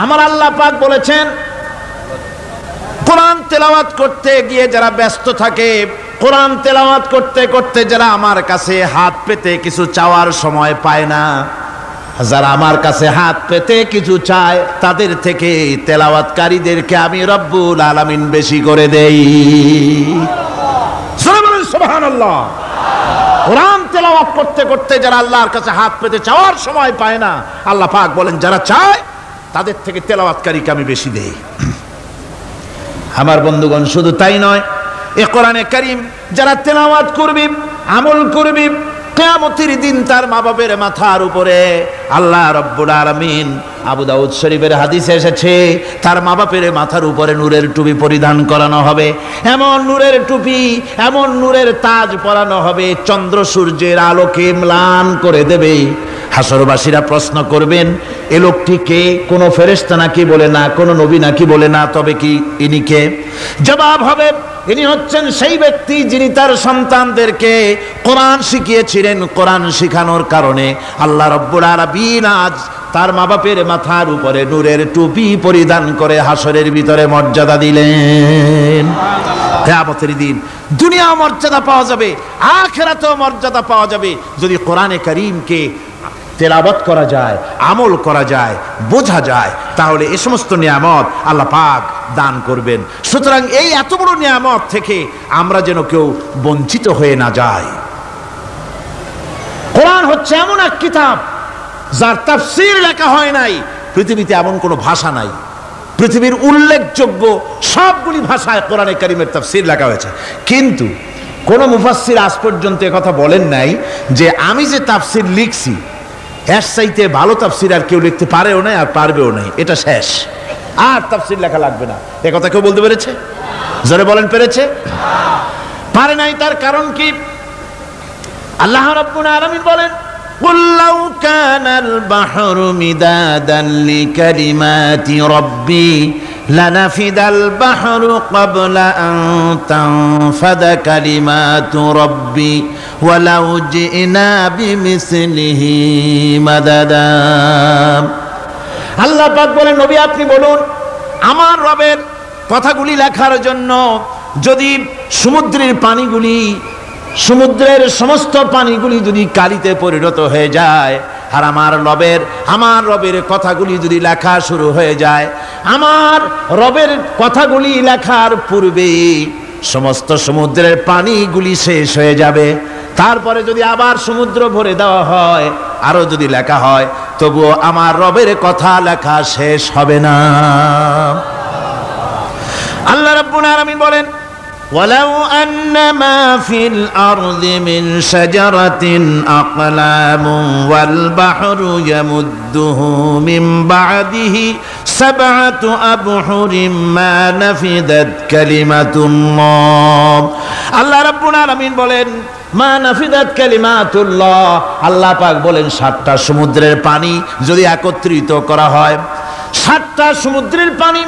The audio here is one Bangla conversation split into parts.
আমার আল্লাহ পাক বলেছেন, কোরআন তেলাওয়াত করতে গিয়ে যারা ব্যস্ত থাকে, কোরআন তেলাওয়াত করতে করতে যারা আমার কাছে হাত পেতে কিছু চাওয়ার সময় পায় না, যারা আমার কাছে হাত পেতে কিছু চায়, তাদের থেকে তেলাওয়াতকারীদেরকে আমি রব্বুল আলামিন বেশি করে দেই। সুবহানাল্লাহ। কোরআন তেলাওয়াত করতে করতে যারা আল্লাহর কাছে হাত পেতে চাওয়ার সময় পায় না, আল্লাহ পাক বলেন যারা চায় তাদের থেকে তেলাওয়াতকারীকে আমি বেশি দেই। আমার বন্ধুগণ, শুধু তাই নয়, এ কোরআনে কারীম যারা তেলাওয়াত করবে, আমল করবে, কিয়ামতের দিন তার মা বাপের মাথার উপরে আল্লাহ রাব্বুল আলামিন, আবু দাউদ শরীফের হাদিসে এসেছে, তার মা বাপের মাথার উপরে নূরের টুপি পরিধান করানো হবে। এমন নূরের টুপি, এমন নূরের তাজ পরানো হবে, চন্দ্র সূর্যের আলোকে ম্লান করে দেবে। হাসরবাসীরা প্রশ্ন করবেন, এ লোকটি কে? কোন ফেরেশতা নাকি? বলে না। কোন নবী নাকি? বলে না। তবে কি ইনি কে? জবাব হবে, ইনি হচ্ছেন সেই ব্যক্তি যিনি তার সন্তানদেরকে কোরআন শিখিয়েছিলেন। কোরআন শিখানোর কারণে আল্লাহ রাব্বুল আলামিন আজ তার মা বাপের মাথার উপরে নূরের টুপি পরিধান করে হাসরের ভিতরে মর্যাদা দিলেন। কিয়ামতের দিন দুনিয়া মর্যাদা পাওয়া যাবে, আখিরাতেও মর্যাদা পাওয়া যাবে যদি কোরআনে কারীমকে তেলাওয়াত করা যায়, আমল করা যায়, বোঝা যায়, তাহলে এই সমস্ত নিয়ামত আল্লাহ পাক দান করবেন। সুতরাং এই এত বড় নিয়ামত থেকে আমরা যেন কেউ বঞ্চিত হয়ে না যায়। কোরআন হচ্ছে এমন এক কিতাব যার তাফসীর লেখা হয় নাই। পৃথিবীতে এমন কোনো ভাষা নাই, পৃথিবীর উল্লেখযোগ্য সবগুলি ভাষায় কোরআনে কারীমের তাফসীর লেখা হয়েছে, কিন্তু কোন মুফাসসির আজ পর্যন্ত কথা বলেন নাই যে আমি যে তাফসীর লিখছি এর চাইতে ভালো তাফসীর আর কেউ লিখতে পারেও না, আর পারবেও নাই। এটা শেষ, আর তাফসীর লেখা লাগবে না। এ কথা কেউ বলতে পেরেছে? জোরে বলেন, পেরেছে? পারে নাই। তার কারণ কি? আল্লাহ রাব্বুল আলামিন বলেন, قُلْ لَوْ كَانَ الْبَحْرُ مِدَادًا لِكَلِمَاتِ رَبِّي لَنَفِدَ الْبَحْرُ قَبْلَ أَن تَنفَدَ كَلِمَاتُ رَبِّي وَلَوْ جِئْنَا بِمِثْلِهِ مَدَدًا। আল্লাহ পাক বলেন, নবী আপনি বলুন, আমার রবের কথাগুলি লেখার জন্য যদি সমুদ্রের পানিগুলি, সমুদ্রের সমস্ত পানিগুলি যদি কালিতে পরিণত হয়ে যায়, আর আমার রবের কথাগুলি যদি লেখা শুরু হয়ে যায়, আমার রবের কথাগুলি লেখার পূর্বে সমস্ত সমুদ্রের পানিগুলি শেষ হয়ে যাবে। তারপরে যদি আবার সমুদ্র ভরে দেওয়া হয়, আরো যদি লেখা হয়, তবুও আমার রবের কথা লেখা শেষ হবে না। আল্লাহ রাব্বুল আলামিন বলেন, وَلَوْ أَنَّ مَا فِي الْأَرْضِ مِنْ شَجَرَةٍ أَقْلَامٌ وَالْبَحْرُ يَمُدُّهُ مِنْ بَعْدِهِ سَبْعَةُ أَبْحُرٍ مَا نَفِدَتْ كَلِمَةُ اللَّهِ। আল্লাহ রাব্বুল আলামিন বলেন, মা নাফিদাত কালিমাতুল্লাহ। আল্লাহ পাক বলেন, 7টা সমুদ্রের পানি যদি একত্রিত করা হয়, 7টা সমুদ্রের পানি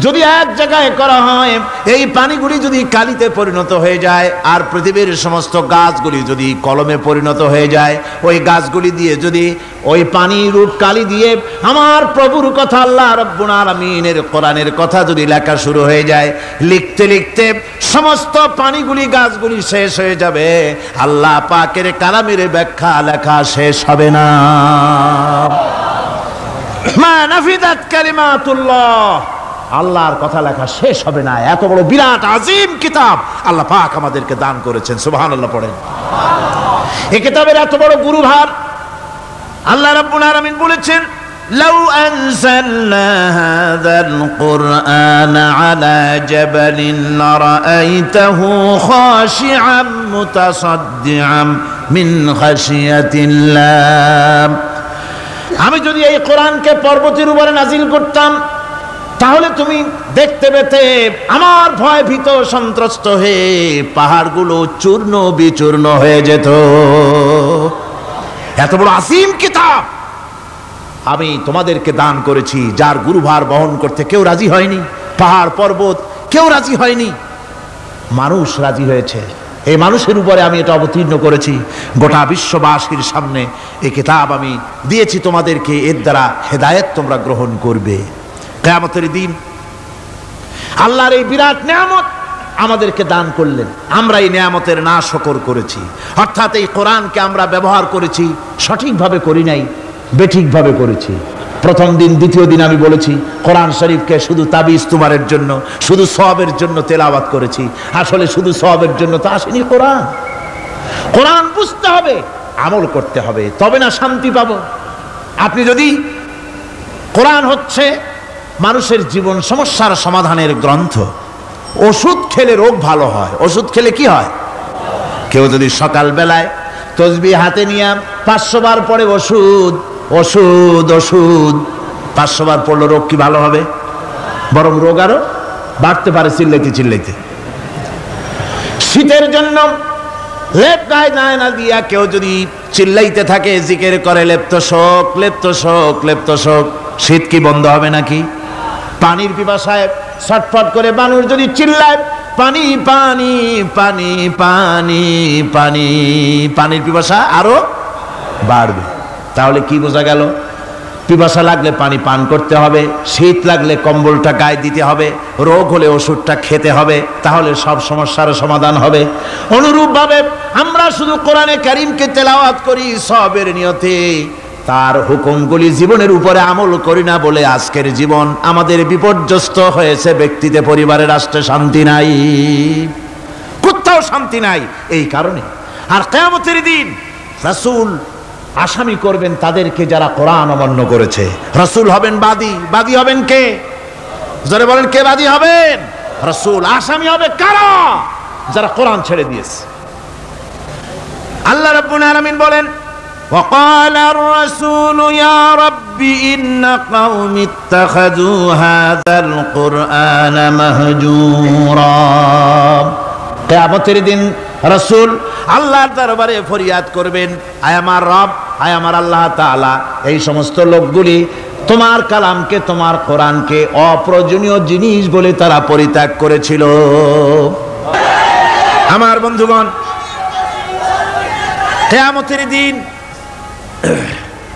যদি এক জায়গায় করা হয়, এই পানিগুলি যদি কালিতে পরিণত হয়ে যায়, আর পৃথিবীর সমস্ত গাছগুলি যদি কলমে পরিণত হয়ে যায়, ওই গাছগুলি দিয়ে যদি ওই পানি রূপ কালি দিয়ে আমার প্রভুর কথা, আল্লাহ রাব্বুল আলামিনের কোরআনের কথা যদি লেখা শুরু হয়ে যায়, লিখতে লিখতে সমস্ত পানিগুলি, গাছগুলি শেষ হয়ে যাবে, আল্লাহ পাকের কালামের ব্যাখ্যা লেখা শেষ হবে না। মা নাফিদাত কালিমাতুল্লাহ, আল্লাহর কথা লেখা শেষ হবে না। এত বড় বিরাট আজিম কিতাব আল্লাহ পাক আমাদেরকে দান করেছেন। সুবহানাল্লাহ পড়েন। এই কিতাবের এত বড় গুরুভার আল্লাহ রাব্বুল আলামিন বলেছেন, লাউ আনজালনা হাযাল কুরআনা আলা জাবালিন লারাআইতাহু খাশিআম মুতাসাদ্দিআম মিন খাশিয়াতিল্লাহ। আমি যদি এই কোরআনকে পর্বতের উপরে নাজিল করতাম, তাহলে তুমি দেখতে পেতে আমার ভয় ভীত সন্ত্রস্ত হয়ে পাহাড়গুলো চূর্ণ বিচূর্ণ হয়ে যেত। এত বড় আসিম কিতাব আমি তোমাদেরকে দান করেছি, যার গুরুভার বহন করতে কেউ রাজি হয়নি। পাহাড় পর্বত কেউ রাজি হয়নি, মানুষ রাজি হয়েছে। এই মানুষের উপরে আমি এটা অবতীর্ণ করেছি। গোটা বিশ্ববাসীর সামনে এই কিতাব আমি দিয়েছি তোমাদেরকে, এর দ্বারা হেদায়েত তোমরা গ্রহণ করবে। কিয়ামতের দিন আল্লাহর এই বিরাট নিয়ামত আমাদেরকে দান করলেন, আমরা এই নিয়ামতের নাশকর করেছি। অর্থাৎ এই কোরআনকে আমরা ব্যবহার করেছি, সঠিকভাবে করি নাই, বেঠিকভাবে করেছি। প্রথম দিন দ্বিতীয় দিন আমি বলেছি কোরআন শরীফকে শুধু তাবিজ তুমারের জন্য, শুধু সওয়াবের জন্য তেলাওয়াত করেছি। আসলে শুধু সওয়াবের জন্য তো আসেনি কোরআন। কোরআন বুঝতে হবে, আমল করতে হবে, তবে না শান্তি পাবো। আপনি যদি কোরআন হচ্ছে মানুষের জীবন সমস্যার সমাধানের গ্রন্থ। ওষুধ খেলে রোগ ভালো হয়, ওষুধ খেলে কি হয়? কেউ যদি সকাল বেলায় তসবিহ হাতে নিয়ে 500 বার পড়ে ওষুধ ওষুধ ওষুধ, 500 বার পড়লো, রোগ কি ভালো হবে? বরং রোগ আরো বাড়তে পারে চিল্লাইতে চিল্লাইতে। শীতের জন্য লেপ গায়ে না দিয়া কেউ যদি চিল্লাইতে থাকে, জিকির করে লেপ্ত শোক লেপ্ত শোক লেপ্ত শোক, শীত কি বন্ধ হবে নাকি? পানির পিপাসায় ছটফট করে মানুষ যদি চিল্লায় পানি পানি পানি পানি পানি, পানির পিপাসা আরো বাড়বে। তাহলে কি বোঝা গেল? পিপাসা লাগলে পানি পান করতে হবে, শীত লাগলে কম্বলটা গায়ে দিতে হবে, রোগ হলে ওষুধটা খেতে হবে, তাহলে সব সমস্যার সমাধান হবে। অনুরূপভাবে আমরা শুধু কোরআনে কারীমকে তেলাওয়াত করি সওয়াবের নিয়তে, তার হুকুমগুলি জীবনের উপরে আমল করি না বলে আজকের জীবন আমাদের বিপর্যস্ত হয়েছে। ব্যক্তিতে, পরিবারে, রাষ্ট্রে শান্তি নাই, কোথাও শান্তি নাই এই কারণে। আর কিয়ামতের দিন রাসূল আসামি করবেন তাদেরকে যারা কোরআন অমান্য করেছে। রাসূল হবেন বাদী, বাদী হবেন কে? যারা বলেন কে বাদী হবেন? রাসূল। আসামি হবে কারা? যারা কোরআন ছেড়ে দিয়েছে। আল্লাহ রাব্বুল আলামিন বলেন وقال الرسول يا رب إن قومي اتخذوا هذا القرآن مهجورا। কিয়ামতের দিন রাসূল আল্লাহর দরবারে ফরিয়াদ করবেন, আয় আমার রব, আয় আমার আল্লাহ তাআলা, এই সমস্ত লোকগুলি তোমার কালামকে, তোমার কোরআনকে অপ্রয়োজনীয় জিনিস বলে তারা পরিত্যাগ করেছিল। আমার বন্ধুগণ,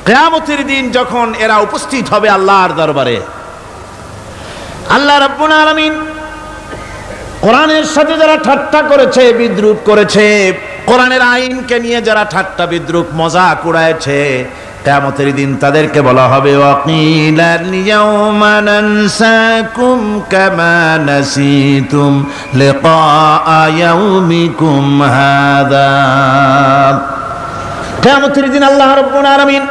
কিয়ামতের দিন যখন এরা উপস্থিত হবে আল্লাহর দরবারে, আল্লাহ রাব্বুল আলামিন কোরআনের সাথে যারা ঠাট্টা করেছে, বিদ্রূপ করেছে, কোরআনের আইনকে নিয়ে যারা ঠাট্টা বিদ্রূপ মজাক উড়াইছে, কিয়ামতের দিন তাদেরকে বলা হবে ওয়াকিলাল ইয়াউমা নানসাকুম কামা নাসিতুম লিকা ইয়াউমিকুম হাযা। কিয়ামতের দিন আল্লাহ রাব্বুল আলামিন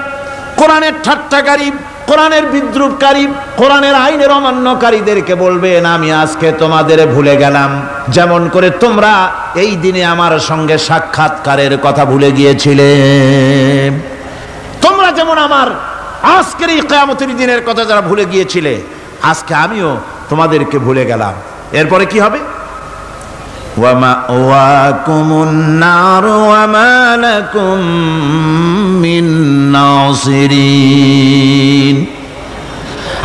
কোরআনের ঠাট্টাকারী, কোরআনের বিদ্রূপকারী, কোরআনের আইনের অমান্যকারীদেরকে বলবেন আমি আজকে তোমাদের ভুলে গেলাম, যেমন করে তোমরা এই দিনে আমার সঙ্গে সাক্ষাৎকারের কথা ভুলে গিয়েছিলে। তোমরা যেমন আমার আজকের এই কিয়ামতের দিনের কথা যারা ভুলে গিয়েছিলে, আজকে আমিও তোমাদেরকে ভুলে গেলাম। এরপরে কি হবে? ওয়ামাওয়াকুমুন নার ওয়ামা লাকুম মিন নাসিরিন।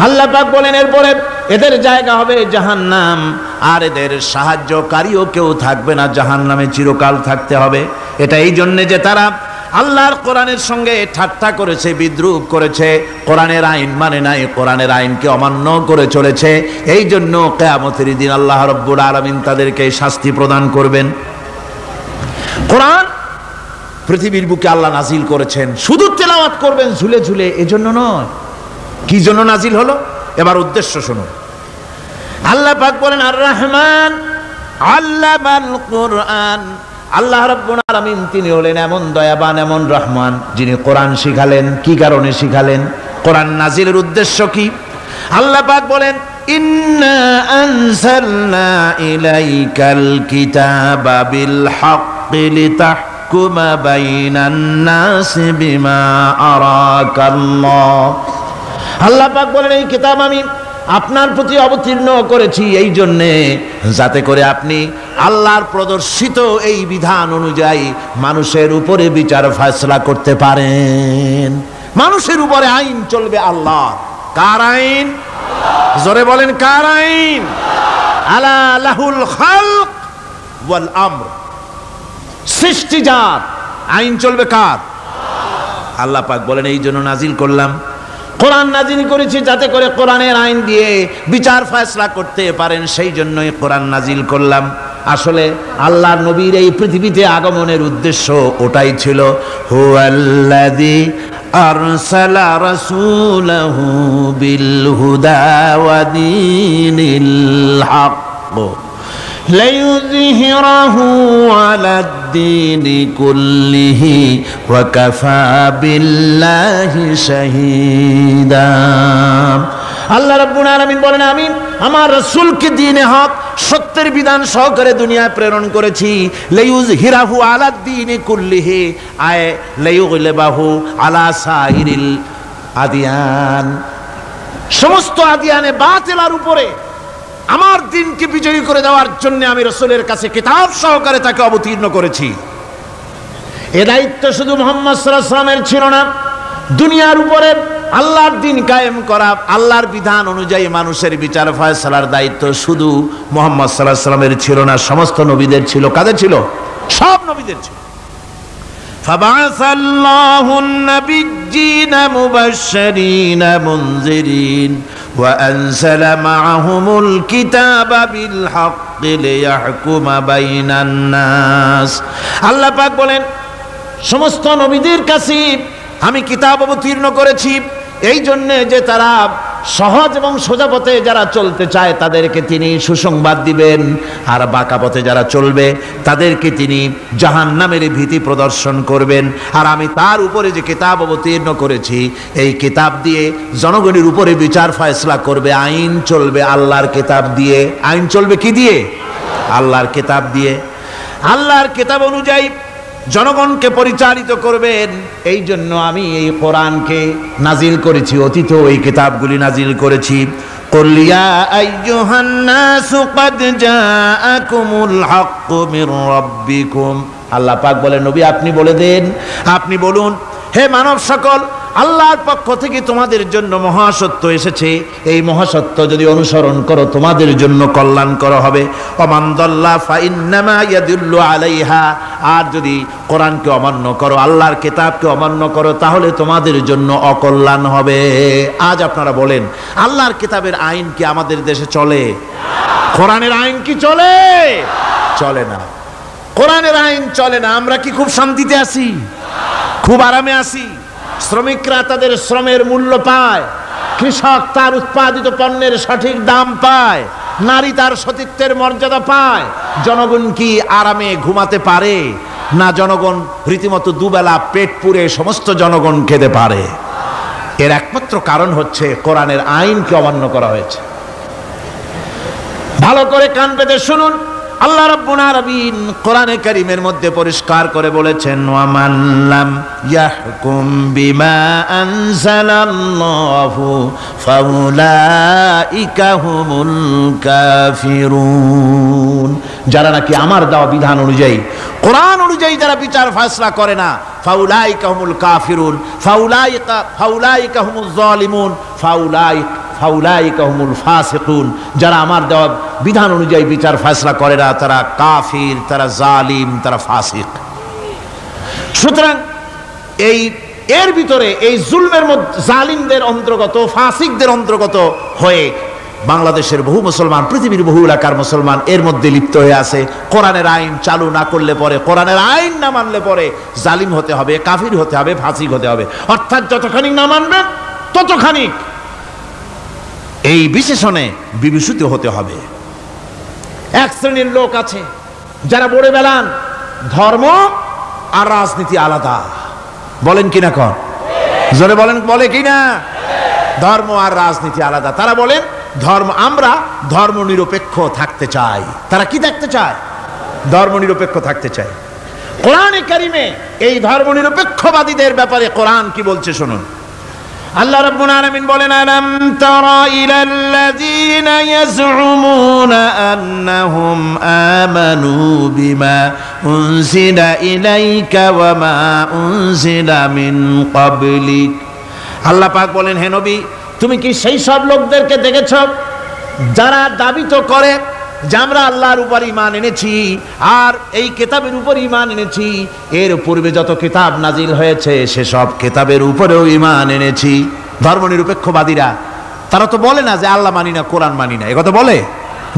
আল্লাহ পাক বলেন এরপরে এদের জায়গা হবে জাহান্নাম, আর এদের সাহায্যকারীও কেউ থাকবে না, জাহান্নামে চিরকাল থাকতে হবে। এটা এই জন্যে যে তারা আল্লাহর কোরআনের সঙ্গে ঠাট্টা করেছে, বিদ্রূপ করেছে, কোরআনের আইন মানে নাই, কোরআনের আইনকে অমান্য করে চলেছে। এই জন্য কিয়ামতের দিন আল্লাহ রাব্বুল আলামিন তাদেরকে শাস্তি প্রদান করবেন। কোরআন পৃথিবীর বুকে আল্লাহ নাজিল করেছেন, শুধু তেলাওয়াত করবেন ঝুলে ঝুলে, এজন্য নয়। কি জন্য নাজিল হলো? এবার উদ্দেশ্য শুনুন। আল্লাহ পাক বলেন আর রহমান আল্লামাল কোরআন। আল্লাহ রাব্বুল আলামিন তিনি হলেন এমন দয়াবান, এমন রহমান, যিনি কোরআন শিখালেন। কি কারণে শিখালেন? কোরআন নাজিলের উদ্দেশ্য কি? আল্লাহ পাক বলেন ইন্না আনজালনা ইলাইকাল কিতাবা বিল হাক্কি লিতাহকুমা বাইনান নাসি বিমা আরাকাল্লাহ। আল্লাহ পাক বলেন এই কিতাব আমি আপনার প্রতি অবতীর্ণ করেছি এই জন্যে যাতে করে আপনি আল্লাহর প্রদর্শিত এই বিধান অনুযায়ী মানুষের উপরে বিচার ফয়সালা করতে পারেন। মানুষের উপরে আইন চলবে আল্লাহ। কার আইন? জোরে বলেন কার আইন? আলা লাহুল খালক ওয়াল আমর। সৃষ্টি যার, আইন চলবে কার? আল্লাহ পাক বলেন এই জন্য নাজিল করলাম কোরআন নাজিল করেছি যাতে করে কোরআনের আইন দিয়ে বিচার ফয়সালা করতে পারেন, সেই জন্যই কোরআন নাজিল করলাম। আসলে আল্লাহর নবীর এই পৃথিবীতে আগমনের উদ্দেশ্য ওটাই ছিল। হুয়াল্লাযী আরসালা রাসূলাহু বিল হুদা ওয়া দীনিল হক লিইয়ুযহিরাহু আলাদ-দীনি কুল্লিহি ওয়া কাফা বিল্লাহি শাহীদা। আল্লাহ রাব্বুল আলামিন বলেন, আমি আমার রাসূলকে দ্বীনে হক সত্যের বিধান সহকারে দুনিয়ায় প্রেরণ করেছি। লিইয়ুযহিরাহু আলাদ-দীনি কুল্লিহি আয় লিইয়ুগলিবাহু আলা সাইরিল আদিয়ান, সমস্ত আদিয়ানে বাতিলের উপরে আমার দ্বীনকে বিজয়ী করে দেওয়ার জন্য আমি রাসূলের কাছে কিতাব সহকারে তাকে অবতীর্ণ করেছি। এ দায়িত্ব শুধু মুহাম্মদ সাল্লাল্লাহু আলাইহি ওয়াসাল্লামের ছিল না, দুনিয়ার উপরে আল্লাহর দ্বীন কায়েম করা, আল্লাহর বিধান অনুযায়ী মানুষের বিচার ফয়সালার দায়িত্ব শুধু মুহাম্মদ সাল্লাল্লাহু আলাইহি ওয়াসাল্লামের ছিল না, সমস্ত নবীদের ছিল। কাদের ছিল? সব নবীদের ছিল। فبعث الله النبيين مبشرين منذرين وأنزل معهم الكتاب بالحق ليحكم بين الناس। আল্লাহ পাক বলেন, সমস্ত নবীদের কাছে আমি কিতাব অবতীর্ণ করেছি এই জন্য যে তারা সহজ এবং সোজা পথে যারা চলতে চায় তাদেরকে তিনি সুসংবাদ দিবেন, আর বাঁকা পথে যারা চলবে তাদেরকে তিনি জাহান্নামের ভীতি প্রদর্শন করবেন। আর আমি তার উপরে যে কিতাব অবতীর্ণ করেছি এই কিতাব দিয়ে জনগণের উপরে বিচার ফয়সালা করবে, আইন চলবে আল্লাহর কিতাব দিয়ে। আইন চলবে কি দিয়ে? আল্লাহর কিতাব দিয়ে। আল্লাহর কিতাব অনুযায়ী জনগণকে পরিচালিত করবেন। এই জন্য আমি এই কোরআনকে নাজিল করেছি, অতীতেও এই কিতাবগুলি নাজিল করেছি। কুল ইয়া আইয়ুহান নাসু ক্বাদ জাআকুমুল হাক্কু মির রাব্বিকুম। আল্লাহ পাক বলেন, নবী আপনি বলে দেন, আপনি বলুন, হে মানব সকল, আল্লাহর পক্ষ থেকে তোমাদের জন্য মহাসত্য এসেছে, এই মহাসত্য যদি অনুসরণ করো তোমাদের জন্য কল্যাণকর হবে। ওমান দাল্লা ফাইন্নামা ইয়াদুল্লু আলাইহা, আর যদি কোরআনকে অমান্য করো, আল্লাহর কিতাবকে অমান্য করো, তাহলে তোমাদের জন্য অকল্যাণ হবে। আজ আপনারা বলেন, আল্লাহর কিতাবের আইন কি আমাদের দেশে চলে? কোরআনের আইন কি চলে? চলে না। কোরআনের আইন চলে না। আমরা কি খুব শান্তিতে আছি? খুব আরামে আছি? শ্রমিকরা তাদের শ্রমের মূল্য পায়, কৃষক তার উৎপাদিত পণ্যের সঠিক দাম পায়, নারী তার সতীত্বের মর্যাদা পায়, জনগণ কি আরামে ঘুমাতে পারে? না, জনগণ রীতিমতো দুবেলা পেট পুরে সমস্ত জনগণ খেতে পারে। এর একমাত্র কারণ হচ্ছে কোরআনের আইনকে অমান্য করা হয়েছে। ভালো করে কান পেতে শুনুন, আল্লাহ রাব্বুল আলামিন কোরআনে কারীমের মধ্যে পরিষ্কার করে বলেছেন, ওয়া মান লাম ইয়াহকুম বিমা আনজালাল্লাহু ফাউলাইকা হুমুল কাফিরুন। যারা নাকি আমার দেওয়া বিধান অনুযায়ী, কোরআন অনুযায়ী যারা বিচার ফয়সালা করে না, ফাউলাইকা হুমুল কাফিরুন, ফাউলাইকা হুমুজ জালিমুন, ফাউলাইকা হুমুল ফাসিকুন। যারা আমার দেওয়া বিধান অনুযায়ী বিচার ফয়সালা করে না তারা কাফির, তারা জালিম, তারা ফাসিক। সুতরাং এর ভিতরে এই জুলমের মধ্যে জালিমদের অন্তর্গত, ফাসিকদের অন্তর্গত হয়ে বাংলাদেশের বহু মুসলমান, পৃথিবীর বহু এলাকার মুসলমান এর মধ্যে লিপ্ত হয়ে আছে। কোরআনের আইন চালু না করলে পরে, কোরআনের আইন না মানলে পরে জালিম হতে হবে, কাফির হতে হবে, ফাসিক হতে হবে। অর্থাৎ যতখানি না মানবেন ততখানি এই বিশেষণে বিভূষিত হতে হবে। এক শ্রেণীর লোক আছে যারা বলে বেলান ধর্ম আর রাজনীতি আলাদা। বলেন কিনা? কর জোরে বলেন, বলে কিনা? ধর্ম আর রাজনীতি আলাদা। তারা বলেন আমরা ধর্ম নিরপেক্ষ থাকতে চাই। তারা কি থাকতে চায়? ধর্ম নিরপেক্ষ থাকতে চায়। কোরআনে কারীমে এই ধর্ম নিরপেক্ষবাদীদের ব্যাপারে কোরআন কি বলছে শুনুন। আল্লাহ রাব্বুল আলামিন বলেন, আলাম তারা ইলাল্লাযীনা ইয়াজউমুনা আন্নাহুম আমানু বিমা উনজিলা ইলাইকা ওয়া মা উনজিলা মিন ক্বাবলিক। আল্লাহ পাক বলেন, হে নবী, তুমি কি সেই সব লোকদেরকে দেখেছ যারা দাবি তো করে যে আমরা আল্লাহর উপর ঈমান এনেছি আর এই কিতাবের উপর ঈমান এনেছি, এর পূর্বে যত কিতাব নাজিল হয়েছে সেসব কিতাবের উপরেও ঈমান এনেছি। ধর্মনিরপেক্ষবাদীরা তারা তো বলে না যে আল্লাহ মানি না, কোরআন মানি না, একথা বলে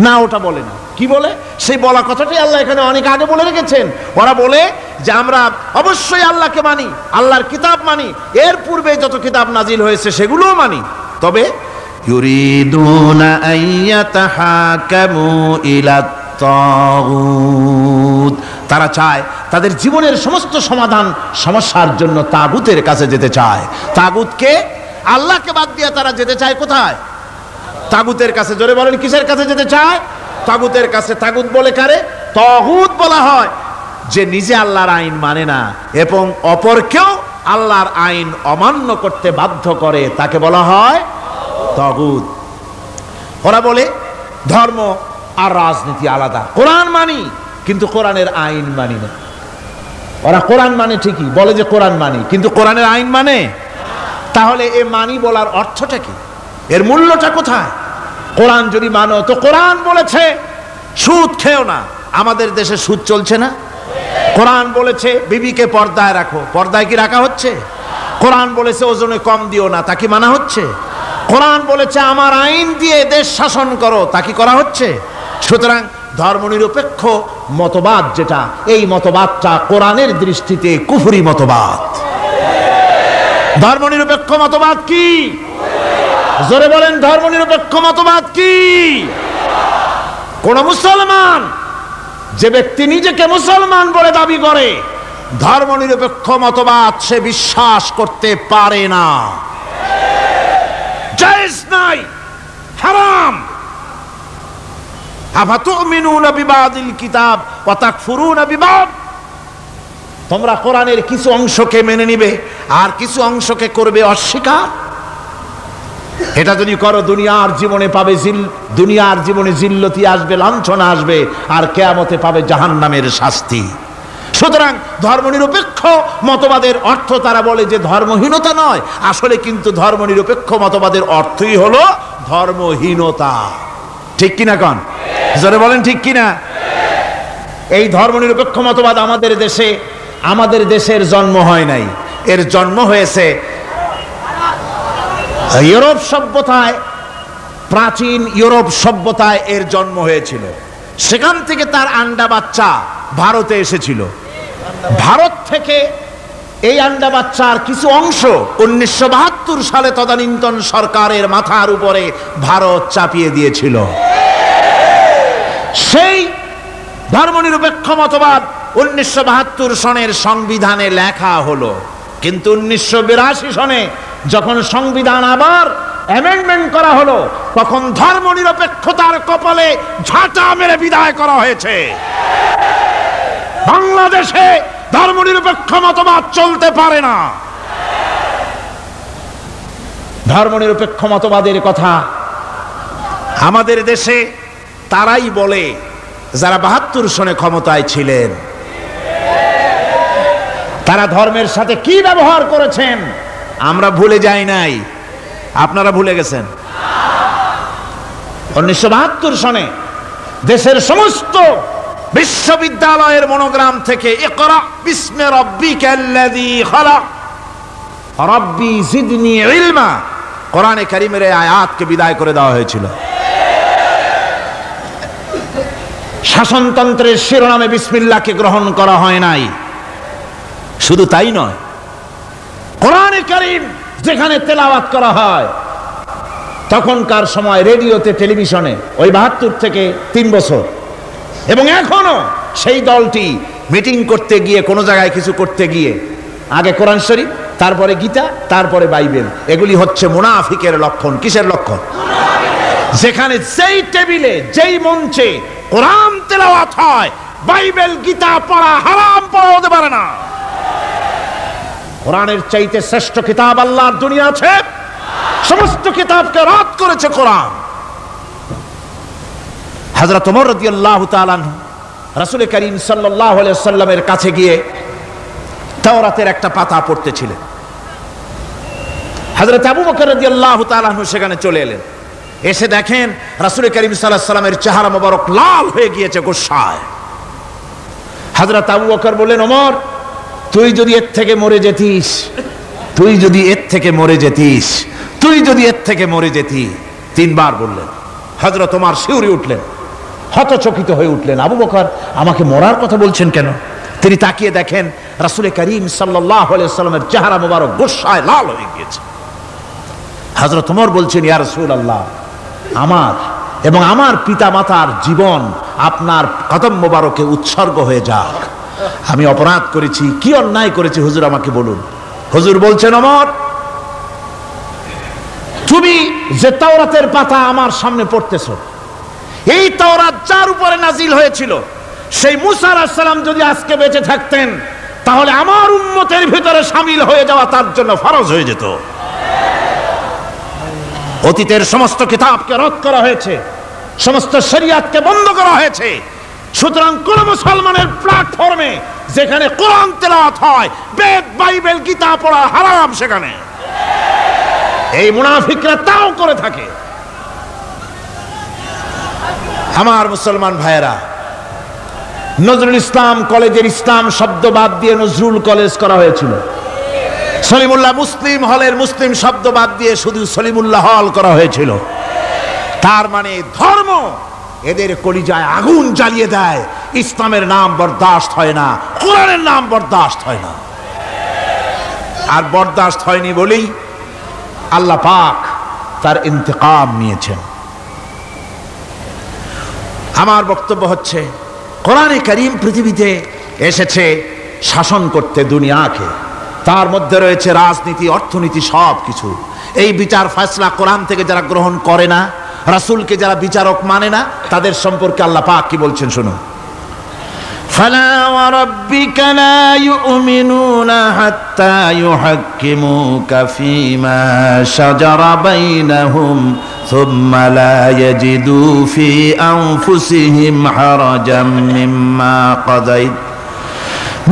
না, ওটা বলে না। কি বলে? সেই বলা কথাটাই আল্লাহ এখানে অনেক আগে বলে রেখেছেন। ওরা বলে যে আমরা অবশ্যই আল্লাহকে মানি, আল্লাহর কিতাব মানি, এর পূর্বে যত কিতাব নাজিল হয়েছে সেগুলোও মানি, তবে ইউরিদুনা আইয়াতাহাকামু ইলাত তাগুত, তারা চায় তাদের জীবনের সমস্ত সমাধান সমস্যার জন্য তাগুতের কাছে যেতে চায়। তাগুতকে, আল্লাহকে বাদ দিয়ে তারা যেতে চায় কোথায়? তাগুতের কাছে। জোরে বলেন, কিসের কাছে যেতে চায়? তাগুতের কাছে। তাগুত বলে কারে? তাগুত বলা হয় যে নিজে আল্লাহর আইন মানে না এবং অপরকেও আল্লাহর আইন অমান্য করতে বাধ্য করে, তাকে বলা হয় তাগুত। ওরা বলে ধর্ম আর রাজনীতি আলাদা, কোরআন মানি কিন্তু কোরআনের আইন মানি না। ওরা কোরআন মানে ঠিকই, বলে যে কোরআন মানি, কিন্তু কোরআনের আইন মানে। তাহলে এ মানি বলার অর্থটা কি? এর মূল্যটা কোথায়? কোরআন যদি মানো তো কোরআন বলেছে সুদ খেও না, আমাদের দেশে সুদ চলছে না। কোরআন বলেছে বিবিকে পর্দায় রাখো, পর্দায় কি রাখা হচ্ছে? কোরআন বলেছে ওজনে কম দিও না, তা কি মানা হচ্ছে? কোরআন বলেছে আমার আইন দিয়ে দেশ শাসন করো, তা কি করা হচ্ছে? সুতরাং ধর্মনিরপেক্ষ মতবাদ যেটা, এই মতবাদটা কোরআনের দৃষ্টিতে কুফরি মতবাদ। ধর্মনিরপেক্ষ মতবাদ কি? জোরে বলেন, ধর্মনিরপেক্ষ মতবাদ কি? কোন মুসলমান, যে ব্যক্তি নিজেকে মুসলমান বলে দাবি করে, ধর্মনিরপেক্ষ মতবাদ সে বিশ্বাস করতে পারে না, জায়েজ নাই, হারাম। আফাতুমিনুনা বিবাদিল কিতাব ওয়া তাকফুরুনা বিবাদ, তোমরা কোরআনের কিছু অংশকে মেনে নিবে আর কিছু অংশকে করবে অস্বীকার। এটা যদি করো দুনিয়ার জীবনে পাবে দুনিয়ার জীবনে জিল্লতি আসবে, লাঞ্ছনা আসবে, আর কিয়ামতে পাবে জাহান্নামের শাস্তি। সুতরাং ধর্মনিরপেক্ষ মতবাদের অর্থ তারা বলে যে ধর্মহীনতা নয়, আসলে কিন্তু ধর্মনিরপেক্ষ মতবাদের অর্থই হলো ধর্মহীনতা। ঠিক কিনা কন? জোরে বলেন ঠিক কিনা? এই ধর্মনিরপেক্ষ মতবাদ আমাদের দেশের জন্ম হয় নাই, এর জন্ম হয়েছে ইউরোপ সভ্যতায়। প্রাচীন ইউরোপ সভ্যতায় এর জন্ম হয়েছিল, সেখান থেকে তার আন্ডা বাচ্চা ভারতে এসেছিল। ভারত থেকে এই আন্ডা বাচ্চার কিছু অংশ 1972 সালে তদানীন্তন সরকারের মাথার উপরে ভারত চাপিয়ে দিয়েছিল। সেই ধর্মনিরপেক্ষ মতবাদ 1972 সনের সংবিধানে লেখা হলো, কিন্তু 1982 সনে যখন সংবিধান আবার অ্যামেন্ডমেন্ট করা হলো, তখন ধর্মনিরপেক্ষতার কপালে ঝাঁটা মেরে বিদায় করা হয়েছে। বাংলাদেশে ধর্মনিরপেক্ষ মতবাদ চলতে পারে না। ধর্মনিরপেক্ষ মতবাদের কথা আমাদের দেশে তারাই বলে যারা 72 সনে ক্ষমতায় ছিলেন। তারা ধর্মের সাথে কি ব্যবহার করেছেন আমরা ভুলে যাই নাই, আপনারা ভুলে গেছেন। 1972 সনে দেশের সমস্ত বিশ্ববিদ্যালয়ের মনোগ্রাম থেকে ইকরা বিসমি রাব্বিকাল্লাযী খালাক রাব্বি জিদনি ইলমা, কোরআনে কারীমের এই আয়াতকে বিদায় করে দেওয়া হয়েছিল। শাসনতন্ত্রের শিরোনামে বিসমিল্লাহকে গ্রহণ করা হয় নাই। শুধু তাই নয়, কোরআনে কারীম যেখানে তেলাওয়াত করা হয়, তখনকার সময় রেডিওতে, টেলিভিশনে, ওই 72 থেকে 3 বছর, এবং এখনো সেই দলটি মিটিং করতে গিয়ে, কোনো জায়গায় কিছু করতে গিয়ে, আগে কোরআন শরীফ, তারপরে গীতা, তারপরে বাইবেল, এগুলি হচ্ছে মুনাফিকের লক্ষণ। কিসের লক্ষণ? যেখানে যেই টেবিলে, যেই মঞ্চে কোরআন তেলাওয়াত হয়, বাইবেল গীতা পড়া হারাম, পড়া হতে পারে না। কোরআনের চাইতে শ্রেষ্ঠ কিতাব আল্লাহর দুনিয়া আছে? সমস্ত কিতাবকে রদ করেছে কোরআন। হযরত ওমর রাদিয়াল্লাহু তাআলা আনহু রাসূল করিম সাল্লাল্লাহু আলাইহি ওয়াসাল্লামের কাছে গিয়ে তাওরাতের একটা পাতা পড়তেছিলেন। হযরত আবু বকর রাদিয়াল্লাহু তাআলা আনহু সেখানে চলে এলেন। এসে দেখেন রাসূল করিম সাল্লাল্লাহু আলাইহি ওয়াসাল্লামের চেহারা মোবারক লাল হয়ে গিয়েছে গোসায়। হযরত আবু বকর বললেন, ওমর, তুই যদি এর থেকে মরে যেতিস তুই যদি এর থেকে মরে যেতি, 3 বার বললেন। হযরত ওমর শিউরে উঠলেন, হতচকিত হয়ে উঠলেন, আবু বকর আমাকে মরার কথা বলছেন কেন? তিনি তাকিয়ে দেখেন রাসূল করিম সাল্লাল্লাহু আলাইহি ওয়াসাল্লামের চেহারা মোবারক গোসায় লাল হয়ে গিয়েছে। হযরত ওমর বলছেন, ইয়া রাসূলুল্লাহ, আমার এবং আমার পিতা মাতার জীবন আপনার কদম মোবারকে উৎসর্গ হয়ে যাক। আমি অপরাধ করেছি, কি অন্যায় করেছি হুজুর আমাকে বলুন। হুজুর বলছেন, ওমর, তুমি যে তাওরাতের পাতা আমার সামনে পড়তেছো, এই তাওরাত যার উপরে নাজিল হয়েছিল, সেই মুসা আলাইহিস সালাম যদি আজকে বেঁচে থাকতেন, তাহলে আমার উম্মতের ভিতরে শামিল হয়ে যাওয়া তার জন্য ফরজ হয়ে যেত। অতীতের সমস্ত কিতাবকে রদ করা হয়েছে, সমস্ত শরিয়াতকে বন্ধ করা হয়েছে। সুতরাং কোন মুসলমানের প্ল্যাটফর্মে যেখানে কোরআন তেলাওয়াত হয়, বেদ, বাইবেল, গীতা পড়া হারাম সেখানে। এই মুনাফিকরা তাও করে থাকে। আমার মুসলমান ভাইয়েরা, নজরুল ইসলাম কলেজের ইসলাম শব্দ বাদ দিয়ে নজরুল কলেজ করা হয়েছিল। সলিমুল্লাহ মুসলিম হলের মুসলিম শব্দ বাদ দিয়ে শুধু সলিমুল্লাহ হল করা হয়েছিল। তার মানে ধর্ম এদের কলিজায় আগুন জ্বালিয়ে দেয়। ইসলামের নাম বরদাস্ত হয় না, কোরআনের নাম বরদাস্ত হয় না। আর বরদাস্ত হয়নি বলেই আল্লাহ পাক তার ইন্তেকাম নিয়েছেন। আমার বক্তব্য হচ্ছে, কোরআনে কারীম পৃথিবীতে এসেছে শাসন করতে দুনিয়াকে। তার মধ্যে রয়েছে রাজনীতি, অর্থনীতি, সব কিছু। এই বিচার ফয়সালা কোরআন থেকে যারা গ্রহণ করে না, রাসূলকে যারা বিচারক মানে না, তাদের সম্পর্কে আল্লাহ পাক কি বলছেন শুনুন। ফালা ওয়া রাব্বিকা লা ইউমিনুনা হাত্তা ইউহাক্কিমুকা ফীমা শাজারা বাইনাহুম সুম্মা লা ইয়াজিদু ফী আনফুসিহিম হারাজাম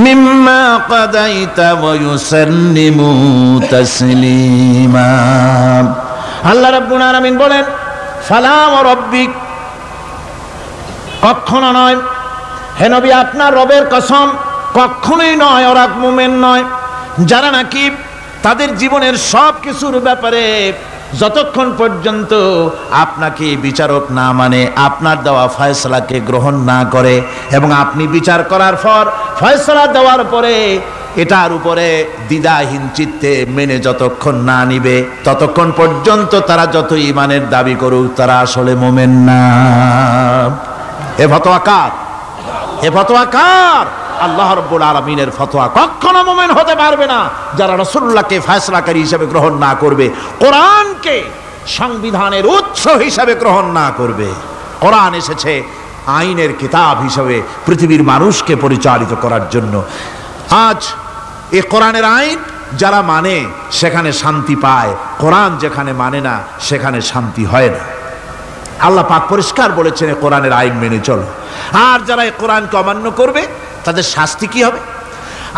মিম্মা কাদাইতা ওয়া ইউসাল্লিমু তাসলিমা। আল্লাহ রাব্বুল আলামিন বলেন, ফালা ওয়া রাব্বিক, কখনো নয় হে নবী, আপনার রবের কসম, কখনোই নয়। ওরা মুমিন নয় যারা নাকি তাদের জীবনের সব কিছুর ব্যাপারে যতক্ষণ পর্যন্ত আপনাকে বিচারক না মানে, আপনার দেওয়া ফয়সালাকে গ্রহণ না করে, এবং আপনি বিচার করার পর ফয়সালা দেওয়ার পরে এটার উপরে দ্বিধাহীন চিত্তে মেনে যতক্ষণ না নিবে, ততক্ষণ পর্যন্ত তারা যত ঈমানের দাবি করুক, তারা আসলে মুমিন না। এ ফতোয়া কার? এ ফতোয়া কার? আল্লাহ রাব্বুল আলামিনের ফতোয়া। কখনো মুমিন হতে পারবে না যারা রাসূলুল্লাহকে ফয়সালাকারী হিসেবে গ্রহণ না করবে, কোরআনকে সংবিধানের উৎস হিসেবে গ্রহণ না করবে। কোরআন এসেছে আইনের কিতাব হিসেবে পৃথিবীর মানুষকে পরিচালিত করার জন্য। আজ এই কোরআনের আইন যারা মানে সেখানে শান্তি পায়, কোরআন যেখানে মানে না সেখানে শান্তি হয় না। আল্লাহ পাক পরিষ্কার বলেছেন, কোরআনের আইন মেনে চলো। আর যারা এই কোরআনকে অমান্য করবে তাদের শাস্তি কি হবে?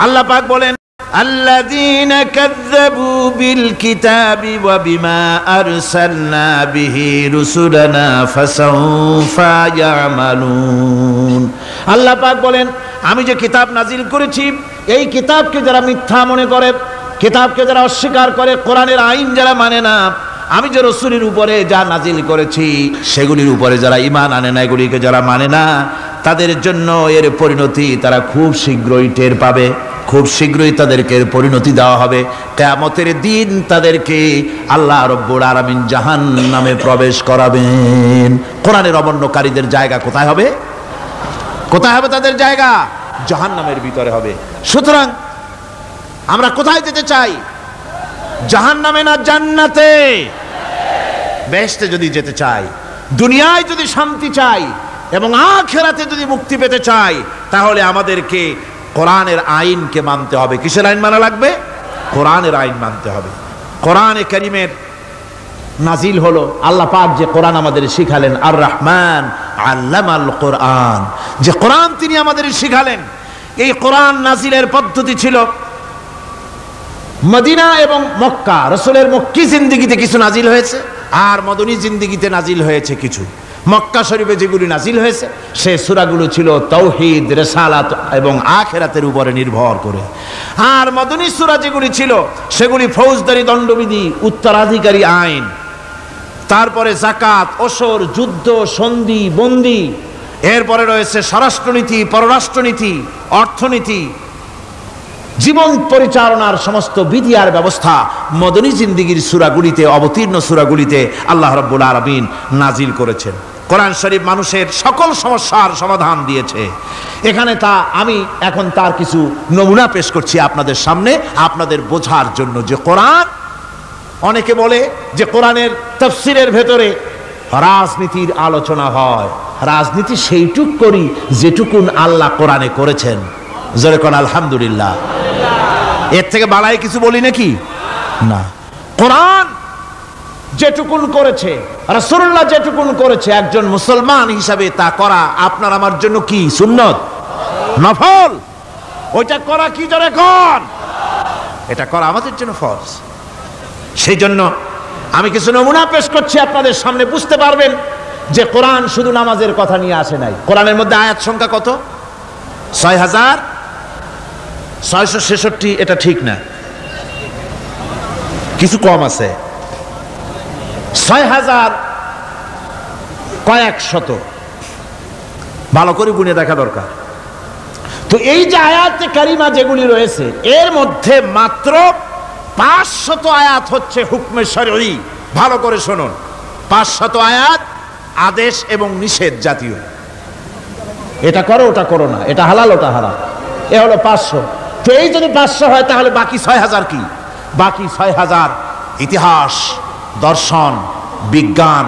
আল্লাহ পাক বলেন, আল্লাযীনা কাযযাবু বিল কিতাবি ওয়া বিমা আরসালনা বিহি রুসুলানা ফাসাউফা ইয়ামালুন। আল্লাহ পাক বলেন, আমি যে কিতাব নাজিল করেছি, এই কিতাবকে যারা মিথ্যা মনে করে, কিতাবকে যারা অস্বীকার করে, কোরআনের আইন যারা মানে না, আমি যে রসুলের উপরে যা নাজিল করেছি সেগুলির উপরে যারা ঈমান আনে না, এগুলিকে যারা মানে না, তাদের জন্য এর পরিণতি তারা খুব শীঘ্রই টের পাবে। খুব শীঘ্রই তাদেরকে পরিণতি দেওয়া হবে। কিয়ামতের দিন তাদেরকে আল্লাহ রাব্বুল আলামিন জাহান্নামে প্রবেশ করাবেন। কোরআনের অমান্যকারীদের জায়গা কোথায় হবে? কোথায় হবে তাদের জায়গা? জাহান্নামের ভিতরে হবে। সুতরাং আমরা কোথায় যেতে চাই? জাহান্নামে না জান্নাতে? বেহেশতে যদি যেতে চাই, দুনিয়ায় যদি শান্তি চাই এবং আখিরাতে যদি মুক্তি পেতে চাই, তাহলে আমাদেরকে কোরআনের আইনকে মানতে হবে। কিসের আইন মানা লাগবে? কোরআনের আইন মানতে হবে। কোরআনে কারীমের নাজিল হলো, আল্লাহ পাক যে কোরআন আমাদের শিখালেন, আর রহমান আল্লামাল কোরআন, যে কোরআন তিনি আমাদের শিখালেন। এই কোরআন নাজিলের পদ্ধতি ছিল মদিনা এবং মক্কা। রাসূলের মক্কি জিন্দেগিতে কিছু নাজিল হয়েছে, আর মদনী জিন্দেগিতে নাজিল হয়েছে কিছু। মক্কা শরীফে যেগুলি নাজিল হয়েছে সে সূরাগুলো ছিল তাওহীদ, রিসালাত এবং আখিরাতের উপরে নির্ভর করে। আর মদনী সূরা যেগুলি ছিল সেগুলি ফৌজদারি দণ্ডবিধি, উত্তরাধিকারী আইন, তারপরে যাকাত, ওসর, যুদ্ধ, সন্ধি, বন্দি, এরপরে রয়েছে স্বরাষ্ট্রনীতি, পররাষ্ট্রনীতি, অর্থনীতি, জীবন পরিচালনার সমস্ত বিধি আর ব্যবস্থা মদনী জিন্দিগির সূরাগুলিতে, অবতীর্ণ সূরাগুলিতে আল্লাহ রাব্বুল আলামিন নাজিল করেছেন। কোরআন শরীফ মানুষের সকল সমস্যার সমাধান দিয়েছে। এখানে আমি এখন তার কিছু নমুনা পেশ করছি আপনাদের সামনে, আপনাদের বোঝার জন্য যে কোরআন, অনেকে বলে যে কোরআনের তাফসীরের ভেতরে রাজনীতির আলোচনা হয়। রাজনীতি সেইটুক করি যেটুকুন আল্লাহ কোরআনে করেছেন। জোরে কোন আলহামদুলিল্লাহ। এর থেকে বাড়াই কিছু বলি নাকি? না। কোরআন যেটুকুন করেছে, রাসূলুল্লাহ যেটুকুন করেছে, একজন মুসলমান হিসাবে তা করা আপনার আমার জন্য কি? সুন্নত, নফল। ওইটা করা কি? জোরে কোন। এটা করা আমাদের জন্য ফরজ। সেই জন্য আমি কিছু নমুনা পেশ করছি আপনাদের সামনে, বুঝতে পারবেন যে কোরআন শুধু নামাজের কথা নিয়ে আসে নাই। কোরআনের মধ্যে আয়াত সংখ্যা কত? 6666। এটা ঠিক না, কিছু কম আছে। 6000 কয়েক শত, ভালো করে গুনে দেখা দরকার। তো এই যে আয়াতে কারিমা যেগুলি রয়েছে, এর মধ্যে মাত্র 500 আয়াত হচ্ছে হুকমে শরঈ। ভালো করে শুনুন, 500 আয়াত আদেশ এবং নিষেধ জাতীয়। এটা করো, ওটা করো না, এটা হালাল, ওটা হারাম, এ হলো 500। তো এই যদি 500 হয় তাহলে বাকি 6000 কি? বাকি 6000 ইতিহাস, দর্শন, বিজ্ঞান,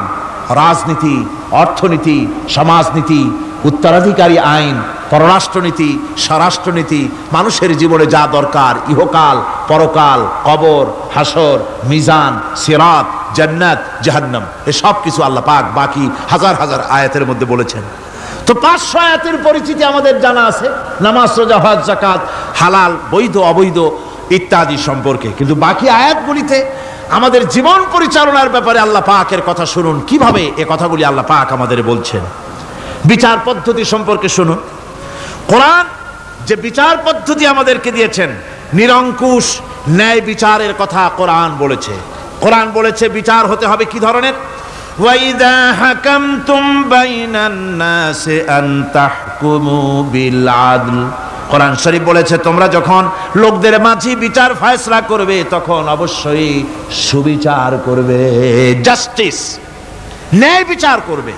রাজনীতি, অর্থনীতি, সমাজনীতি, উত্তরাধিকারী আইন, পররাষ্ট্রনীতি, স্বরাষ্ট্রনীতি, মানুষের জীবনে যা দরকার, ইহকাল, পরকাল, কবর, হাসর, মিজান, সিরাত, জান্নাত, জাহান্নাম, এসব কিছু আল্লাহ পাক বাকি হাজার হাজার আয়াতের মধ্যে বলেছেন। তো 500 আয়াতের পরিচিতি আমাদের জানা আছে, নামাজ, রোজা, হজ, যাকাত, হালাল, বৈধ, অবৈধ ইত্যাদি সম্পর্কে। কিন্তু বাকি আয়াতগুলিতে আমাদের জীবন পরিচালনার ব্যাপারে আল্লাহ পাকের কথা শুনুন, কিভাবে এ কথাগুলি আল্লাহ পাক আমাদের বলছেন। বিচার পদ্ধতি সম্পর্কে শুনুন। কোরআন যে বিচার পদ্ধতি আমাদেরকে দিয়েছেন, নিরঙ্কুশ ন্যায় বিচারের কথা কোরআন বলেছে। কোরআন বলেছে বিচার হতে হবে কি ধরনের? ওয়াইদা হাকামতুম বাইনান নাসি আন তাহকুমু বিল আদল। কোরআন শরীফ বলেছে তোমরা যখন লোকদের মাঝে বিচার ফয়সালা করবে তখন অবশ্যই সুবিচার করবে, জাস্টিস, ন্যায় বিচার করবে।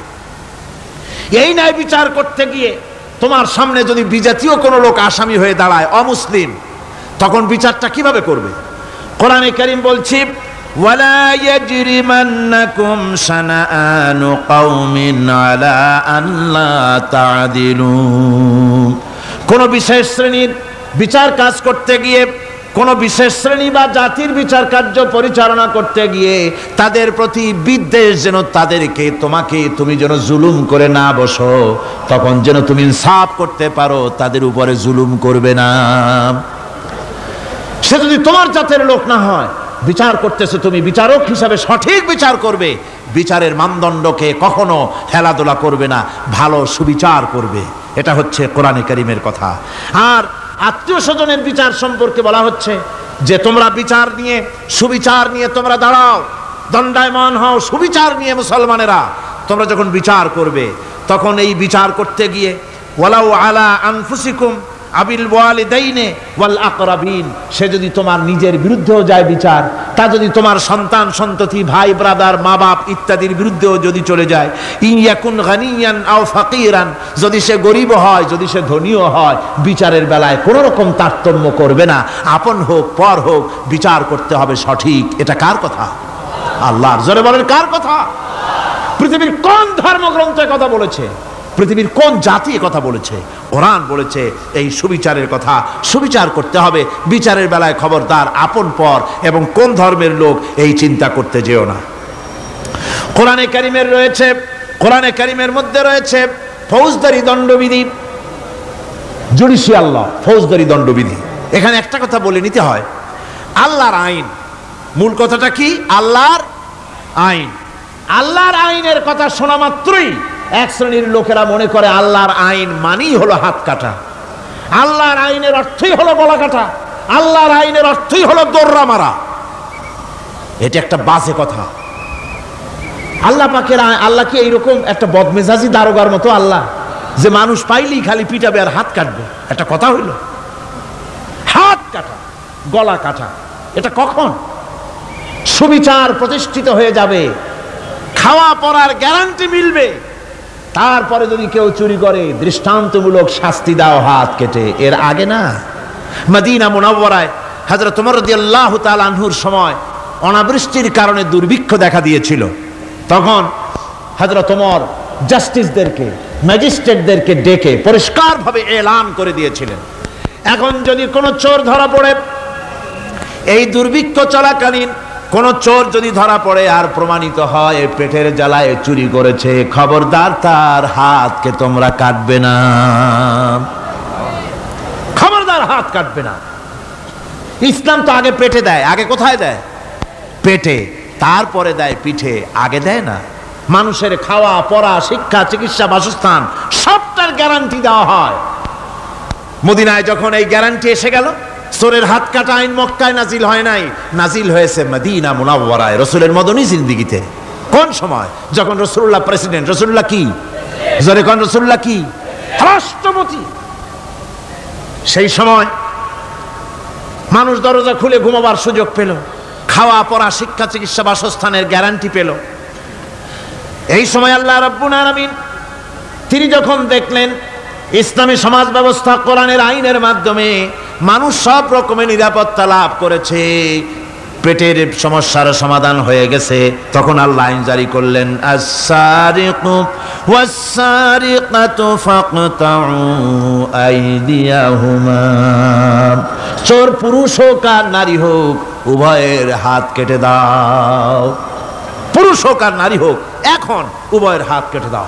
এই ন্যায় বিচার করতে গিয়ে তোমার সামনে যদি বিজাতীয় কোনো লোক আসামি হয়ে দাঁড়ায়, অমুসলিম, তখন বিচারটা কিভাবে করবে? কোরআনে কারীম বলছে ওয়ালা ইয়াজরিমান্নাকুম শানাআনু কওমিন আলা আল্লা তা'দিলু। কোন বিশেষ শ্রেণীর বিচার কাজ করতে গিয়ে, কোন বিশেষ শ্রেণী বা জাতির বিচার কার্য পরিচালনা করতে গিয়ে তাদের প্রতি বিদ্বেষ যেন তাদেরকে, তুমি যেন জুলুম করে না বসো, তখন যেন তুমি ইনসাফ করতে পারো, তাদের উপরে জুলুম করবে না। সে যদি তোমার জাতের লোক না হয়, বিচার করতেছে, তুমি বিচারক হিসাবে সঠিক বিচার করবে, বিচারের মানদণ্ডকে কখনো হেলাদোলা করবে না, ভালো সুবিচার করবে। এটা হচ্ছে কোরআনে কারীমের কথা। আর আত্মীয় স্বজনের বিচার সম্পর্কে বলা হচ্ছে যে তোমরা বিচার নিয়ে, সুবিচার নিয়ে তোমরা দাঁড়াও, দণ্ডায়মান হও, সুবিচার নিয়ে মুসলমানেরা তোমরা যখন বিচার করবে, তখন এই বিচার করতে গিয়ে ওয়ালাউ আলা আনফুসিকুম আবিল ওয়ালিদাইনে ওয়াল আকরাবিন, সে যদি তোমার নিজের বিরুদ্ধেও যায় বিচার, তা যদি তোমার সন্তান সন্ততি, ভাই ব্রাদার, মা বাপ ইত্যাদির বিরুদ্ধেও যদি চলে যায়, ইন ইয়াকুন গানিয়ান আও ফাকিরান, যদি সে গরিব হয়, যদি সে ধনীও হয়, বিচারের বেলায় কোনো রকম তারতম্য করবে না, আপন হোক পর হোক, বিচার করতে হবে সঠিক। এটা কার কথা? আল্লাহর। জোরে বলেন, কার কথা? পৃথিবীর কোন ধর্মগ্রন্থে কথা বলেছে? পৃথিবীর কোন জাতি কথা বলেছে? কোরআন বলেছে এই সুবিচারের কথা। সুবিচার করতে হবে, বিচারের বেলায় খবরদার আপন পর এবং কোন ধর্মের লোক এই চিন্তা করতে যেও না। কোরআনে কারীমের মধ্যে রয়েছে ফৌজদারি দণ্ডবিধি, জুডিশিয়াল ল, ফৌজদারি দণ্ডবিধি। এখানে একটা কথা বলে নিতে হয়, আল্লাহর আইন, মূল কথাটা কি? আল্লাহর আইন। আল্লাহর আইনের কথা শোনা মাত্রই এক শ্রেণীর লোকেরা মনে করে আল্লাহর আইন মানেই হলো হাত কাটা, আল্লাহর আইনের অর্থই হলো গলা কাটা, আল্লাহর আইনের অর্থই হলো দৌড়া মারা। এটা একটা বাজে কথা। আল্লাহ পাকের আল্লাহ কি এইরকম একটা বদমেজাজি দারোগার মতো আল্লাহ যে মানুষ পাইলেই খালি পিটাবে আর হাত কাটবে? একটা কথা হইল? হাত কাটা, গলা কাটা, এটা কখন? সুবিচার প্রতিষ্ঠিত হয়ে যাবে, খাওয়া পড়ার গ্যারান্টি মিলবে, তারপরে যদি কেউ চুরি করে দৃষ্টান্তমূলক শাস্তি দাও হাত কেটে। এর আগে না। মদিনা মুনাওয়ারায় হযরত ওমর রাদিয়াল্লাহু তাআলা আনহুর সময় অনাবৃষ্টির কারণে দুর্ভিক্ষ দেখা দিয়েছিল। তখন হযরত ওমর জাস্টিসদেরকে, ম্যাজিস্ট্রেটদেরকে ডেকে পরিষ্কারভাবে এলান করে দিয়েছিলেন, এখন যদি কোনো চোর ধরা পড়ে, এই দুর্ভিক্ষ চলাকালীন কোন চোর যদি ধরা পড়ে আর প্রমাণিত হয় পেটের জ্বালায় চুরি করেছে, খবরদার তার হাতকে তোমরা কাটবে না, খবরদার হাত কাটবে না। ইসলাম তো আগে পেটে দেয়। আগে কোথায় দেয়? পেটে, তারপরে দেয় পিঠে, আগে দেয় না। মানুষের খাওয়া পড়া, শিক্ষা, চিকিৎসা, বাসস্থান সবটার গ্যারান্টি দেওয়া হয়। মদিনায় যখন এই গ্যারান্টি এসে গেল, চোরের হাত কাটা আইন মক্কায় নাজিল হয় নাই, নাজিল হয়েছে মদিনা মুনাওয়ারায়, রাসূলের মদনী জিন্দেগিতে। কোন সময়? যখন রাসূলুল্লাহ প্রেসিডেন্ট। রাসূলুল্লাহ কি? জোরে কোন? রাসূলুল্লাহ কি? রাষ্ট্রপতি। সেই সময় মানুষ দরজা খুলে ঘুমাবার সুযোগ পেল, খাওয়া পড়া, শিক্ষা, চিকিৎসা, বাসস্থানের গ্যারান্টি পেল। এই সময় আল্লাহ রাব্বুল আলামিন তিনি যখন দেখলেন ইসলামী সমাজ ব্যবস্থা কোরআনের আইনের মাধ্যমে মানুষ সব রকমের নিরাপত্তা লাভ করেছে, পেটের সমস্যার সমাধান হয়ে গেছে, তখন আল্লাহ আইন জারি করলেন, আস-সারিকু ওয়াস-সারিকাতু ফাকতাউ আইদিয়াহুমা। চোর পুরুষ হোক আর নারী হোক, উভয়ের হাত কেটে দাও। পুরুষ হোক আর নারী হোক, এখন উভয়ের হাত কেটে দাও।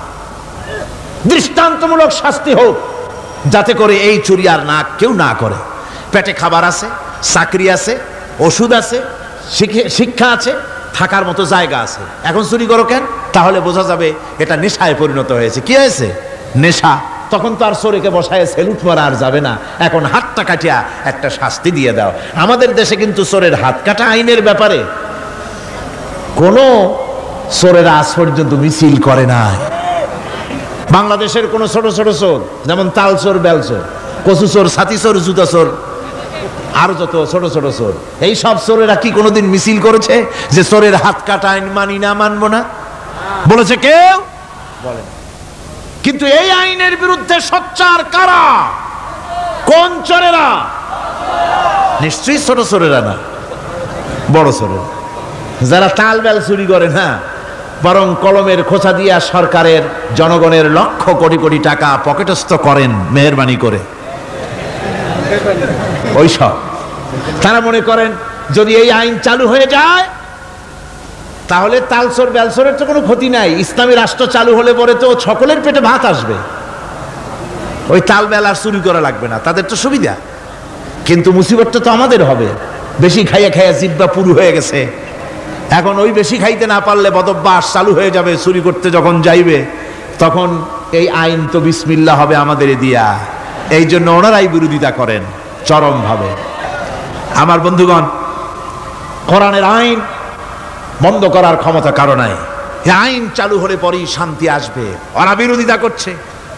দৃষ্টান্তমূলক শাস্তি হোক, যাতে করে এই চুরি আর না কেউ না করে। পেটে খাবার আছে, চাকরি আছে, ওষুধ আছে, শিক্ষা আছে, থাকার মতো জায়গা আছে, এখন চুরি করো কেন? তাহলে বোঝা যাবে এটা নেশায় পরিণত হয়েছে। কি হয়েছে? নেশা। তখন তো আর চোরেকে বসায় সেলুট মারা আর যাবে না, এখন হাতটা কাটিয়া একটা শাস্তি দিয়ে দাও। আমাদের দেশে কিন্তু চোরের হাত কাটা আইনের ব্যাপারে কোন চোরেরা আজ পর্যন্ত মিছিল করে না। বাংলাদেশের কোন ছোট ছোট চোর, যেমন তাল চোর, বেল চোর, কচু চোর, ছাতি চোর, জুতা চোর, আরো যত ছোট ছোট চোর, এই সব চোরেরা কি কোনোদিন মিছিল করেছে যে চোরের হাত কাটা আইন মানি না, মানবো না? বলেছে কেউ? বলেন। কিন্তু এই আইনের বিরুদ্ধে সোচ্চার কারা? কোন চোরেরা? নিশ্চয়ই ছোট চোরেরা না, বড় চোরেরা। যারা তাল বেল চুরি করে না, বরং কলমের খোঁচা দিয়া সরকারের, জনগণের লক্ষ কোটি কোটি টাকা পকেটস্থ করেন মেহেরবানি করে, ওই সব। তারা মনে করেন যদি এই আইন চালু হয়ে যায় তাহলে তালচোর বেলচোরের তো কোনো ক্ষতি নাই, ইসলামী রাষ্ট্র চালু হলে পরে তো সকলের পেটে ভাত আসবে, ওই তাল বেল আর চুরি করা লাগবে না, তাদের তো সুবিধা। কিন্তু মুসিবতটা তো আমাদের হবে। বেশি খাইয়া খাইয়া জিব্বা পুরু হয়ে গেছে, এখন ওই বেশি খাইতে না পারলে বদভ্যাস চালু হয়ে যাবে। চুরি করতে যখন যাইবে তখন এই আইন তো বিসমিল্লাহ হবে আমাদের দিয়া। এই জন্য ওনারাই বিরোধিতা করেন চরমভাবে। আমার বন্ধুগণ, কোরআনের আইন বন্ধ করার ক্ষমতা কারো নাই। এই আইন চালু হলে পরেই শান্তি আসবে। ওরা বিরোধিতা করছে,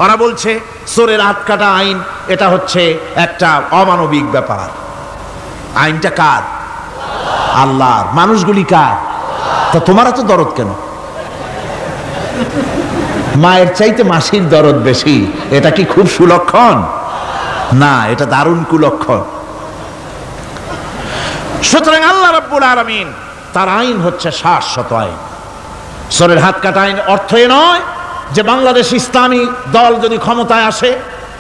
ওরা বলছে চোরের হাত কাটা আইন এটা হচ্ছে একটা অমানবিক ব্যাপার। আইনটা কার? আল্লাহর। মানুষগুলি কার? তা তোমার তো দরদ কেন? মায়ের চাইতে মাসির দরদ বেশি, এটা কি খুব সুলক্ষণ? না, এটা দারুণ কুলক্ষণ। সুতরাং আল্লাহ রাব্বুল আলামিন তার আইন হচ্ছে শাশ্বত আইন। চোরের হাত কাটা আইন অর্থ এ নয় যে বাংলাদেশ ইসলামী দল যদি ক্ষমতায় আসে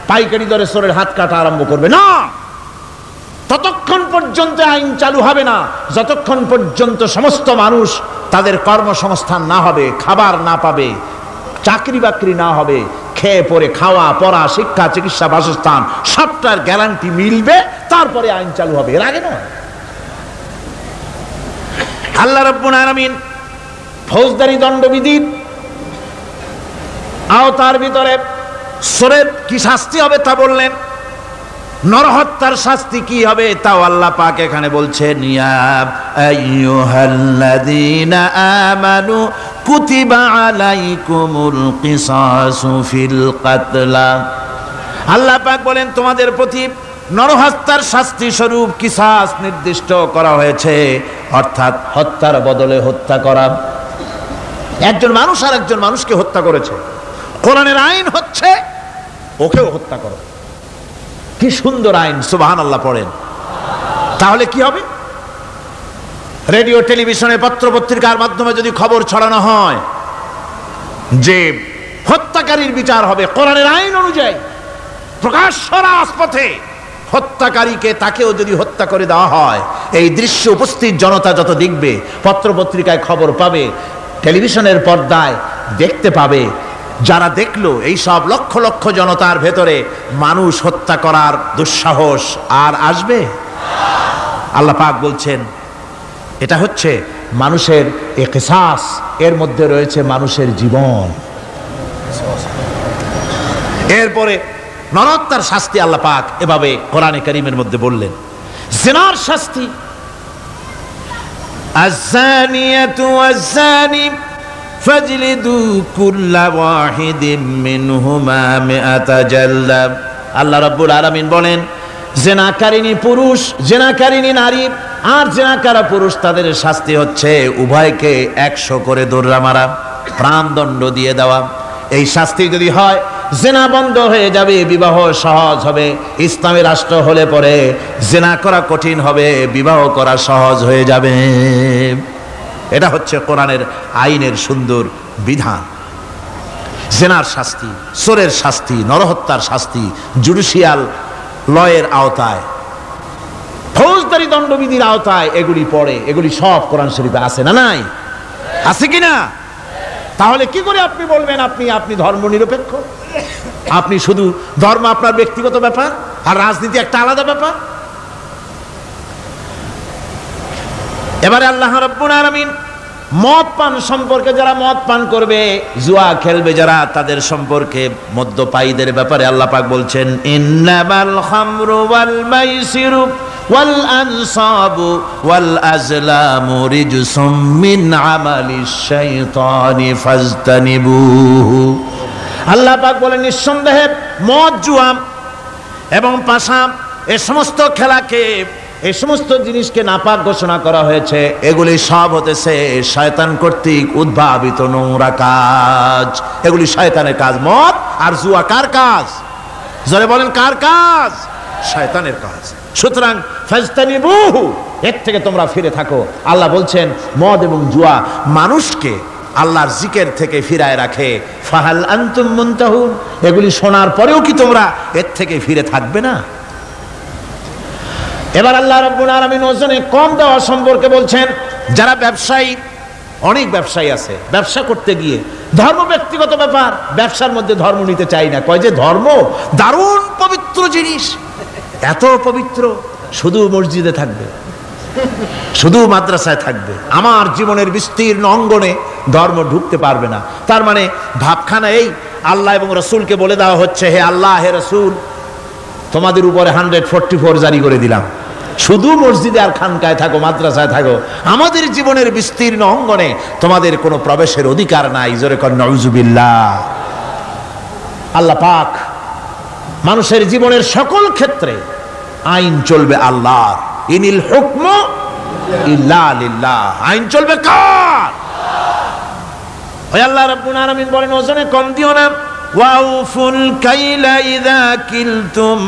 পাইকারি দরে চোরের হাত কাটা আরম্ভ করবে না। ততক্ষণ পর্যন্ত আইন চালু হবে না যতক্ষণ পর্যন্ত সমস্ত মানুষ তাদের কর্মসংস্থান না হবে, খাবার না পাবে, চাকরি বাকরি না হবে, খেয়ে পরে খাওয়া পড়া, শিক্ষা, চিকিৎসা, বাসস্থান সবটার গ্যারান্টি মিলবে, তারপরে আইন চালু হবে, এর আগে নয়। আল্লাহ রাব্বুল আলামিন ফৌজদারি দণ্ডবিধির আওতার ভিতরে চোরের কি শাস্তি হবে তা বললেন। নরহত্যার শাস্তি কি হবে তাও আল্লাহ পাক এখানে বলছেন, ইয়া আইয়ুহাল্লাযীনা আমানু কুতিবা আলাইকুমুল কিসাসু ফিল কাতলা। আল্লাহ পাক বলেন তোমাদের প্রতি নরহত্যার শাস্তি স্বরূপ কিসাস নির্দিষ্ট করা হয়েছে, অর্থাৎ হত্যার বদলে হত্যা করা। একজন মানুষ আর একজন মানুষকে হত্যা করেছে, কোরআনের আইন হচ্ছে ওকেও হত্যা করো। কি সুন্দর আইন, সুবহানাল্লাহ পড়েন। তাহলে কি হবে? রেডিও টেলিভিশনে পত্র পত্রিকার মাধ্যমে যদি খবর ছড়ানো হয় যে হত্যাকারীর বিচার হবে কোরআনের আইন অনুযায়ী, প্রকাশ্য রাজপথে হত্যাকারীকে তাকেও যদি হত্যা করে দেওয়া হয়, এই দৃশ্য উপস্থিত জনতা যত দেখবে, পত্র পত্রিকায় খবর পাবে, টেলিভিশনের পর্দায় দেখতে পাবে, যারা দেখলো এই সব লক্ষ লক্ষ জনতার ভেতরে মানুষ হত্যা করার দুঃসাহস আর আসবে? আল্লাহ পাক বলছেন এটা হচ্ছে মানুষের কিসাস, এর মধ্যে রয়েছে মানুষের জীবন। এরপরে নরহত্যার শাস্তি আল্লাহ পাক এভাবে কোরআনে কারীমের মধ্যে বললেন। জিনার শাস্তি, আয-যানিয়াতু ওয়াজ-যানি ফাজলিদু কুল্লা ওয়াহিদিম মিনহুমা মিআতা জালদা। আল্লাহ রাব্বুল আলামিন বলেন, জিনাকারিনী পুরুষ, জিনাকারিনী নারী আর জিনাকারা পুরুষ, তাদের শাস্তি হচ্ছে উভয়কে 100 করে দৌড়া মারা, প্রাণদণ্ড দিয়ে দেওয়া। এই শাস্তি যদি হয় জিনা বন্ধ হয়ে যাবে, বিবাহ সহজ হবে। ইসলামী রাষ্ট্র হলে পরে জিনা করা কঠিন হবে, বিবাহ করা সহজ হয়ে যাবে। এটা হচ্ছে কোরআনের আইনের সুন্দর বিধান। জিনার শাস্তি, চোরের শাস্তি, নরহত্যার শাস্তি জুডিশিয়াল লয়ের আওতায়, ফৌজদারি দণ্ডবিধির আওতায় এগুলি পড়ে। এগুলি সব কোরআন শরীফে আছে না নাই? আছে কিনা? তাহলে কি করে আপনি বলবেন আপনি ধর্ম নিরপেক্ষ? আপনি শুধু ধর্ম আপনার ব্যক্তিগত ব্যাপার আর রাজনীতি একটা আলাদা ব্যাপার। এবারে আল্লাহ রাব্বুল আলামিন মদ পান সম্পর্কে, যারা মদ পান করবে, জুয়া খেলবে যারা, তাদের সম্পর্কে, মদ্যপায়ীদের ব্যাপারে আল্লাহ পাক বলছেন, ইন্নামাল খামরু ওয়াল মাইসিরু ওয়াল আনসাবু ওয়াল আজলামু রিজসুম মিন আমালিশ শাইতানি ফাজতানিবুহু। আল্লাহ পাক বলেন নিঃসন্দেহে মদ, জুয়া এবং পাশা, এই সমস্ত খেলাকে, এই সমস্ত জিনিসকে নাপাক ঘোষণা করা হয়েছে। এগুলি সব হতেছে শয়তান কর্তৃক উদ্ভাবিত নোংরা কাজ। এগুলি শয়তানের কাজ। মদ আর জুয়া কার কাজ? যারা বলেন কার কাজ? শয়তানের কাজ। সুতরাং ফাজতানিবুহু, এর থেকে তোমরা ফিরে থাকো। আল্লাহ বলছেন মদ এবং জুয়া মানুষকে আল্লাহর জিকির থেকে ফিরায় রাখে। ফাহাল আনতুম মুনতাহুন, এগুলি শোনার পরেও কি তোমরা এর থেকে ফিরে থাকবে না? এবার আল্লাহ রাব্বুল আলামিন ওজনে কম দেওয়া সম্পর্কে বলছেন। যারা ব্যবসায়ী, অনেক ব্যবসায়ী আছে, ব্যবসা করতে গিয়ে ধর্ম ব্যক্তিগত ব্যাপার, ব্যবসার মধ্যে ধর্ম নিতে চাই না। কয় যে ধর্ম দারুণ পবিত্র জিনিস, এত পবিত্র, শুধু মসজিদে থাকবে, শুধু মাদ্রাসায় থাকবে, আমার জীবনের বিস্তীর্ণ অঙ্গনে ধর্ম ঢুকতে পারবে না। তার মানে ভাবখানা এই, আল্লাহ এবং রসুলকে বলে দেওয়া হচ্ছে, হে আল্লাহ, হে রসুল, তোমাদের উপরে 144 জারি করে দিলাম, শুধু মসজিদে আর খানকায় থাকো, মাদ্রাসায় থাকো, আমাদের জীবনের বিস্তীর্ণ অঙ্গনে তোমাদের কোনো প্রবেশের অধিকার নাই। জোরে কর নাউজুবিল্লাহ। আল্লাহ পাক মানুষের জীবনের সকল ক্ষেত্রে আইন চলবে আল্লাহর। ইনিল হুকমু ইল্লা লিল্লাহ, আইন চলবে কার? ওই আল্লাহ রাব্বুল আলামিন বলেন ওজনে কম দিও না। ওয়াউফুল কাইলা ইযা কিলতুম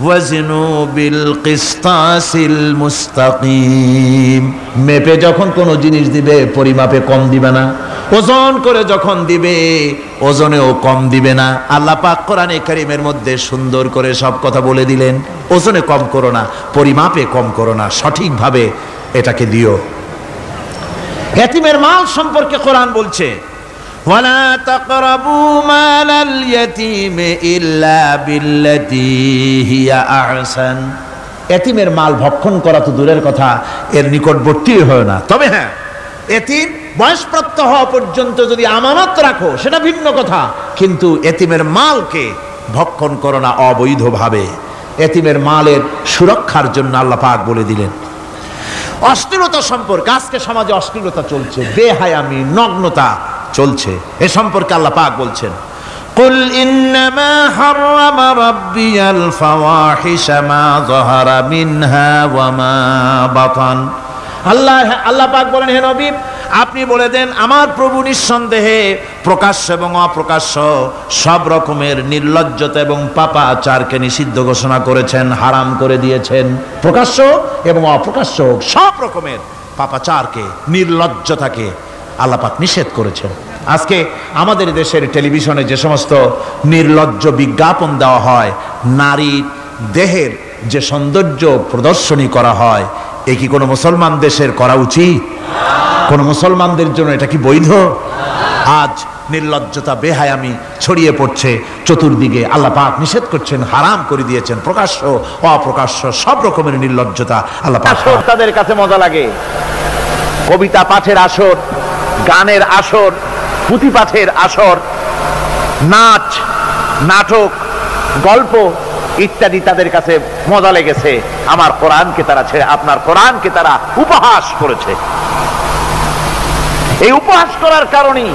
ওয়াজনু বিল কিসতাসিল মুস্তাকিম। মেপে যখন কোনো জিনিস দিবে পরিমাপে কম দিবে না, ওজন করে যখন দিবে ওজনেও কম দিবে না। আল্লাহ পাক কোরআনে কারীমের মধ্যে সুন্দর করে সব কথা বলে দিলেন। ওজনে কম করো না, পরিমাপে কম করো না, সঠিকভাবে এটাকে দিও। ইয়াতীমের মাল সম্পর্কে কোরআন বলছে, ওয়ালা তাকরাবু মালাল ইয়াতীমি ইল্লা বিল্লাতী হিয়া আহসান। ইয়াতীমের মাল ভক্ষণ করা তো দূরের কথা, এর নিকটবর্তী হয় না। তবে হ্যাঁ, ইয়াতীম বয়সপ্রাপ্ত হওয়া পর্যন্ত যদি আমানত রাখো সেটা ভিন্ন কথা, কিন্তু ইয়াতীমের মালকে ভক্ষণ করো না অবৈধভাবে। এতিমের মালের সুরক্ষার জন্য আল্লাহ পাক বলে দিলেন। অশ্লীলতা সম্পর্কে আজকে সমাজে অশ্লীলতা চলছে, বেহায়ামি, নগ্নতা চলছে, এ সম্পর্কে আল্লাহ পাক বলছেন, কুল ইন্নামা হারামা রাব্বিয়াল ফাওয়াহিশা মা যাহারা মিনহা ওয়া মা বাতান। আল্লাহ পাক বলেন, হে নবী আপনি বলে দেন, আমার প্রভু নিঃসন্দেহে প্রকাশ্য এবং অপ্রকাশ্য সব রকমের নির্লজ্জতা এবং পাপাচারকে নিষিদ্ধ ঘোষণা করেছেন, হারাম করে দিয়েছেন। প্রকাশ্য এবং অপ্রকাশ্য সব রকমের পাপাচারকে, নির্লজ্জতাকে আল্লাহ পাক নিষেধ করেছেন। আজকে আমাদের দেশের টেলিভিশনে যে সমস্ত নির্লজ্জ বিজ্ঞাপন দেওয়া হয়, নারীর দেহের যে সৌন্দর্য প্রদর্শনী করা হয়, এ কি কোনো মুসলমান দেশের করা উচিত? কোন মুসলমানদের জন্য এটা কি বৈধ? আজ নির্লজ্জতা, বেহায়ামি ছড়িয়ে পড়ছে চতুর্দিকে। আল্লাহ পাক নিষেধ করছেন, হারাম করে দিয়েছেন প্রকাশ্য অপ্রকাশ্য সব রকমের নির্লজ্জতা। আল্লাহ পাক তাদের কাছে মজা লাগে, কবিতা পাঠের আসর, গানের আসর, পুঁথি পাঠের আসর, নাচ, নাটক, গল্প ইত্যাদি তাদের কাছে মজা লেগেছে। আমার কোরআনকে তারা ছেড়ে আপনার কোরআনকে তারা উপহাস করেছে। এই উপহাস করার কারণেই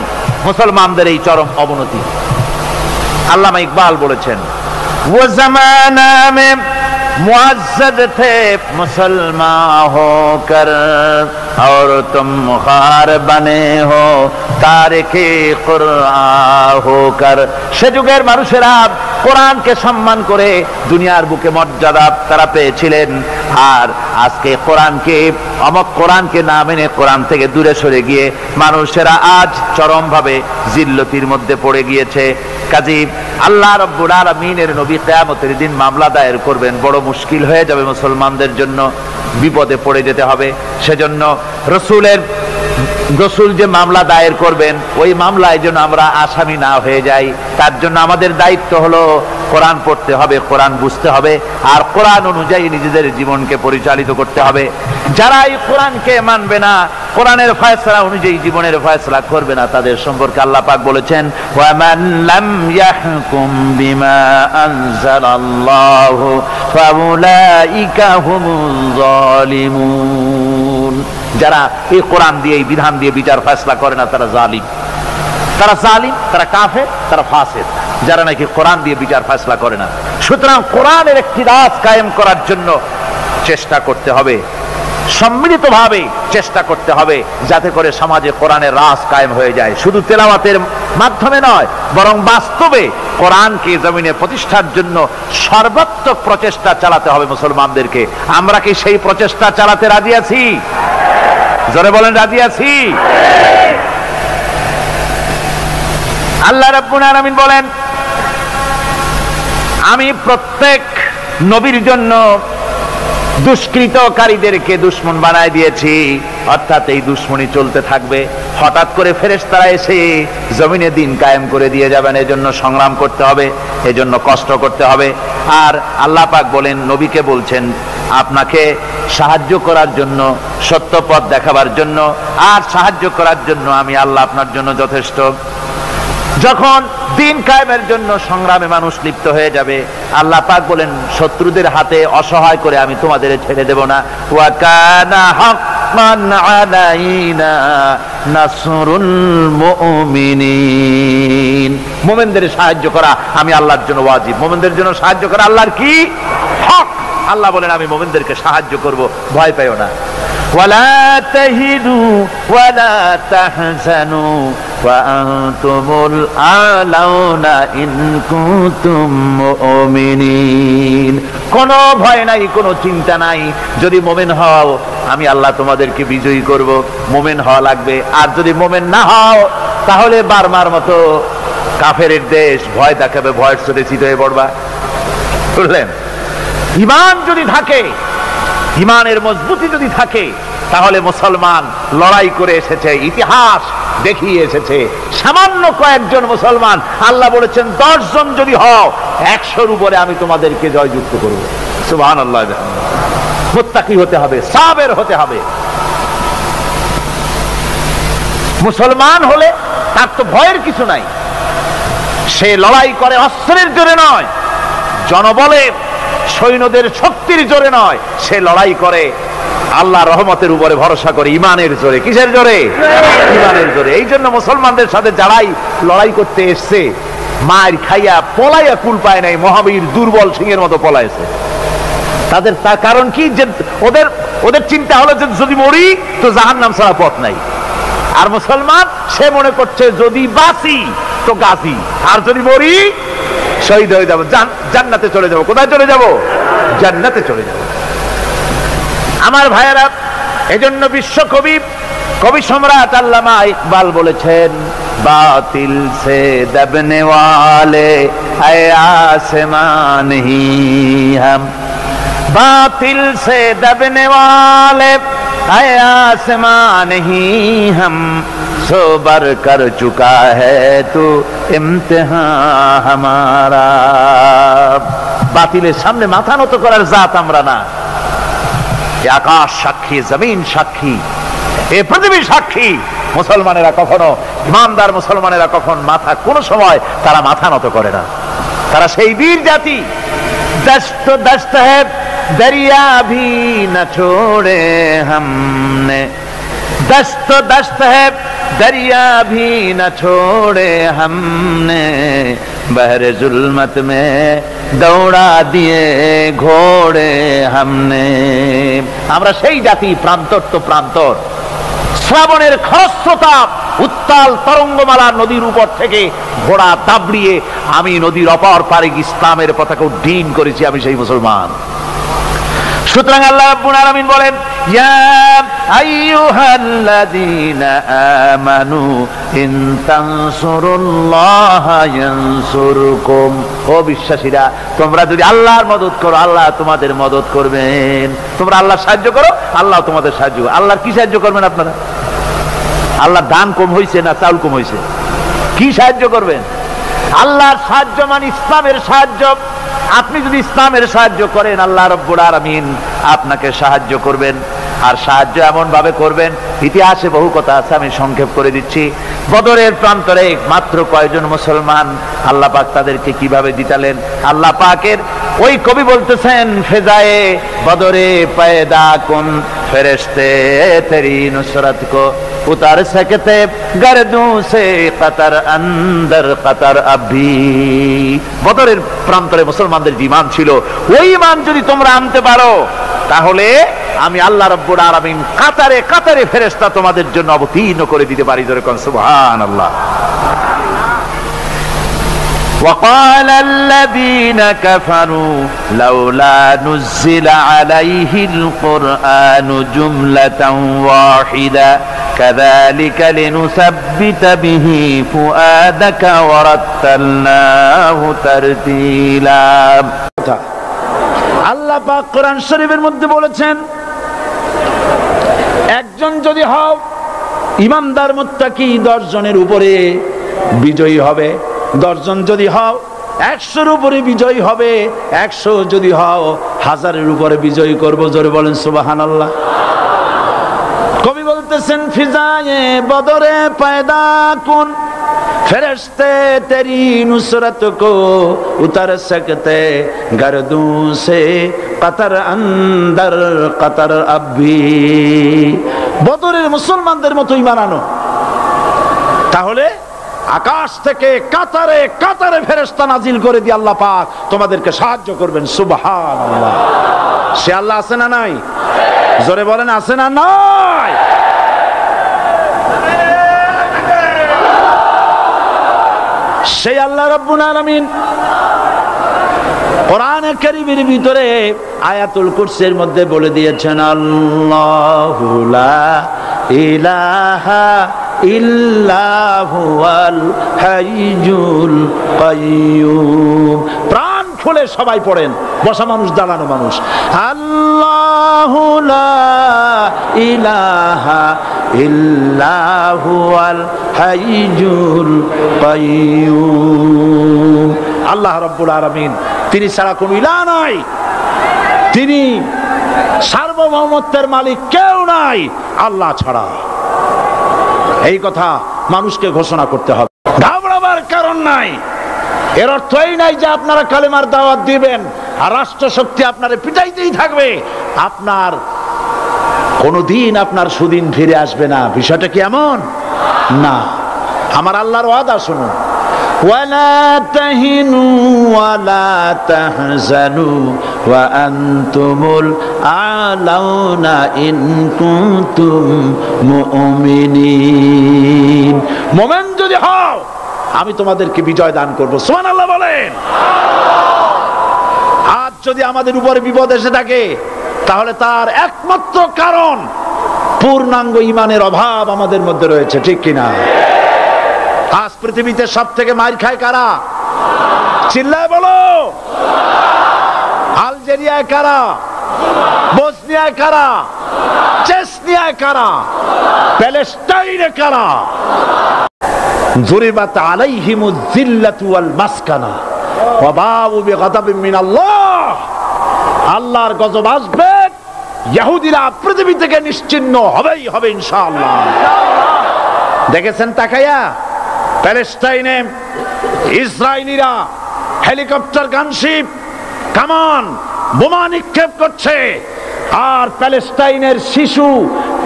মুসলমানদের এই চরম অবনতি। আল্লামা ইকবাল বলেছেন, वो जमाना में मुअज़्ज़ज़ थे मुसलमान होकर और तुम मुखार बने हो तारिके कुरआन होकर। সে যুগের মানুষেরা কোরআনকে সম্মান করে দুনিয়ার বুকে মর্যাদা তারা পেয়েছিলেন, আর আজকে কোরআনকে, অমক কোরআনকে না মেনে কোরআন থেকে দূরে সরে গিয়ে মানুষেরা আজ চরমভাবে জিল্লতির মধ্যে পড়ে গিয়েছে। কাজী আল্লাহ রাব্বুল আলামিনের নবী কিয়ামতের দিন মামলা দায়ের করবেন, বড় মুশকিল হয়ে যাবে মুসলমানদের জন্য, বিপদে পড়ে যেতে হবে। সেজন্য রসুল যে মামলা দায়ের করবেন, ওই মামলায় যেন আমরা আসামি না হয়ে যাই, তার জন্য আমাদের দায়িত্ব হলো কোরআন পড়তে হবে, কোরআন বুঝতে হবে, আর কোরআন অনুযায়ী নিজেদের জীবনকে পরিচালিত করতে হবে। যারা এই কোরআনকে মানবে না, কোরআনের ফয়সালা অনুযায়ী জীবনের ফয়সালা করবে না, তাদের সম্পর্কে আল্লাহ পাক বলেছেন, ওয়ামান লাম ইয়াহকুম বিমা আনজালাল্লাহু ফাউলাইকা হুমুজ জালিমুন। যারা এই কোরআন দিয়ে, এই বিধান দিয়ে বিচার ফয়সালা করে না, তারা জালিম, তারা কাফের, তারা ফাসিক, যারা নাকি কোরআন দিয়ে বিচার ফয়সালা করে না। সুতরাং কোরআনের একটি রাজ কায়েম করার জন্য চেষ্টা করতে হবে, সম্মিলিতভাবে চেষ্টা করতে হবে, যাতে করে সমাজে কোরআনের রাজ কায়েম হয়ে যায়। শুধু তেলাওয়াতের মাধ্যমে নয়, বরং বাস্তবে কোরআনকে জমিনে প্রতিষ্ঠার জন্য সর্বাত্মক প্রচেষ্টা চালাতে হবে মুসলমানদেরকে। আমরা কি সেই প্রচেষ্টা চালাতে রাজি আছি? জোরে বলেন, রাজি আছি? আল্লাহ রাব্বুল আলামিন বলেন, আমি প্রত্যেক নবীর জন্য দুষ্কৃতকারীদেরকে দুশমন বানায় দিয়েছি, অর্থাৎ এই দুশমনি চলতে থাকবে। হঠাৎ করে ফেরেশতারা এসে জমিনে দিন কায়েম করে দিয়ে যাবেন, এজন্য সংগ্রাম করতে হবে, এজন্য কষ্ট করতে হবে। আর আল্লাহ পাক বলেন, নবীকে বলছেন, আপনাকে সাহায্য করার জন্য, সত্য পথ দেখাবার জন্য আর সাহায্য করার জন্য আমি আল্লাহ আপনার জন্য যথেষ্ট। যখন দিন কায়েমের জন্য সংগ্রামে মানুষ লিপ্ত হয়ে যাবে, আল্লাহ পাক বলেন, শত্রুদের হাতে অসহায় করে আমি তোমাদের ছেড়ে দেব না। ওয়া কানা হাক্কান আলাইনা নাসরুল মুমিনিন। মুমিনদের সাহায্য করা আমি আল্লাহর জন্য ওয়াজিব, মুমিনদের জন্য সাহায্য করা আল্লাহর কি হক। আল্লাহ বলেন, আমি মুমিনদেরকে সাহায্য করব, ভয় পাইও না। ওয়ালা তাহিনু ওয়ালা তাহজানু ওয়া আনতুমুল আলাউনা ইন কুনতুম মুমিনিন। কোনো ভয় নাই, কোনো চিন্তা নাই, যদি মুমিন হও আমি আল্লাহ তোমাদেরকে বিজয়ী করব। মুমিন হওয়া লাগবে, আর যদি মুমিন না হও তাহলে বার্মার মতো কাফেরের দেশ ভয় দেখাবে, ভয়ের সাথে চিত হয়ে পড়বা। বুঝলেন? ঈমান যদি থাকে, ঈমানের মজবুতি যদি থাকে, তাহলে মুসলমান লড়াই করে এসেছে, ইতিহাস দেখিয়ে এসেছে। সামান্য কয়েকজন মুসলমান, আল্লাহ বলেছেন 10 জন যদি হও 100-র উপরে আমি তোমাদেরকে জয়যুক্ত করব। সুবহানাল্লাহ। মুত্তাকি হতে হবে, সাবের হতে হবে। মুসলমান হলে তার তো ভয়ের কিছু নাই, সে লড়াই করে অস্ত্রের জোরে নয়, জনবলে সৈন্যদের শক্তির জোরে নয়, সে লড়াই করে আল্লাহ রহমতের উপরে ভরসা করে, ইমানের জোরে। কিসের জোরে? ইমানের জোরে। এই জন্য মুসলমানদের সাথে যারাই লড়াই করতে এসছে, মার খাইয়া পলাইয়া কুল পায় নাই, মহাবীর দুর্বল সিংহের মতো পলাইছে। তাদের তার কারণ কি? যে ওদের চিন্তা হলো যে যদি মরি তো জাহান্নাম ছাড়া পথ নাই। আর মুসলমান সে মনে করছে যদি বাঁচি তো গাজী, আর যদি মরি শহীদ হয়ে যাবো, জান্নাতে চলে যাব। কোথায় চলে যাব? জান্নাতে চলে যাব। আমার ভাইয়েরা, এজন্য বিশ্বকবি কবি সম্রাট আল্লামা ইকবাল বলেছেন, বাতিল সে দবনে ওয়ালে আয়ে আসমান হি হাম, बातिल से दबने वाले आए आसमान ही हम, सोबर कर चुका है तू इम्तिहान हमारा। বাতিলের সামনে মাথা নত করার জাত আমরা না। আকাশ সাক্ষী, জমিন সাক্ষী, এ পৃথিবী সাক্ষী। মুসলমানেরা কখনো, ইমানদার মুসলমানেরা কখন মাথা, কোন সময় তারা মাথা নত করে না। তারা সেই বীর জাতি। দস্ত দস্ত है दरिया भी न छोड़े हमने, दस्त दस्त है दरिया भी न छोड़े हमने, बहरे जुल्मत में दौड़ा दिए घोड़े हमने। আমরা সেই জাতি, প্রান্তর তো প্রান্তর। শ্রাবণের খরস্রোতা উত্তাল তরঙ্গমালা নদীর উপর থেকে ঘোড়া দাবড়িয়ে আমি নদীর অপর পারে ইসলামের পতাকা উড্ডীন করেছি, আমি সেই মুসলমান। সুতরাং আল্লাহ রাব্বুল আলামিন বলেন, ইয়া আইয়ুহাল্লাযীনা আমানু ইন তানসুরুল্লাহা ইয়ানসুরকুম। ও বিশ্বাসীরা, তোমরা যদি আল্লাহর মদদ করো, আল্লাহ তোমাদের মদদ করবেন। তোমরা আল্লাহর সাহায্য করো, আল্লাহ তোমাদের সাহায্য। আল্লাহর কি সাহায্য করবেন আপনারা? আল্লাহর দান কম হয়েছে না চাউল কম হয়েছে? কি সাহায্য করবেন? আল্লাহর সাহায্য মানে ইসলামের সাহায্য। আপনি যদি ইসলামের সাহায্য করেন, আল্লাহ রাব্বুল আলামিন আপনাকে সাহায্য করবেন। আর সাহায্য এমন ভাবে করবেন, ইতিহাসে বহু কথা আছে, আমি সংক্ষেপ করে দিচ্ছি। বদরের প্রান্তরে মাত্র কয়জন মুসলমান, আল্লাহ পাক তাদেরকে কিভাবে জিতালেন। আল্লাহ পাকের ওই কবি বলতেছেন, ফেজায়ে বদরে পয়দা কুন ফেরেশতে তেরি নুসরত কো उतार सकते गर्दों से कतर अंदर कतर अभी। বদরের প্রান্তরে মুসলমানদের ঈমান ছিল, ওই ঈমান যদি তোমরা আনতে পারো, তাহলে আমি আল্লাহ রাব্বুল আলামিন কাতারে কাতারে ফেরেশতা তোমাদের জন্য অবতীর্ণ করে দিতে পারি। জোরে কোন সুবহানাল্লাহ। وقال الذين كفروا لولا نزل عليه القرآن جملة واحدة كذلك لنثبت به فؤادك ورتلناه ترتيلا। আল্লাহ পাক কোরআন শরীফের মধ্যে বলেছেন, একজন যদি হও ইমানদার মুত্তাকি 10 জনের উপরে বিজয়ী হবে। 10 জন যদি হও 100-এর উপরে বিজয়ী হবে। 100 যদি হও 1000-এর উপরে বিজয়ী করব। জোরে বলেন সুবহানাল্লাহ। কবি বলতেছেন, ফিজায়ে বদরে পয়দা কুন ফেরেশতে তেরি নুসরত কো উতার सकते गर्दों से कतर अंदर कतर अभी। বদরের মুসলমানদের মতো ঈমান আনো, তাহলে আকাশ থেকে কাতারে কাতারে ফেরেশতা নাজিল করে দিয়ে আল্লাহ পাক তোমাদেরকে সাহায্য করবেন। সুবহানাল্লাহ। সে আল্লাহ আছে না নাই? জোরে বলেন, আছে না নাই? সেই আল্লাহ রাব্বুল আলামিন কোরআনে কারীমের ভিতরে আয়াতুল কুরসির মধ্যে বলে দিয়েছেন, আল্লাহু লা ইলাহা ইল্লাহুল হাইয়ুল কাইয়্যুম। প্রাণ খুলে সবাই পড়েন, বসা মানুষ, দাঁড়ানো মানুষ। আল্লাহু লা ইলাহা ইল্লাহুল হাইয়ুল কাইয়্যুম। আল্লাহ রাব্বুল আলামিন, তিনি ছাড়া কোনো ইলাহ নাই। তিনি সার্বভৌমত্বের মালিক, কেউ নাই আল্লাহ ছাড়া। এই কথা মানুষকে ঘোষণা করতে হবে, ঘাবড়াবার কারণ নাই। এর অর্থ এই নাই যে আপনারা কালেমার দাওয়াত দিবেন আর রাষ্ট্রশক্তি আপনারে পিটাইতেই থাকবে, আপনার কোনদিন আপনার সুদিন ফিরে আসবে না। বিষয়টা কি এমন না? আমার আল্লাহর ওয়াদা শুনুন, ওয়ালা তাহিনু ওয়ালা তাহজানু ওয়া আনতুমুল আলাউনা ইন কুনতুম মুমিনিন। মুমিন যদি হও আমি তোমাদেরকে বিজয় দান করব। সুবহানাল্লাহ বলেন। আজ যদি আমাদের উপরে বিপদ এসে থাকে তাহলে তার একমাত্র কারণ পূর্ণাঙ্গ ঈমানের অভাব আমাদের মধ্যে রয়েছে, ঠিক কিনা? আজ পৃথিবীতে সব থেকে মার খায় কারা? চিল্লায় বলো। আলজেরিয়ায় কারা? বসনিয়ায় কারা? চেচনিয়ায় কারা? প্যালেস্টাইনে কারা? যুরিবাত আলাইহিমুয যিল্লাতু ওয়াল মাসকানা ওয়া বাউ বিগাদাবিন মিনাল্লাহ। আল্লাহর গজব আসবে, ইহুদিরা পৃথিবী থেকে নিশ্চিহ্ন হবেই হবে ইনশাআল্লাহ। দেখেছেন তাকায়া প্যালেস্টাইনে ইসরায়েলিরা হেলিকপ্টার, গানশিপ, কামান, বোমা নিক্ষেপ করছে, আর প্যালেস্টাইনের শিশু,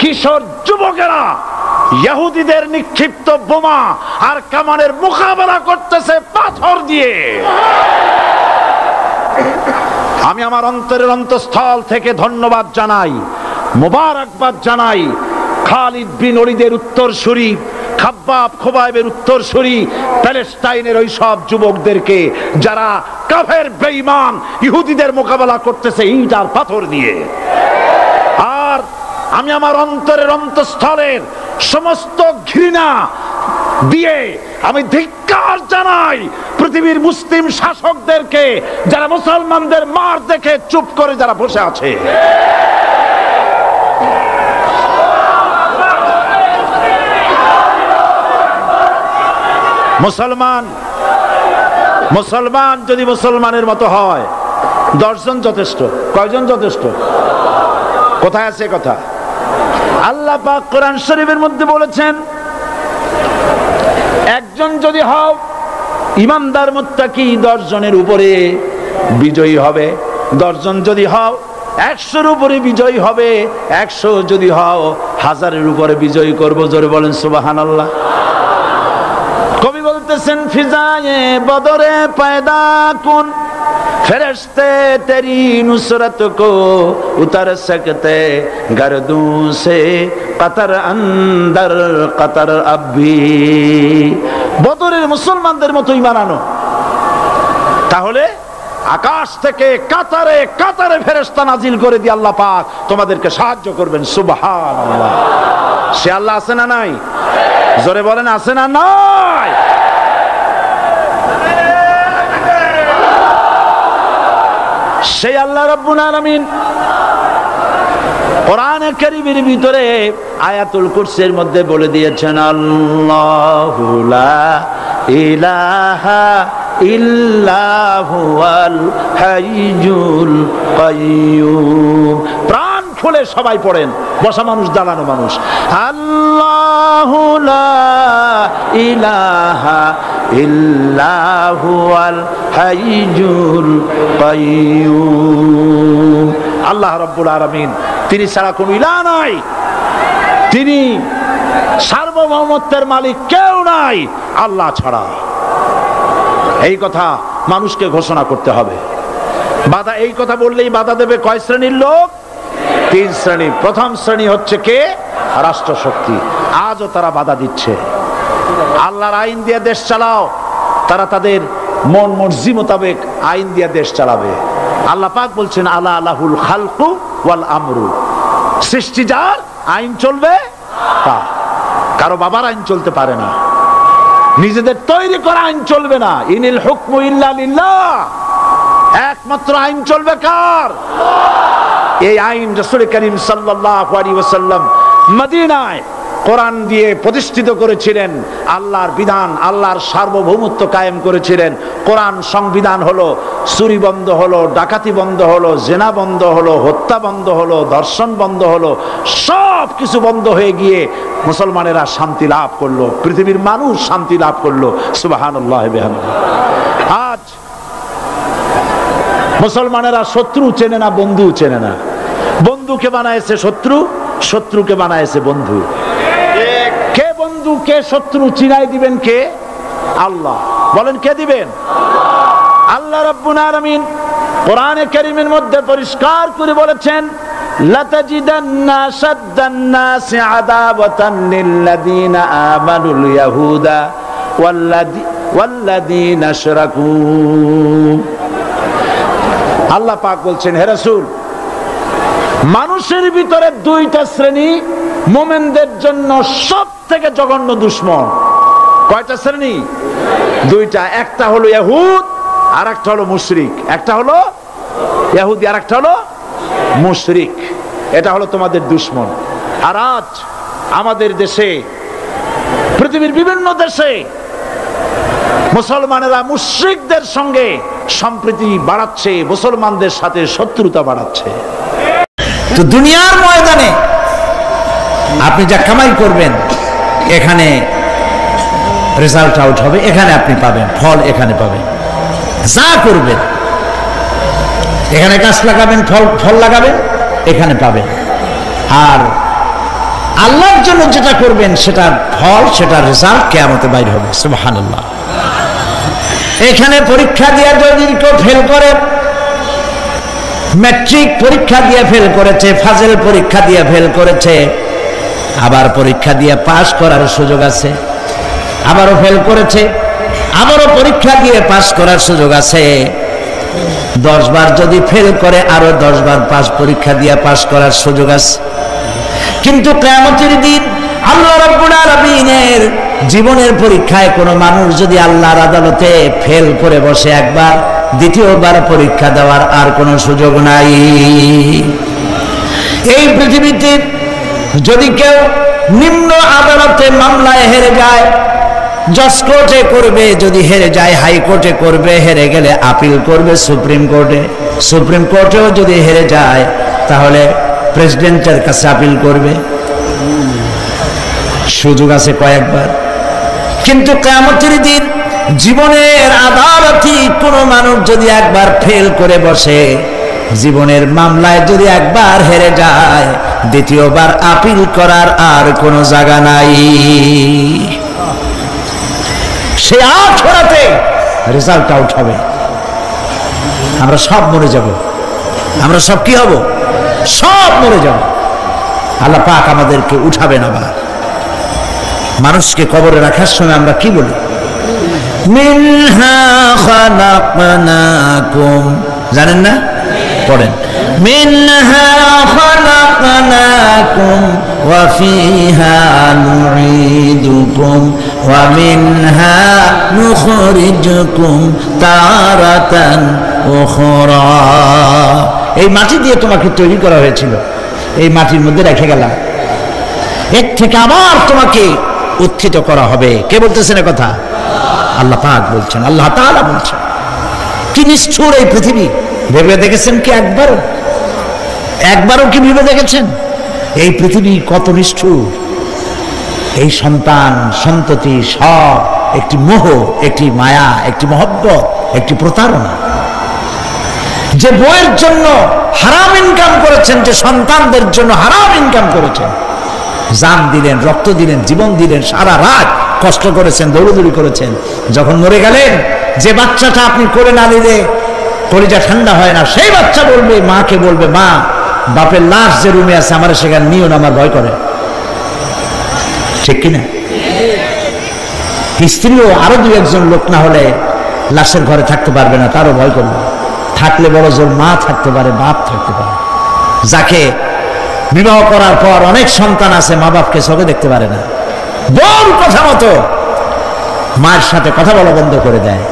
কিশোর, যুবকেরা ইহুদিদের নিক্ষিপ্ত বোমা আর কামানের মোকাবেলা করতেছে পাথর দিয়ে। আমি আমার অন্তরের অন্তঃস্থল থেকে ধন্যবাদ জানাই, মোবারকবাদ জানাই খালিদ বিন ওলীদের উত্তরসূরি, খাব্বাব খোবাইবের উত্তরসূরি প্যালেস্টাইনের ওই সব যুবকদেরকে যারা কাফের বেঈমান ইহুদিদের মোকাবেলা করতেছে ইট আর পাথর দিয়ে। আর আমি আমার অন্তরের অন্তঃস্থলের সমস্ত ঘৃণা দিয়ে আমি ধিক্কার জানাই পৃথিবীর মুসলিম শাসকদেরকে, যারা মুসলমানদের মার দেখে চুপ করে যারা বসে আছে। মুসলমান যদি মুসলমানের মতো হয় 10 জন যথেষ্ট। কয়জন যথেষ্ট? কোথায় আছে কথা? আল্লাহ পাক কোরআন শরীফের মধ্যে বলেছেন, একজন যদি হও ইমানদার মুত্তাকি 10 জনের উপরে বিজয়ী হবে। 10 জন যদি হও 100-র উপরে বিজয়ী হবে। 100 যদি হও 1000-এর উপরে বিজয়ী করব। জোরে বলেন সুবহানাল্লাহ। কবি বলতেছেন, ফিজায়ে বদরে পয়দা কুন ফেরেশতে তেরি নুসরত কো উতার সকতে গর্দু সে কতর অন্দর কতর আবি। বদরের মুসলমানদের মতো ঈমান আনো, তাহলে আকাশ থেকে কাতারে কাতারে ফেরেশতা নাজিল করে দিয়ে আল্লাহ পাক তোমাদেরকে সাহায্য করবেন। সুবহানাল্লাহ। সে আল্লাহ আছে না নাই? জোরে বলেন আছে না নাই? সেই আল্লাহ রাব্বুল আলামিন কোরআনে কারীমের ভিতরে আয়াতুল কুরসির মধ্যে বলে দিয়েছেন, আল্লাহু লা ইলাহা ইল্লা হুয়াল হাইয়ুল কাইয়্যুম। প্রাণ খুলে সবাই পড়েন, বসা মানুষ, দাঁড়ানো মানুষ। আল্লাহু লা ইলাহা ইল্লা হুয়াল হাইয়ুল কাইয়্যুম। আল্লাহ রাব্বুল আলামিন, তিনি ছাড়া কোনো ইলাহ নাই, তিনি সার্বভৌমত্বের মালিক, কেউ নাই আল্লাহ ছাড়া। এই কথা মানুষকে ঘোষণা করতে হবে। বাধা, এই কথা বললেই বাধা দেবে কয় শ্রেণীর লোক? 3 শ্রেণী। প্রথম শ্রেণী হচ্ছে কে? রাষ্ট্রশক্তি। আজও তারা বাধা দিচ্ছে। আল্লাহর আইন দিয়ে দেশ চালাও, তারা তাদের মন মর্জি মোতাবেক আইন দিয়ে দেশ চালাবে। আল্লাহ পাক বলছেন, আলা আলাহুল খালকু ওয়াল আমরু। সৃষ্টি যার, আইন চলবে তা। কারো বাবার আইন চলতে পারে না, নিজেদের তৈরি করা আইন চলবে না। ইনিল হুকমু ইল্লা লিল্লাহ। একমাত্র আইন চলবে কার? এই আইন রাসূল করিম সাল্লাল্লাহু আলাইহি ওয়াসাল্লাম মদিনায় কোরআন দিয়ে প্রতিষ্ঠিত করেছিলেন। আল্লাহর বিধান, আল্লাহর সার্বভৌমত্ব কায়েম করেছিলেন। কোরআন সংবিধান হলো, চুরি বন্ধ হলো, ডাকাতি বন্ধ হলো, জেনা বন্ধ হলো, হত্যা বন্ধ হলো, ধর্ষণ বন্ধ হলো, সব কিছু বন্ধ হয়ে গিয়ে মুসলমানেরা শান্তি লাভ করলো, পৃথিবীর মানুষ শান্তি লাভ করলো। সুবহানাল্লাহ বিহামদিহি। আজ মুসলমানেরা শত্রু চেনে না, বন্ধু চেনে না। বন্ধুকে বানায়েছে শত্রু, শত্রুকে বানায়েছে বন্ধু। কে বন্ধু কে শত্রু চিনাই দিবেন কে? আল্লাহ। বলেন কে দিবেন? আল্লাহ রাব্বুল আলামিন কোরআনে কারীমের মধ্যে পরিষ্কার করে বলেছেন, লাতাজিদান্না আশাদ্দান নাসি আদাওয়াতান লিল্লাযীনা আমানুল ইয়াহুদা ওয়াল্লাযীনা আশরাকু। আল্লাহ পাক বলছেন, হে রাসূল, মানুষের ভিতরে দুইটা শ্রেণী মুমিনদের জন্য সবথেকে জঘন্য দুশমন। কয়টা শ্রেণী? দুইটা। একটা হলো ইহুদ আর একটা হলো মুশরিক। একটা হলো ইহুদি আর একটা হলো মুশরিক। এটা হলো তোমাদের দুশমন। আর আজ আমাদের দেশে, পৃথিবীর বিভিন্ন দেশে মুসলমানেরা মুশরিকদের সঙ্গে সম্প্রীতি বাড়াচ্ছে, মুসলমানদের সাথে শত্রুতা বাড়াচ্ছে। তো দুনিয়ার ময়দানে আপনি যা কামাই করবেন এখানে রেজাল্ট আউট হবে, এখানে আপনি পাবেন ফল, এখানে পাবেন। যা করবেন, এখানে গাছ লাগাবেন, ফল লাগাবেন, এখানে পাবেন। আর আল্লাহর জন্য যেটা করবেন সেটার ফল, সেটার রেজাল্ট কিয়ামতে বাইর হবে। সুবহানাল্লাহ। এখানে পরীক্ষা দিয়ে যদি কেউ ফেল করে, ম্যাট্রিক পরীক্ষা দিয়ে ফেল করেছে, ফাজেল পরীক্ষা দিয়ে ফেল করেছে, আবার পরীক্ষা দিয়ে পাশ করার সুযোগ আছে, আবারও ফেল করেছে, আবারও পরীক্ষা দিয়ে পাশ করার সুযোগ আছে। 10 বার যদি ফেল করে আরো 10 বার পরীক্ষা দিয়ে পাশ করার সুযোগ আছে। কিন্তু কিয়ামতের দিন আল্লাহ রাব্বুল আলামিনের জীবনের পরীক্ষায় কোনো মানুষ যদি আল্লাহর আদালতে ফেল করে বসে একবার, দ্বিতীয়বার পরীক্ষা দেওয়ার আর কোনো সুযোগ নাই। এই পৃথিবীতে যদি কেউ নিম্ন আদালতে মামলায় হেরে যায়, জজ কোর্টে করবে, যদি হেরে যায় হাইকোর্টে করবে, হেরে গেলে আপিল করবে সুপ্রিম কোর্টে, সুপ্রিম কোর্টেও যদি হেরে যায় তাহলে প্রেসিডেন্টের কাছে আপিল করবে। সুযোগ আছে কয়েকবার। কিন্তু কিয়ামতের দিন জীবনের আদালতে কোনো মানুষ যদি একবার ফেল করে বসে, জীবনের মামলায় যদি একবার হেরে যায়, দ্বিতীয়বার আপিল করার আর কোনো জায়গা নাই। সে আখেরাতে রেজাল্ট আউট হবে। আমরা সব মরে যাব, আমরা সব কি হব? সব মরে যাব। আল্লাহ পাক আমাদেরকে উঠাবেন। আবার মানুষকে কবরে রাখার সময় আমরা কি বলি? মিনহা খালাকনাকুম, জানেন না? পড়েন, মিনহা খালাকনাকুম ওয়া ফিহা নুঈদুকুম ওয়া মিনহা নুখরিজুকুম তারাতান উখরা। এই মাটি দিয়ে তোমাকে তৈরি করা হয়েছিল, এই মাটির মধ্যে রেখে গেলাম, এর থেকে আবার তোমাকে উত্থিত করা হবে। কে বলতেছেন কথা? আল্লাহ পাক বলছেন, আল্লাহ তাআলা বলছেন। কি নিষ্ঠুর এই পৃথিবী! ভেবে দেখেছেন কি একবারও কি ভেবে দেখেছেন এই পৃথিবী কত নিষ্ঠুর? এই সন্তান সন্ততি সব একটি মোহ, একটি মায়া, একটি মহব্বত, একটি প্রতারণা। যে বইয়ের জন্য হারাম ইনকাম করেছেন, যে সন্তানদের জন্য হারাম ইনকাম করেছেন, জান দিলেন, রক্ত দিলেন, জীবন দিলেন, সারা রাত কষ্ট করেছেন, দৌড়দৌড়ি করেছেন, যখন মরে গেলেন, যে বাচ্চাটা আপনি করে না দিলে কলিজা ঠান্ডা হয় না, সেই বাচ্চা বলবে, মাকে বলবে, মা বাপের লাশ যে রুমে আছে আমার সেখানে নিও না, আমার ভয় করে। ঠিক কিনা? স্ত্রীও আরো 2-1 লোক না হলে লাশের ঘরে থাকতে পারবে না, তারও ভয় করবে। থাকলে বড় জোর মা থাকতে পারে, বাপ থাকতে পারে। যাকে বিবাহ করার পর অনেক সন্তান আছে, মা বাপকে চোখে দেখতে পারে না, বউর কথা মতো মায়ের সাথে কথা বলা বন্ধ করে দেয়।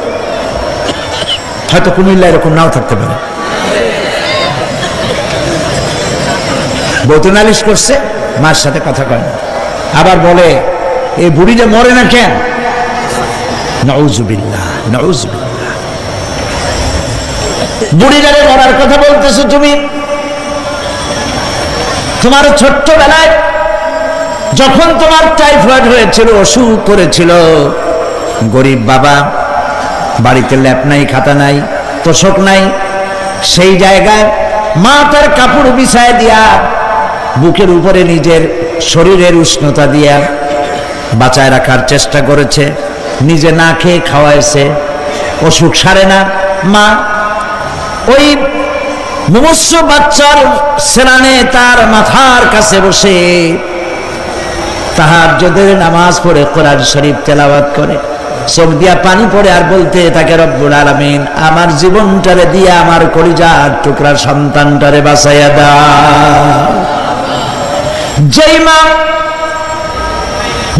হয়তো কুমিল্লা এরকম নাও থাকতে পারে। বউ তো নালিশ করছে, মায়ের সাথে কথা কয় না, আবার বলে এই বুড়িটা মরে না কেন? নাউযুবিল্লাহ, নাউযুবিল্লাহ। বুড়িটারে মরার কথা বলতেছো তুমি। তোমার ছোট্টবেলায় যখন তোমার টাইফয়েড হয়েছিল, অসুখ করেছিল, গরিব বাবা বাড়িতে ল্যাপ নাই, খাতা নাই, তোষক নাই, সেই জায়গায় মা তার কাপড় বিছায় দিয়া বুকের উপরে নিজের শরীরের উষ্ণতা দিয়া বাঁচায় রাখার চেষ্টা করেছে, নিজে না খেয়ে খাওয়াইছে, অসুখ সারে না। মা ওই মুমূর্ষ বাচ্চার সেনানে তার মাথার কাছে বসে তাহাজ্জুদের নামাজ পড়ে কোরআন শরীফ তেলাওয়াত করে, চোখ দিয়া পানি পড়ে আর বলতে থাকে, রব্বুল আলামিন আমার জীবনটারে দিয়া আমার কলিজার টুকরা সন্তানটারে বাঁচাইয়া দাও। যেই মা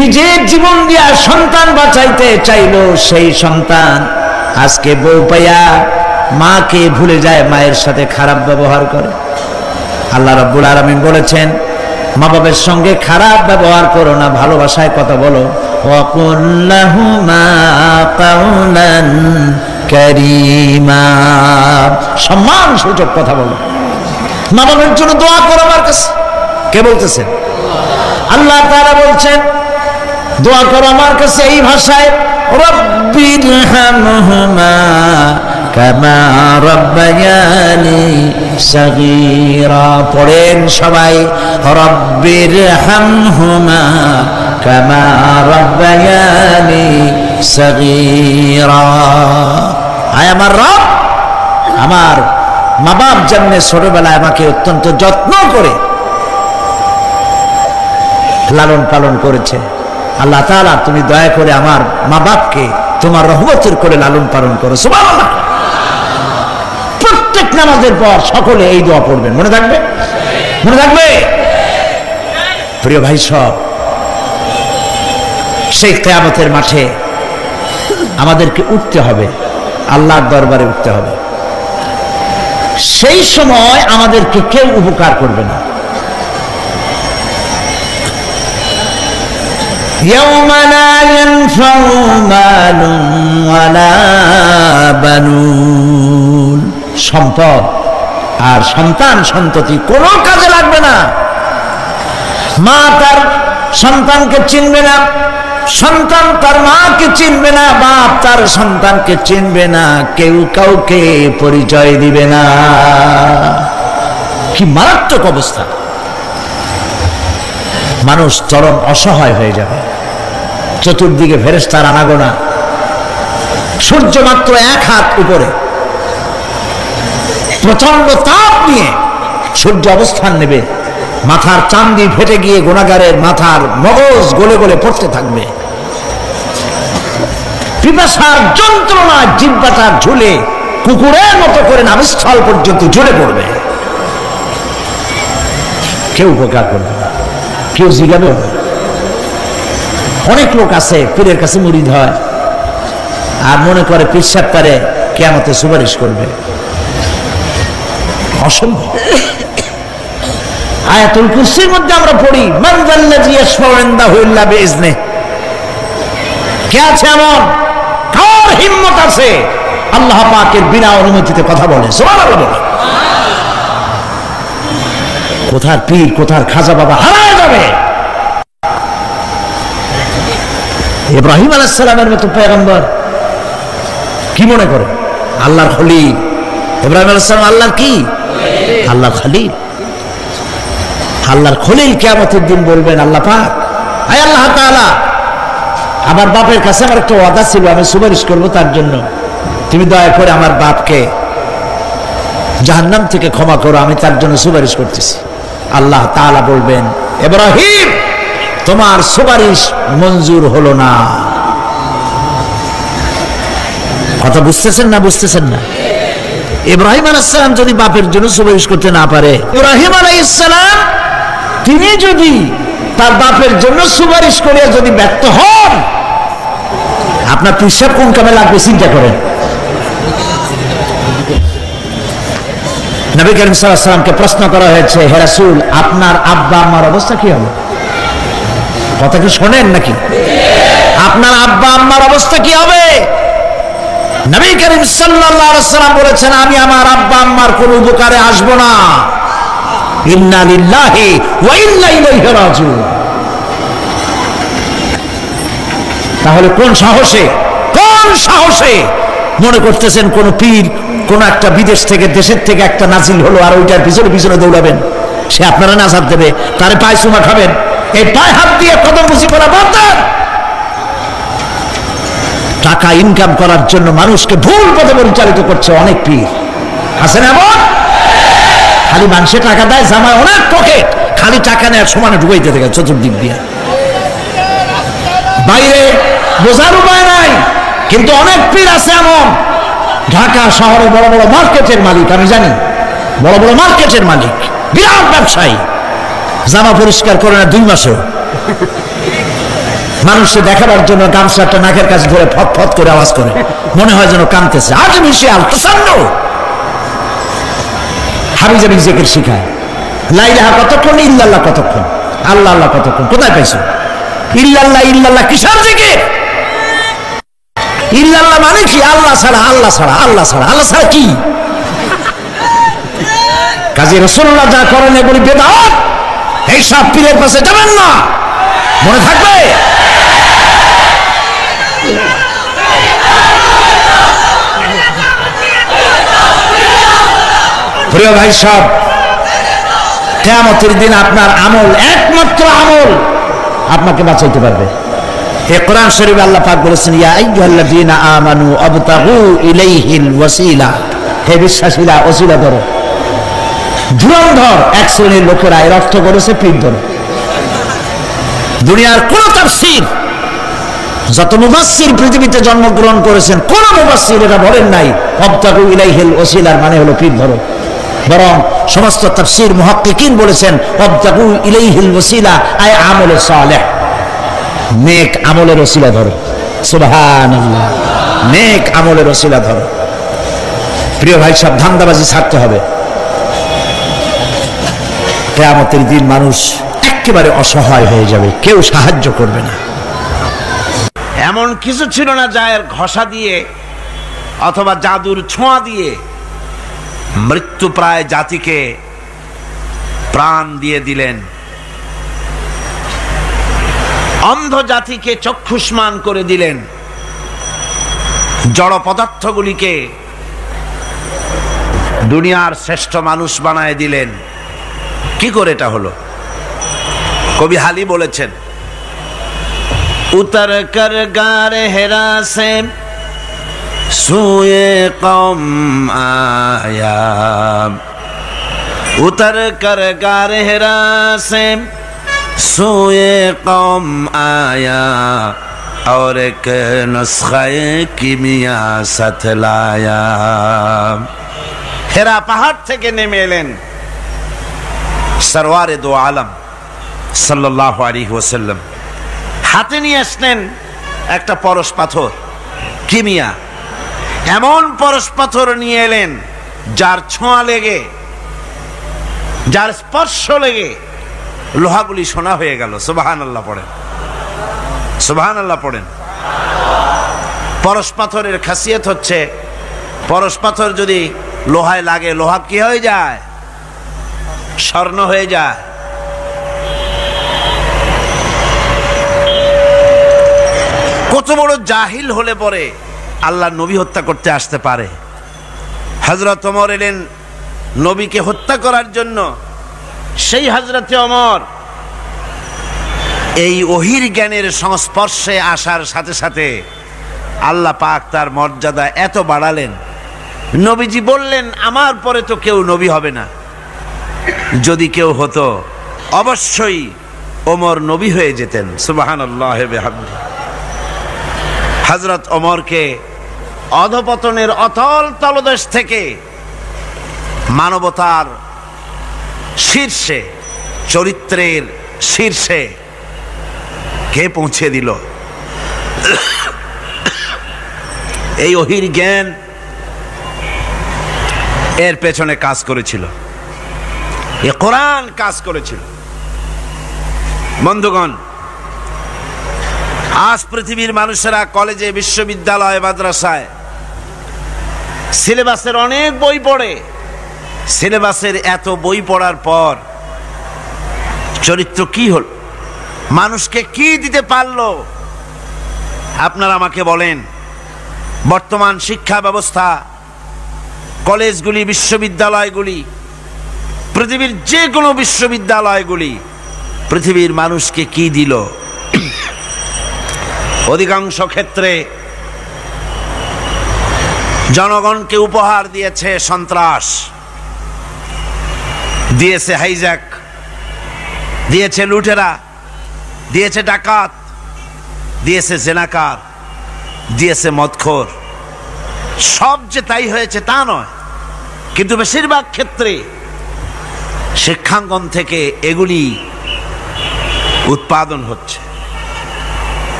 নিজের জীবন দিয়া সন্তান বাঁচাইতে চাইলো, সেই সন্তান আজকে বউ পাইয়া মাকে ভুলে যায়, মায়ের সাথে খারাপ ব্যবহার করে। আল্লাহ রাব্বুল আলামিন বলেছেন, মা বাবার সঙ্গে খারাপ ব্যবহার করো না, ভালোবাসায় কথা বলো। ওয়াকুল লাহুমা কাওলান কারীমা, সম্মানসূচক কথা বলো। মা বাবার জন্য দোয়া করো আমার কাছে। কে বলতেছেন? আল্লাহ তাআলা বলছেন দোয়া করো আমার কাছে এই ভাষায়, রব্বিরহামহুমা কামা রাব্বায়ানি সাগীরা। পড়েন সবাই, রব্বিরহামহুমা কামা রাব্বায়ানি সাগীরা। আয় আমার রব, আমার মা বাপ যেমন ছোটবেলায় আমাকে অত্যন্ত যত্ন করে লালন পালন করেছে, আল্লাহ তাআলা তুমি দয়া করে আমার মা বাপকে তোমার রহমতের করে লালন পালন করো। সুবহানাল্লাহ। প্রত্যেক নামাজের পর সকলে এই দোয়া পড়বেন, মনে থাকবে? মনে থাকবে? প্রিয় ভাই সব, সেই কিয়ামতের মাঠে আমাদেরকে উঠতে হবে, আল্লাহর দরবারে উঠতে হবে। সেই সময় আমাদেরকে কেউ উপকার করবে না। يوم لا ينفع مال ولا بنون, সম্পদ আর সন্তান সন্ততি কোনো কাজে লাগবে না। মা তার সন্তানকে চিনবে না, সন্তান তার মাকে চিনবে না, বাপ তার সন্তানকে চিনবে না, কেউ কাউকে পরিচয় দিবে না। কি মারাত্মক অবস্থা! মানুষ চরম অসহায় হয়ে যাবে। চতুর্দিকে ফেরেশতার আনাগোনা, সূর্য মাত্র 1 হাত উপরে, প্রচন্ড তাপ নিয়ে সূর্য অবস্থান নেবে, মাথার চান্দি ফেটে গিয়ে গুনাহগারের মাথার মগজ গলে গলে পড়তে থাকবে। পিপাসার যন্ত্রণা জিহ্বাটা ঝুলে কুকুরের মতো করে নাভিস্থল পর্যন্ত ঝুলে পড়বে। কেউ উপকার করবে না, কেউ জিজ্ঞাবে না। অনেক লোক আছে পীরের কাছে মুরিদ হয় আর মনে করে পীর সাহেব তারে কিয়ামতে সুপারিশ করবে। অসম্ভব। আয়াতুল কুরসির মধ্যে আমরা পড়ি, মান যাল্লাযী ইয়াশফাউ ইনদাহু ইল্লা বিইজনিহি। কে আছে এমন, কার হিম্মত আছে আল্লাহ পাকের বিনা অনুমতিতে কথা বলে? সুবহানাল্লাহ বলে। কোথার পীর কোথার খাজা বাবা হারায় যাবে। ইব্রাহিম আলাইহিস সালামের মতো পয়গম্বর কি মনে করে? আল্লাহর খলিল। ইব্রাহিম আলাইহিস সালাম আল্লাহর কি? আল্লাহর খলিল। আল্লাহর খলিল কিয়ামতের দিন বলবেন, আল্লাহ পাক, আয় আল্লাহ তাআলা, আমার বাপের কাছে আমার একটা ওয়াদা ছিল, আমি সুপারিশ করব তার জন্য, তুমি দয়া করে আমার বাপকে জাহান্নাম থেকে ক্ষমা করো, আমি তার জন্য সুপারিশ করতেছি। আল্লাহ তাআলা বলবেন, ইব্রাহিম তোমার সুপারিশ মঞ্জুর হলো না। কথা বুঝতেছেন না? বুঝতেছেন না? ইব্রাহিম আলাইহিস সালাম যদি বাপের জন্য সুপারিশ করতে না পারে, ইব্রাহিম আলাইহিস সালাম তিনি যদি তার বাপের জন্য সুপারিশ করে যদি ব্যর্থ হন, আপনার পিসাব কোন কামে লাগবে চিন্তা করেন। নবী করিম সাল্লাল্লাহু আলাইহি ওয়াসাল্লামকে প্রশ্ন করা হয়েছে, হে রাসূল আপনার আব্বা আম্মার অবস্থা কি হবে? কথা কি শোনেন নাকি? আপনার আব্বা আম্মার অবস্থা কি হবে? নবী করিম সাল্লাল্লাহু আলাইহি ওয়াসাল্লাম বলেছেন, আমি আমার আব্বা আম্মার কোনো উপকারে আসব না। ইন্না লিল্লাহি ওয়া ইন্না ইলাইহি রাজিউন। তাহলে কোন সাহসে মনে করতেছেন কোন পীর কোন একটা বিদেশ থেকে দেশের থেকে একটা নাজিল হলো আর ওইটার পিছনে পিছনে দৌড়াবেন, সে আপনারা নাজাত দেবে, তারে পায়ে চুমা খাবেন। এই পায়ে হাত দিয়ে কদম বুঝি করা বন্ধ। টাকা ইনকাম করার জন্য মানুষকে ভুল পথে পরিচালিত করছে অনেক পীর, আছে না? খালি মানুষে টাকা দেয়, জামায় অনেক পকেট, খালি টাকা নেওয়ার সমানে ঢুকাইতে থাকে চতুর্দিক দিয়ে, বাইরে বোঝার উপায় নাই। কিন্তু অনেক পীর আছে এমন, ঢাকা শহরে বড় বড় মার্কেটের মালিক, আমি জানি বড় বড় মার্কেটের মালিক, বিরাট ব্যবসায়ী, জামা পরিষ্কার করে না 2 মাসেও, মানুষকে দেখাবার জন্য গামছাটা নাকের কাছে ধরে ফট ফট করে আওয়াজ করে, মনে হয় যেন কাঁদতেছে। আজ মিশিয়াল প্রচন্ড হাবিজাবি জিকির শিখায়, লা ইলাহা কতক্ষণ, ইল্লাল্লাহ কতক্ষণ, আল্লাহ আল্লাহ কতক্ষণ, কোথায় পাইছো? ইল্লাল্লাহ ইল্লাল্লাহ কিসের জিকির? ইল্লাল্লাহ মানে কি? আল্লাহ ছাড়া, আল্লাহ ছাড়া, আল্লাহ ছাড়া, আল্লাহ ছাড়া কি? কাজী রাসূলুল্লাহ যা করেন এগুলি বেদাত, এই সব পীরের পাশে যাবেন না, মনে থাকবে। প্রিয় ভাই সব, কিয়ামতের দিন আপনার আমল, একমাত্র আমল আপনাকে বাঁচাইতে পারবে। এই কোরআন শরীফে আল্লাহ পাক বলেছেন, ইয়া আইয়ুহাল্লাযীনা আমানু আবতাগু ইলাইহিল ওয়াসিলা, হে বিশ্বাসীরা ওসিলা ধরো। ধুরন্ধর এক শ্রেণীর লোকেরা এর অর্থ করেছে পীর ধরো। দুনিয়ার কোন তাফসীর, যত মুফাসসির পৃথিবীতে জন্মগ্রহণ করেছেন, কোন মুফাসসির এটা বলেন নাই আবতাগু ইলাইহিল ওয়াসিলার মানে হলো পীর ধরো। বরং সমস্ত তাফসীর মুহাক্কিকিন বলেছেন আবতাগু ইলাইহিল ওয়াসিলা আয় আমলে সালেহ, নেক আমলের ওসিলা ধরো। সুবহানাল্লাহ, নেক আমলের ওসিলা ধরো। প্রিয় ভাই সব, ধান্দাবাজি ছাড়তে হবে। কিয়ামতের দিন মানুষ একেবারে অসহায় হয়ে যাবে, কেউ সাহায্য করবে না। এমন কিছু ছিল না যার ঘষা দিয়ে অথবা জাদুর ছোঁয়া দিয়ে মৃত্যু প্রায় জাতিকে প্রাণ দিয়ে দিলেন, অন্ধ জাতিকে চক্ষুষ্মান করে দিলেন, জড় পদার্থগুলিকে দুনিয়ার শ্রেষ্ঠ মানুষ বানায় দিলেন। কি করে এটা হলো? কবি হালি বলেছেন, উতর কর গারে হেরা সে সুয়ে কওম আয়া, উতর কর গারে হেরা সে সুয়ে কওম আয়া, और एक नुस्खे किमिया साथ लाया। হেরা পাহাড় থেকে নেমে এলেন সরওয়ারে দো আলম সাল্লাল্লাহু আলাইহি ওয়াসাল্লাম, হাতে নিয়ে আসলেন একটা পরশ পাথর, কিমিয়া, এমন পরশ পাথর নিয়ে এলেন যার ছোঁয়া লেগে, যার স্পর্শ লেগে লোহাগুলি সোনা হয়ে গেল। সুবহানাল্লাহ পড়েন, সুবহানাল্লাহ পড়েন। পরশ পাথরের খাসিয়ত হচ্ছে, পরশ পাথর যদি লোহায় লাগে, লোহা কি হয়ে যায়? স্বর্ণ হয়ে যায়। কত বড় জাহিল হলে পরে আল্লাহ নবী হত্যা করতে আসতে পারে। হযরত ওমর এলেন নবীকে হত্যা করার জন্য। সেই হযরতে ওমর এই ওহির জ্ঞানের সংস্পর্শে আসার সাথে সাথে আল্লাহ পাক তার মর্যাদা এত বাড়ালেন, নবীজি বললেন আমার পরে তো কেউ নবী হবে না, যদি কেউ হতো অবশ্যই ওমর নবী হয়ে যেতেন। সুবহানাল্লাহ বিহামদি। হযরত ওমরকে অধপতনের অতল তলদেশ থেকে মানবতার শীর্ষে, চরিত্রের শীর্ষে কে পৌঁছে দিল? এই ওহির জ্ঞান এর পেছনে কাজ করেছিল, এ কোরআন কাজ করেছিল। বন্ধুগণ, আজ পৃথিবীর মানুষেরা কলেজে, বিশ্ববিদ্যালয়, মাদ্রাসায় সিলেবাসের অনেক বই পড়ে। সিলেবাসের এত বই পড়ার পর চরিত্র কি হল? মানুষকে কি দিতে পারলো? আপনারা আমাকে বলেন। বর্তমান শিক্ষা ব্যবস্থা, কলেজগুলি, বিশ্ববিদ্যালয়গুলি, পৃথিবীর যে কোনো বিশ্ববিদ্যালয়গুলি পৃথিবীর মানুষকে কি দিল? অধিকাংশ ক্ষেত্রে জনগণকে উপহার দিয়েছে সন্ত্রাস, দিয়েছে হাইজ্যাক, দিয়েছে লুটেরা, দিয়েছে ডাকাত, দিয়েছে জেনাকার, দিয়েছে মদখোর। সব যে তাই হয়েছে তা নয়, কিন্তু বেশিরভাগ ক্ষেত্রে শিক্ষাঙ্গন থেকে এগুলি উৎপাদন হচ্ছে।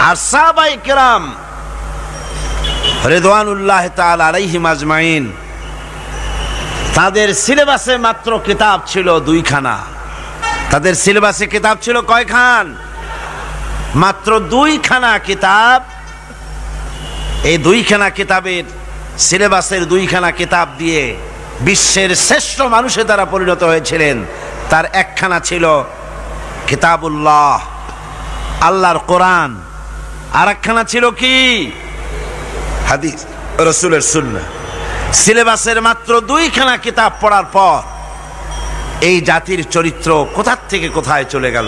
আর সাহাবায়ে কেরাম রিদওয়ানুল্লাহ তাআলা আলাইহিম আজমাইন, তাদের সিলেবাসে মাত্র কিতাব ছিল 2খানা। তাদের সিলেবাসে কিতাব ছিল কয়খান? মাত্র 2খানা কিতাব। এই 2খানা কিতাবের সিলেবাসের 2খানা কিতাব দিয়ে বিশ্বের শ্রেষ্ঠ মানুষে তারা পরিণত হয়েছিলেন। তার একখানা ছিল কিতাবুল্লাহ, আল্লাহর কোরআন, আর একখানা ছিল কি? হাদিস, রাসূলের সুন্নাহ। সিলেবাসের মাত্র 2খানা কিতাব পড়ার পর এই জাতির চরিত্র কোথা থেকে কোথায় চলে গেল।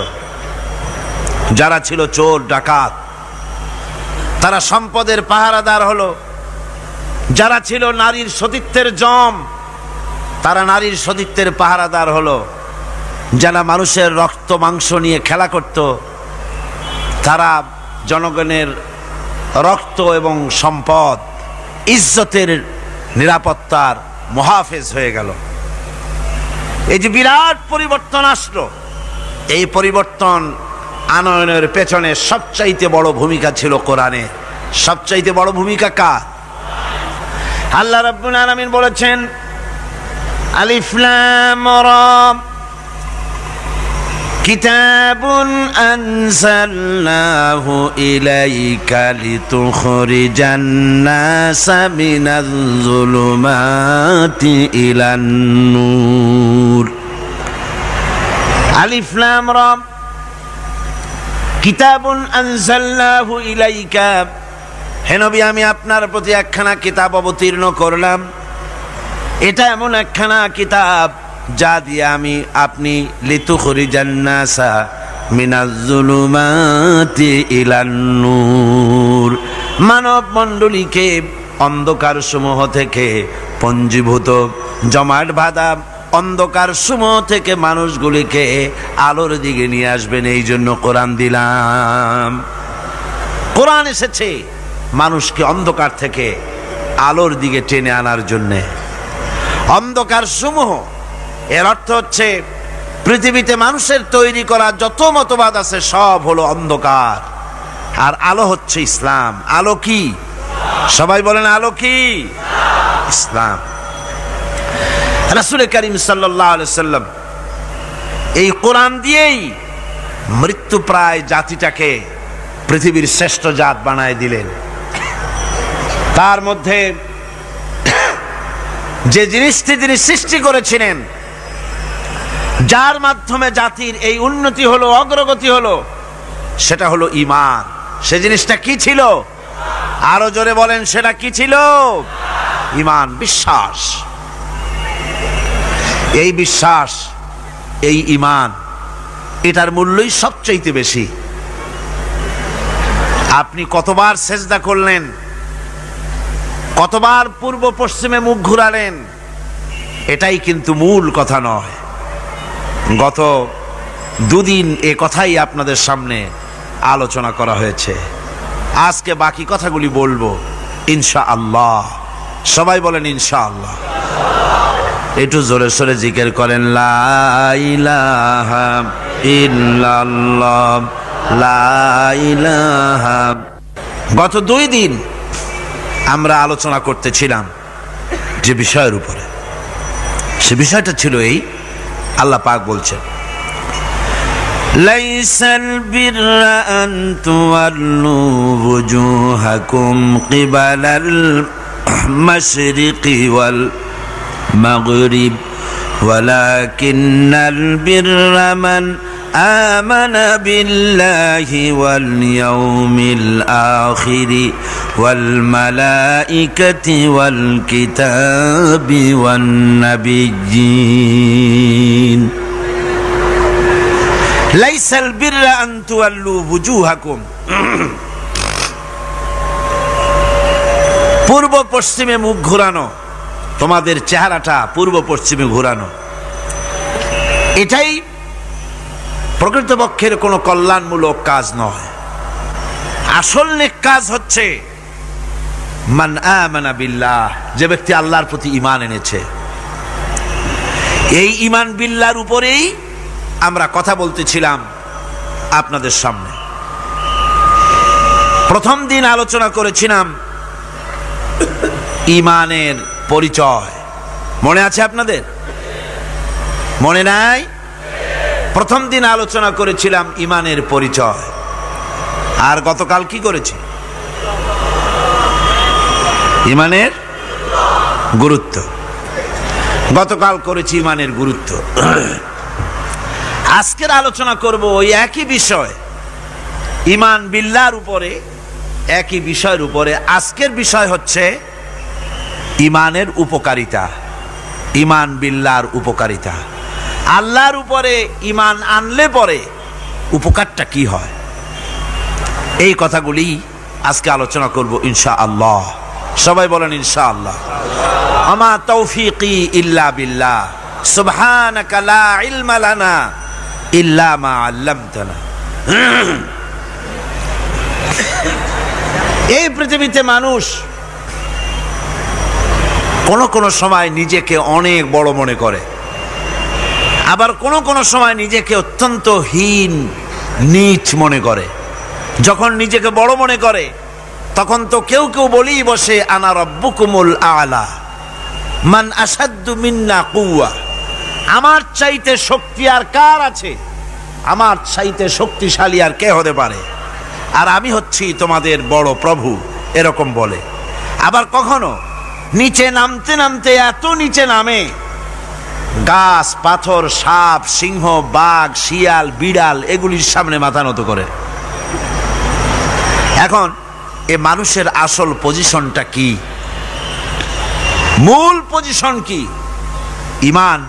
যারা ছিল চোর ডাকাত, তারা সম্পদের পাহারাদার হলো। যারা ছিল নারীর সতীত্বের জম, তারা নারীর সতীত্বের পাহারাদার হলো। যারা মানুষের রক্ত মাংস নিয়ে খেলা করত, তারা জনগণের রক্ত এবং সম্পদ, ইজ্জতের, নিরাপত্তার মুহাফেজ হয়ে গেল। এই যে বিরাট পরিবর্তন আসলো, এই পরিবর্তন আনয়নের পেছনে সবচাইতে বড় ভূমিকা ছিল কোরআনের। সবচাইতে বড় ভূমিকা কার? আল্লাহ রাব্বুল আলামিন বলেছেন, আলিফ লাম রা কিতাবুন আনজালনাহু ইলাইকা লিতুখরিজান নাসা মিনাজ যুলুমাতি ইলান নূর। আলিফ লাম রা কিতাবুন আনজালনাহু ইলাইকা, হে নবী আমি আপনার প্রতি একখানা কিতাব অবতীর্ণ করলাম। এটা এমন একখানা কিতাব যা দিয়ে আপনি লিতুখরিজান নাসা মিনাজ যুলুমাতি ইলান নূর, মানব মণ্ডলীকে অন্ধকার সমূহ থেকে, পঞ্জীভূত জমাট বাঁধা অন্ধকার সমূহ থেকে মানুষগুলিকে আলোর দিকে নিয়ে আসবেন। এই জন্য কোরআন দিলাম। কোরআন এসেছে মানুষকে অন্ধকার থেকে আলোর দিকে টেনে আনার জন্যে। অন্ধকার সমূহ, এর অর্থ হচ্ছে পৃথিবীতে মানুষের তৈরি করা যত মতবাদ আছে সব হলো অন্ধকার, আর আলো হচ্ছে ইসলাম। আলো কি? সবাই বলেন আলো কি? ইসলাম। রাসূল করিম সাল্লাল্লাহু আলাইহি ওয়াসাল্লাম এই কোরআন দিয়েই মৃত্যুপ্রায় জাতিটাকে পৃথিবীর শ্রেষ্ঠ জাত বানায় দিলেন। তার মধ্যে যে জিনিসটি তিনি সৃষ্টি করেছিলেন, যার মাধ্যমে জাতির এই উন্নতি হলো, অগ্রগতি হলো, সেটা হলো ঈমান। সে জিনিসটা কি ছিল? আরো জোরে বলেন, সেটা কি ছিল? ঈমান, বিশ্বাস। এই বিশ্বাস, এই ঈমান, এটার মূল্যই সবচাইতে বেশি। আপনি কতবার সেজদা করলেন, কতবার পূর্ব পশ্চিমে মুখ ঘুরালেন, এটাই কিন্তু মূল কথা নয়। গত দুদিন এ কথাই আপনাদের সামনে আলোচনা করা হয়েছে। আজকে বাকি কথাগুলি বলবো ইনশাআল্লাহ। সবাই বলেন ইনশাআল্লাহ। একটু জোরে সোরে জিকির করেন, লা ইলাহা ইল্লাল্লাহ, লা ইলাহা। গত 2 দিন আমরা আলোচনা করতেছিলাম যে বিষয়ের উপরে, সে বিষয়টা ছিল এই, আল্লাহ পাক বলছেন, লাইসাল বিররা আন তুওয়াল্লু ওয়ুজুহাকুম কিবালাল মাশরিকি ওয়াল মাগরিব ওয়ালাকিন্নাল বিররা মান آمن بالله واليوم الآخر والملائكة والكتاب والنبيين ليس البر أن تولوا وجوهكم পূর্ব পশ্চিমে মুখ ঘোরানো, তোমাদের চেহারাটা পূর্ব পশ্চিমে ঘোরানো, এটাই প্রকৃতপক্ষের কোনো কল্যাণমূলক কাজ নয়। আসল নেক কাজ হচ্ছে মান আমানা বিল্লাহ, যে ব্যক্তি আল্লাহর প্রতি ঈমান এনেছে। এই ঈমান বিল্লাহর উপরেই আমরা কথা বলতেছিলাম আপনাদের সামনে। প্রথম দিন আলোচনা করেছিলাম ঈমানের পরিচয়, মনে আছে আপনাদের? মনে নাই? প্রথম দিন আলোচনা করেছিলাম ঈমানের পরিচয়। আর গতকাল কি করেছি? ঈমানের গুরুত্ব। গতকাল করেছি ঈমানের গুরুত্ব। আজকের আলোচনা করব ওই একই বিষয়, ঈমান বিল্লাহর উপরে, একই বিষয়ের উপরে। আজকের বিষয় হচ্ছে ঈমানের উপকারিতা, ঈমান বিল্লাহর উপকারিতা। আল্লাহর উপরে ঈমান আনলে পরে উপকারটা কি হয়, এই কথাগুলি আজকে আলোচনা করব ইনশাআল্লাহ। সবাই বলেন ইনশাআল্লাহ। আমা তৌফিকি ইল্লা বিল্লাহ, সুবহানাকা লা ইলমা লানা ইল্লা মা আল্লামতানা। এই পৃথিবীতে মানুষ কোন সময় নিজেকে অনেক বড় মনে করে, আবার কোন সময় নিজেকে অত্যন্ত হীন নীচ মনে করে। যখন নিজেকে বড় মনে করে তখন তো কেউ বলেই বসে আনা রাব্বুকুমুল আলা মান আসাদ্দু মিন্না কুওয়া, আমার চাইতে শক্তি আর কার আছে, আমার চাইতে শক্তিশালী আর কে হতে পারে, আর আমি হচ্ছি তোমাদের বড় প্রভু, এরকম বলে। আবার কখনো নিচে নামতে নামতে এত নিচে নামে, গাছ পাথর সাপ সিংহ বাঘ শিয়াল বিড়াল এগুলির সামনে মাথা নত করে। এখন এ মানুষের আসল পজিশনটা কি, মূল পজিশন কি? ঈমান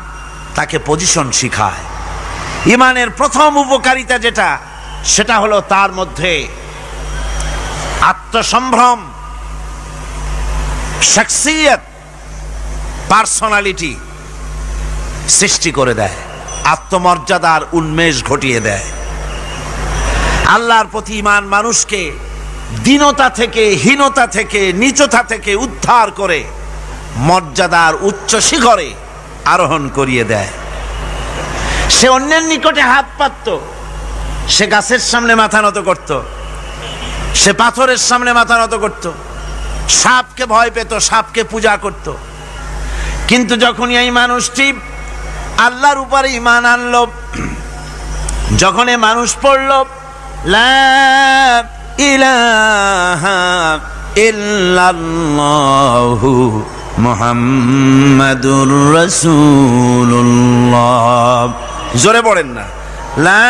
তাকে পজিশন শিখায়। ঈমানের প্রথম উপকারিতা যেটা, সেটা হলো তার মধ্যে আত্মসম্ভ্রম, শখসিয়ত, পার্সোনালিটি সৃষ্টি করে দেয়, আত্মমর্যাদার উন্মেষ ঘটিয়ে দেয়। আল্লাহর প্রতি ঈমান মানুষকে দীনতা থেকে, হীনতা থেকে, নীচতা থেকে উদ্ধার করে মর্যাদার উচ্চ শিখরে আরোহণ করিয়ে দেয়। সে অন্যের নিকটে হাত পাতত, সে গাছের সামনে মাথা নত করত, সে পাথরের সামনে মাথা নত করত, সাপকে ভয় পেত, সাপকে পূজা করত। কিন্তু যখন এই মানুষটি আল্লাহর উপরে ঈমান আনলো, যখন এই মানুষ পড়ল লা ইলাহা ইল্লাল্লাহু মুহাম্মাদুর রাসূলুল্লাহ, জোরে পড়েন না লা।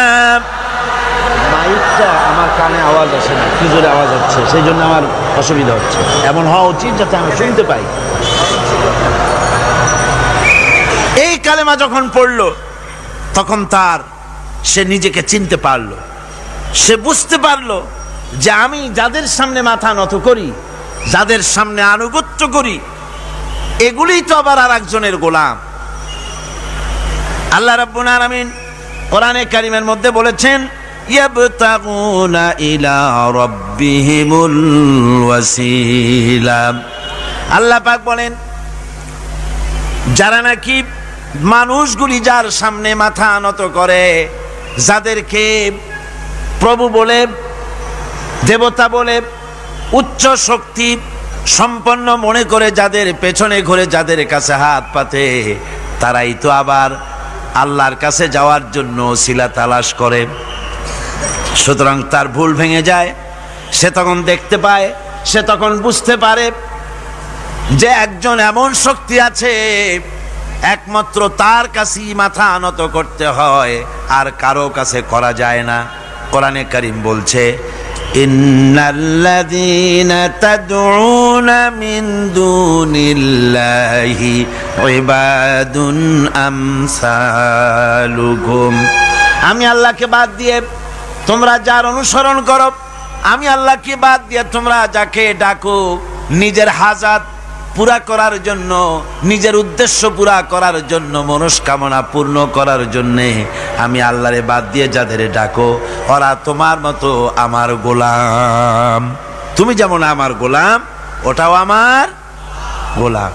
মাইকটা আমার কানে আওয়াজ আসে না, কি জোরে আওয়াজ হচ্ছে, সেই জন্য আমার অসুবিধা হচ্ছে। এমন হওয়া উচিত যাতে আমি শুনতে পাই। এই কালেমা যখন পড়ল তখন সে নিজেকে চিনতে পারলো, সে বুঝতে পারলো যে আমি যাদের সামনে মাথা নত করি, যাদের সামনে আনুগত্য করি, এগুলি তো আবার আর একজনের গোলাম। আল্লাহ রাব্বুল আলামিন কোরআনে কারীমের মধ্যে বলেছেন ইয়াবতাগুনা ইলা রাব্বিহিমুল ওয়াসিলা। আল্লাহ পাক বলেন, যারা নাকি মানুষগুলি যার সামনে মাথা নত করে, যাদেরকে প্রভু বলে, দেবতা বলে, উচ্চ শক্তি সম্পন্ন মনে করে, যাদের পেছনে ঘুরে, যাদের কাছে হাত পাতে, তারাই তো আবার আল্লাহর কাছে যাওয়ার জন্য ওসিলা তালাশ করে। সুতরাং তার ভুল ভেঙে যায়। সে তখন দেখতে পায়, সে তখন বুঝতে পারে যে একজন এমন শক্তি আছে একমাত্র তার কাছেই মাথা নত করতে হয়, আর কারো কাছে করা যায় না। কোরআনে কারীম বলছে, ইন্নাল্লাযীনা তাদউনা মিন দুনিল্লাহি ইবাদুন আমসালুকুম। আমি আল্লাহকে বাদ দিয়ে তোমরা যার অনুসরণ করো, আমি আল্লাহকে বাদ দিয়ে তোমরা যাকে ডাকো নিজের হাজাত পুরা করার জন্য, নিজের উদ্দেশ্য পুরা করার জন্য, মনস্কামনা পূর্ণ করার জন্যে আমি আল্লাহরে বাদ দিয়ে যাদের ডাকো, ওরা তোমার মতো আমার গোলাম। তুমি যেমন আমার গোলাম, ওটাও আমার গোলাম।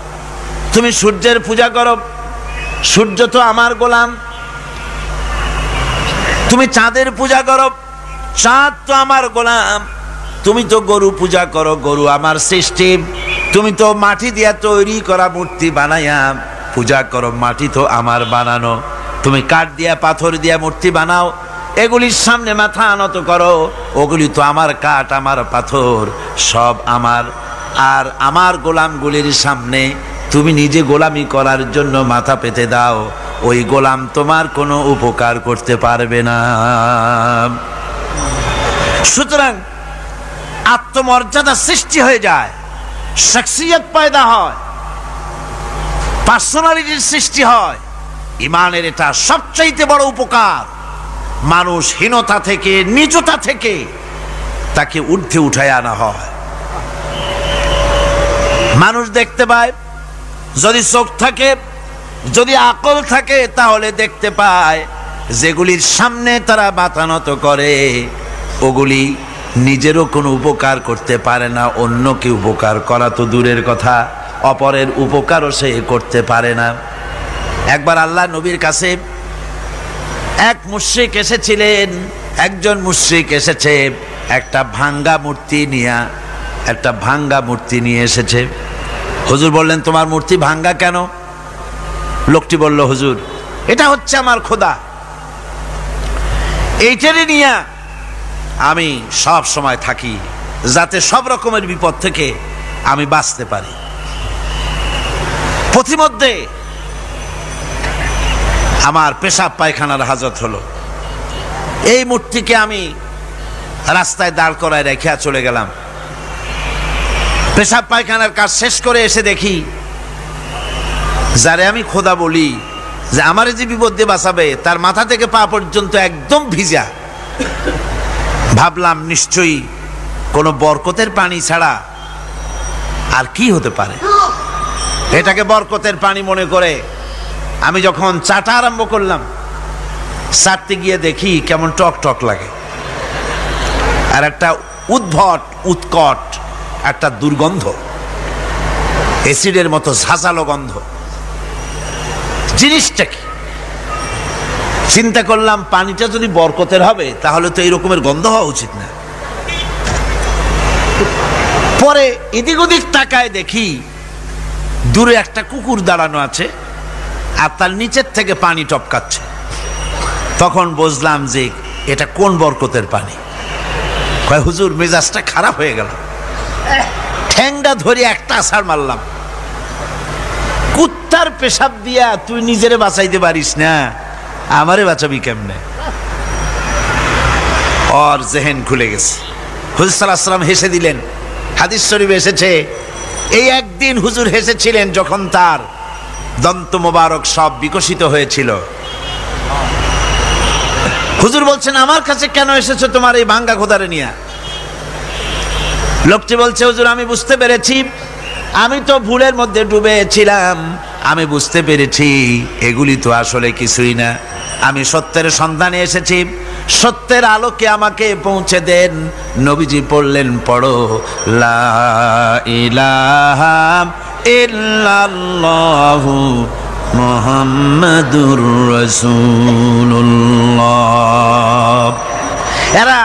তুমি সূর্যের পূজা করো, সূর্য তো আমার গোলাম। তুমি চাঁদের পূজা করো, চাঁদ তো আমার গোলাম। তুমি তো গরু পূজা করো, গরু আমার সৃষ্টি। তুমি তো মাটি দিয়া তৈরি করা মূর্তি বানাইয়া পূজা করো, মাটি তো আমার বানানো। তুমি কাঠ দিয়া পাথর দিয়া মূর্তি বানাও, এগুলির সামনে মাথা নত করো, ওগুলি তো আমার কাঠ আমার পাথর সব আমার। আর আমার গোলামগুলির সামনে তুমি নিজে গোলামি করার জন্য মাথা পেতে দাও, ওই গোলাম তোমার কোনো উপকার করতে পারবে না। সুতরাং আত্মমর্যাদা সৃষ্টি হয়ে যায়, শখসিয়ত পয়দা হয়, পার্সোনালিটির সৃষ্টি হয়। ইমানের এটা সবচাইতে বড় উপকার। মানুষ হীনতা থেকে, নীচতা থেকে তাকে ঊর্ধ্বে উঠায় আনা হয়। মানুষ দেখতে পায়, যদি চোখ থাকে, যদি আকল থাকে, তাহলে দেখতে পায় যেগুলির সামনে তারা মাথা নত করে ওগুলি নিজেরও কোনো উপকার করতে পারে না, অন্যকে উপকার করা তো দূরের কথা, অপরের উপকারও সে করতে পারে না। একবার আল্লাহ নবীর কাছে এক মুশরিক এসেছিলেন। একজন মুশরিক এসেছে একটা ভাঙ্গা মূর্তি নিয়ে এসেছে। হুজুর বললেন, তোমার মূর্তি ভাঙ্গা কেন? লোকটি বলল, হুজুর এটা হচ্ছে আমার খোদা, এইটারে নিয়ে আমি সব সময় থাকি যাতে সব রকমের বিপদ থেকে আমি বাঁচতে পারি। পথিমধ্যে আমার পেশাব পায়খানার হাজত হলো, এই মূর্তিকে আমি রাস্তায় দাঁড় করায় রেখে চলে গেলাম। পেশাব পায়খানার কাজ শেষ করে এসে দেখি যারে আমি খোদা বলি, যে আমার যে বিপদ দিয়ে বাঁচাবে, তার মাথা থেকে পা পর্যন্ত একদম ভিজা। ভাবলাম নিশ্চয়ই কোনো বরকতের পানি ছাড়া আর কি হতে পারে। এটাকে বরকতের পানি মনে করে আমি যখন চাটা আরম্ভ করলাম, চাটতে গিয়ে দেখি কেমন টক টক লাগে, আর একটা উৎকট একটা দুর্গন্ধ, অ্যাসিডের মতো ঝাঁঝালো গন্ধ। জিনিসটা কি? চিন্তা করলাম, পানিটা যদি বরকতের হবে তাহলে তো এই রকমের গন্ধ হওয়া উচিত না। পরে এদিক ওদিক তাকায় দেখি দূরে একটা কুকুর দাঁড়ানো আছে, আর তার নিচের থেকে পানি টপকাচ্ছে। তখন বুঝলাম যে এটা কোন বরকতের পানি। কয়, হুজুর মেজাজটা খারাপ হয়ে গেল, ঠ্যাংটা ধরে একটা আছাড় মারলাম। কুত্তার পেশাব দিয়া তুই নিজেরে বাঁচাইতে পারিস না, আমারে বাঁচাবি কেমনে? ওর জেহেন খুলে গেছে। হুজুর সাল্লাল্লাহু আলাইহি ওয়াসাল্লাম হেসে দিলেন। হাদিস শরীফে এসেছে, এই একদিন হুজুর হেসেছিলেন যখন তার দন্ত মোবারক সব বিকশিত হয়েছিল। হুজুর বলছেন, আমার কাছে কেন এসেছো তোমার এই ভাঙ্গা খোদারে নিয়ে? লোকটি বলছে, হুজুর আমি বুঝতে পেরেছি, আমি তো ভুলের মধ্যে ডুবেছিলাম, আমি বুঝতে পেরেছি এগুলি তো আসলে কিছুই না। আমি সত্যের সন্ধানে এসেছি, সত্যের আলোকে আমাকে পৌঁছে দেন। নবীজি পড়লেন, পড়ো লা ইলাহা ইল্লাল্লাহু মুহাম্মাদুর রাসূলুল্লাহ। এরা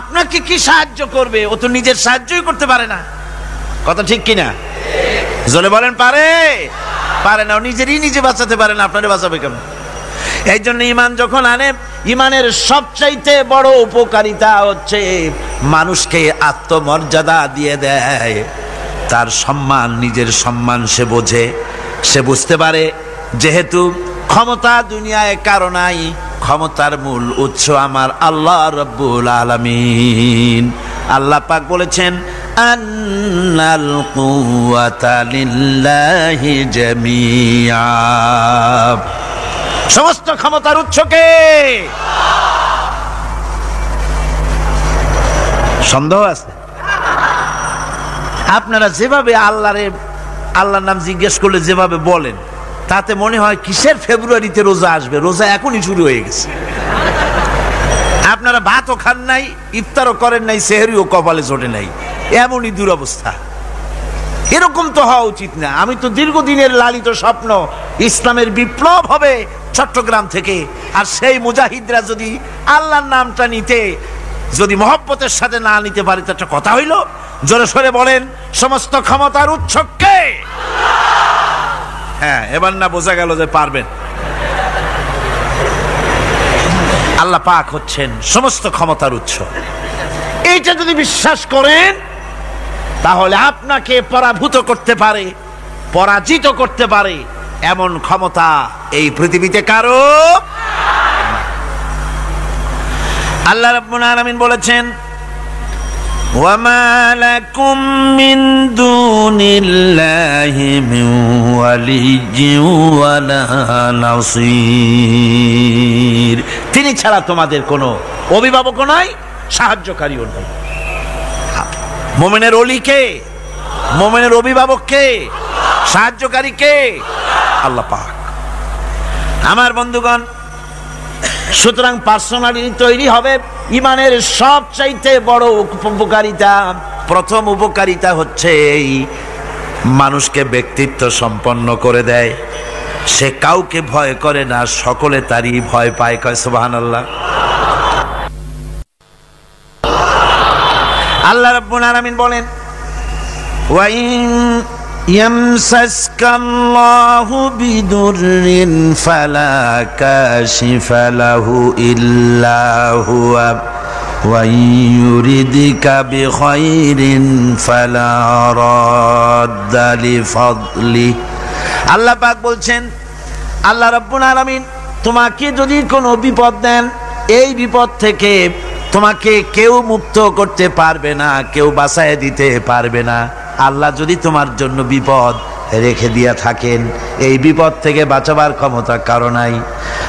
আপনাকে কি সাহায্য করবে? ও তো নিজের সাহায্যই করতে পারে না। কথা ঠিক কিনা? জলে বলেন, পারে না। ও নিজে বাঁচাতে পারে না, আপনারে বাঁচাবে কেমন? এই জন্য ইমান যখন আনে, ইমানের সবচাইতে বড় উপকারিতা হচ্ছে মানুষকে আত্মমর্যাদা দিয়ে দেয়। তার সম্মান, নিজের সম্মান সে বোঝে, সে বুঝতে পারে যেহেতু ক্ষমতা দুনিয়ায় কারো নাই, ক্ষমতার মূল উৎস আমার আল্লাহ রাব্বুল আলামিন। আল্লাহ পাক বলেছেন আন্নাল কুওয়াতা লিল্লাহি জামিআ, সমস্ত ক্ষমতার উৎস কে? সন্দেহ আছে? আপনারা যেভাবে আল্লাহর নাম জিজ্ঞেস করলে যেভাবে বলেন, তাতে মনে হয় কিসের ফেব্রুয়ারিতে রোজা আসবে, রোজা এখনই শুরু হয়ে গেছে। আপনারা ভাতও খান নাই, ইফতারও করেন নাই, সেহরিও কপালে চটে নাই, এমনই দুরবস্থা। এরকম তো হওয়া উচিত না। আমি তো দীর্ঘদিনের লালিত স্বপ্ন ইসলামের বিপ্লব হবে চট্টগ্রাম থেকে, আর সেই মুজাহিদরা যদি আল্লাহর নামটা নিতে যদি মহব্বতের সাথে না নিতে পারে, তো একটা কথা হইল। জোরে সরে বলেন সমস্ত ক্ষমতার উৎস কে? হ্যাঁ, এবার না বোঝা গেল যে পারবেন। আল্লাহ পাক হচ্ছেন সমস্ত ক্ষমতার উৎস। এইটা যদি বিশ্বাস করেন, তাহলে আপনাকে পরাভূত করতে পারে, পরাজিত করতে পারে এমন ক্ষমতা এই পৃথিবীতে কারো। আল্লাহ রাব্বুল আলামিন বলেছেন ওয়ামা লাকুম মিন দুনিল্লাহি মিন ওয়ালিয়্যিন ওয়ালা নাসীর, তিনি ছাড়া তোমাদের কোনো অভিভাবকও নাই, সাহায্যকারীও নাই। মুমিনের ওলি কে? মুমিনের অভিভাবক কে? সাহায্যকারী কে? আল্লাহ পাক। আমার বন্ধুগণ, সুতরাং পার্সোনালিটি তৈরি হবে ইমানের সবচাইতে বড় উপকারিতা। প্রথম উপকারিতা হচ্ছে এই মানুষকে ব্যক্তিত্ব সম্পন্ন করে দেয়। সে কাউকে ভয় করে না, সকলে তারই ভয় পায়। কয় সুবহানাল্লাহ। আল্লাহ রাব্বুল আলামিন বলেন ওয়াইন ইয়ামসাসকাল্লাহু বিদুররিন ফালা কাশিফা লাহু ইল্লা হুয়া ওয়া ইউরিদিকা বিখাইরিন ফালা রাদ্দা লিফাদলি। আল্লাহ পাক বলছেন, আল্লাহ রাব্বুল আলামিন তোমাকে যদি কোনো বিপদ দেন, এই বিপদ থেকে তোমাকে কেউ মুক্ত করতে পারবে না, কেউ বাঁচায় দিতে পারবে না। আল্লাহ যদি তোমার জন্য বিপদ রেখে দিয়া থাকেন, এই বিপদ থেকে বাঁচাবার ক্ষমতা কারো নাই।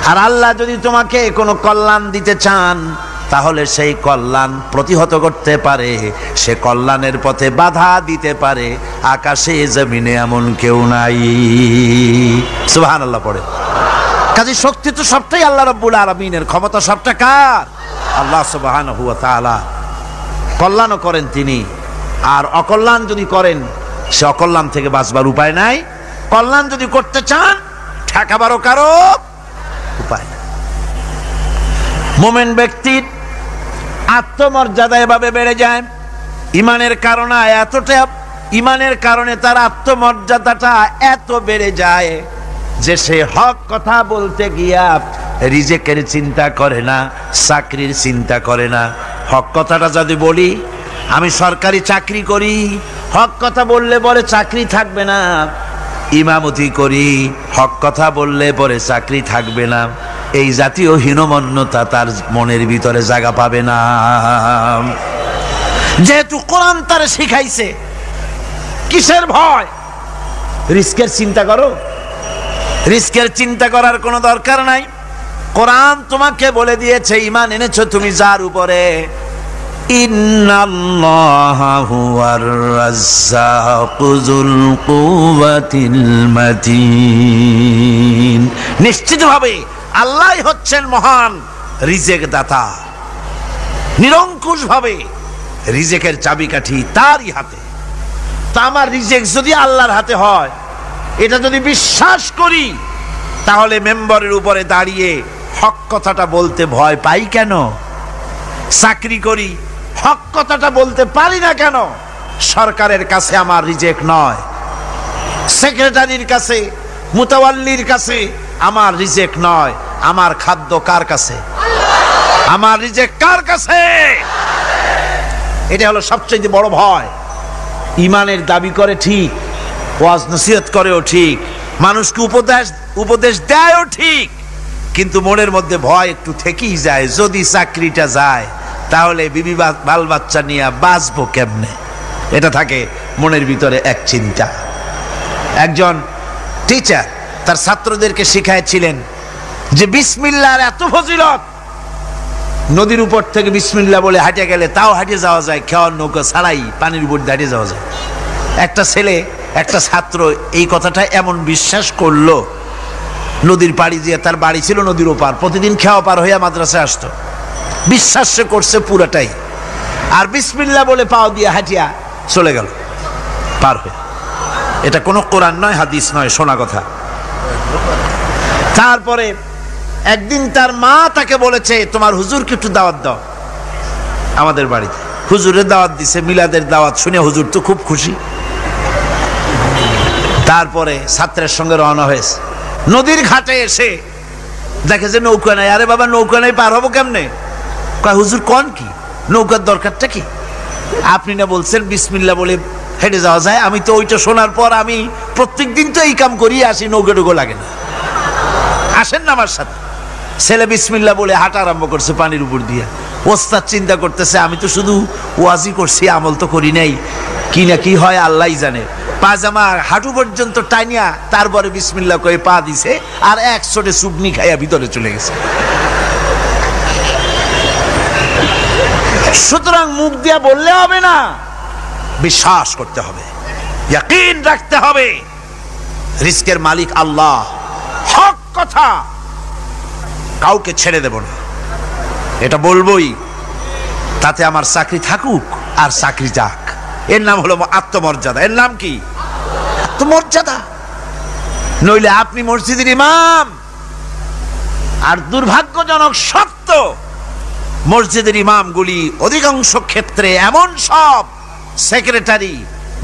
আর আল্লাহ যদি তোমাকে কোনো কল্যাণ দিতে চান, তাহলে সেই কল্যাণ প্রতিহত করতে পারে, সে কল্যাণের পথে বাধা দিতে পারে। আকাশে জমিনে এমন কেউ নাই। সুবহানাল্লাহ পড়ে। কাজে শক্তি তো সবটাই আল্লাহ রাব্বুল আলামিনের, ক্ষমতা সবটা কার? আল্লাহ সুবহানাহু ওয়া তাআলা। কল্যাণও করেন তিনি, আর অকল্যাণ যদি করেন, সে অকল্যাণ থেকে বাঁচবার উপায় নাই। কল্যাণ যদি করতে চান, ঠেকাবারও কারো উপায় নাই। মুমিন ব্যক্তির আত্মমর্যাদা এভাবে বেড়ে যায় ইমানের কারণে। ইমানের কারণে তার আত্মমর্যাদাটা এত বেড়ে যায় যে সে হক কথা বলতে গিয়া রিজেকের চিন্তা করে না, চাকরির চিন্তা করে না। হক কথাটা যদি বলি, আমি সরকারি চাকরি করি, হক কথা বললে বলে চাকরি থাকবে না। ইমামতি করি, হক কথা বললে পরে চাকরি থাকবে না। এই জাতীয় হীনমন্যতা তার মনের ভিতরে জায়গা পাবে না। যেহেতু কোরআন তারে শিখাইছে, কিসের ভয়? রিস্কের চিন্তা করো। রিস্কের চিন্তা করার কোনো দরকার নাই। কোরআন তোমাকে বলে দিয়েছে, ঈমান এনেছো তুমি যার উপরে, ইন্নাল্লাহা হুয়ার রাজ্জাকু যুল কুওয়াতিল মাতিন। নিশ্চিতভাবে আল্লাহই হচ্ছেন মহান রিজেক দাতা। নিরঙ্কুশ ভাবে রিজেকের চাবিকাঠি তারই হাতে। তা আমার রিজেক যদি আল্লাহর হাতে হয়, এটা যদি বিশ্বাস করি, তাহলে মেম্বরের উপরে দাঁড়িয়ে হক কথাটা বলতে ভয় পাই কেন? চাকরি করি, হক কথাটা বলতে পারি না কেন? সরকারের কাছে আমার রিজেক নয়, সেক্রেটারির কাছে, মুতাওয়াল্লির কাছে আমার রিজেক নয়। আমার খাদ্য কার কাছে? আমার রিজেক কার কাছে? এটা হলো সবচেয়ে বড় ভয়। ইমানের দাবি করে ঠিক, ওয়াজ নসিহত করেও ঠিক, মানুষকে উপদেশ দেয়ও ঠিক, কিন্তু মনের মধ্যে ভয় একটু থেকেই যায়, যদি চাকরিটা যায় তাহলে বিবি বাল বাচ্চা নিয়ে বাঁচবো কেমনে, এটা থাকে মনের ভিতরে এক চিন্তা। একজন টিচার তার ছাত্রদেরকে শিখাইছিলেন যে বিসমিল্লাহর এত ফজিলত, নদীর উপর থেকে বিসমিল্লাহ বলে হাঁটে গেলে তাও হাঁটে যাওয়া যায়, খেওয়ার নৌকা ছাড়াই পানির উপর হাঁটে যাওয়া যায়। একটা ছাত্র এই কথাটা এমন বিশ্বাস করলো, নদীর পাড়ি দিয়ে, তার বাড়ি ছিল নদীর ওপার, প্রতিদিন খেওয়া পার হইয়া মাদ্রাসায় আসতো, বিশ্বাস সে করছে পুরাটাই, আর বিসমিল্লাহ বলে পাও দিয়ে হাঁটিয়া চলে গেল পার হয়ে। এটা কোনো কোরআন নয়, হাদিস নয়, শোনা কথা। তারপরে একদিন তার মা তাকে বলেছে, তোমার হুজুরকে একটু দাওয়াত দাও আমাদের বাড়িতে। হুজুরের দাওয়াত দিছে, মিলাদের দাওয়াত শুনে হুজুর তো খুব খুশি। তারপরে ছাত্রের সঙ্গে রওনা হয়েছে, নদীর ঘাটে এসে দেখে যে নৌকা নাই। আরে বাবা, নৌকা নাই, পার হবো কেমনে? কয় হুজুর কোন কি, নৌকার দরকারটা কি? আপনি না বলছেন বিসমিল্লাহ বলে হেঁটে যাওয়া যায়। আমি তো ওইটা শোনার পর আমি প্রত্যেক দিন তো এই কাম করিয়ে আসি, নৌকা টুকো লাগে না, আসেন না আমার সাথে। ছেলে বিসমিল্লাহ বলে হাঁটা আরম্ভ করছে পানির উপর দিয়ে। ওস্তাদ চিন্তা করতেছে, আমি তো শুধু ওয়াজি করছি, আমল তো করি নাই, কি না কি হয় আল্লাহই জানে। পাজামা হাঁটু পর্যন্ত টাইনিয়া তারপরে বিসমিল্লাহ কয়ে পা দিছে, আর এক ছোটে চুবনি খাইয়া ভিতরে চলে গেছে। সুতরাং মুখ দিয়া বললে হবে না, বিশ্বাস করতে হবে, ইয়াকিন রাখতে হবে রিজকের মালিক আল্লাহ, হক কথা, কাউকে ছেড়ে দেব না, এটা বলবোই, তাতে আমার চাকরি থাকুক আর চাকরি যাক। এর নাম হলো আত্মমর্যাদা। এর নাম কি? আত্মমর্যাদা। নইলে আপনি মসজিদের ইমাম, আর দুর্ভাগ্যজনক সত্য, মসজিদের ইমামগুলি অধিকাংশ ক্ষেত্রে এমন সব সেক্রেটারি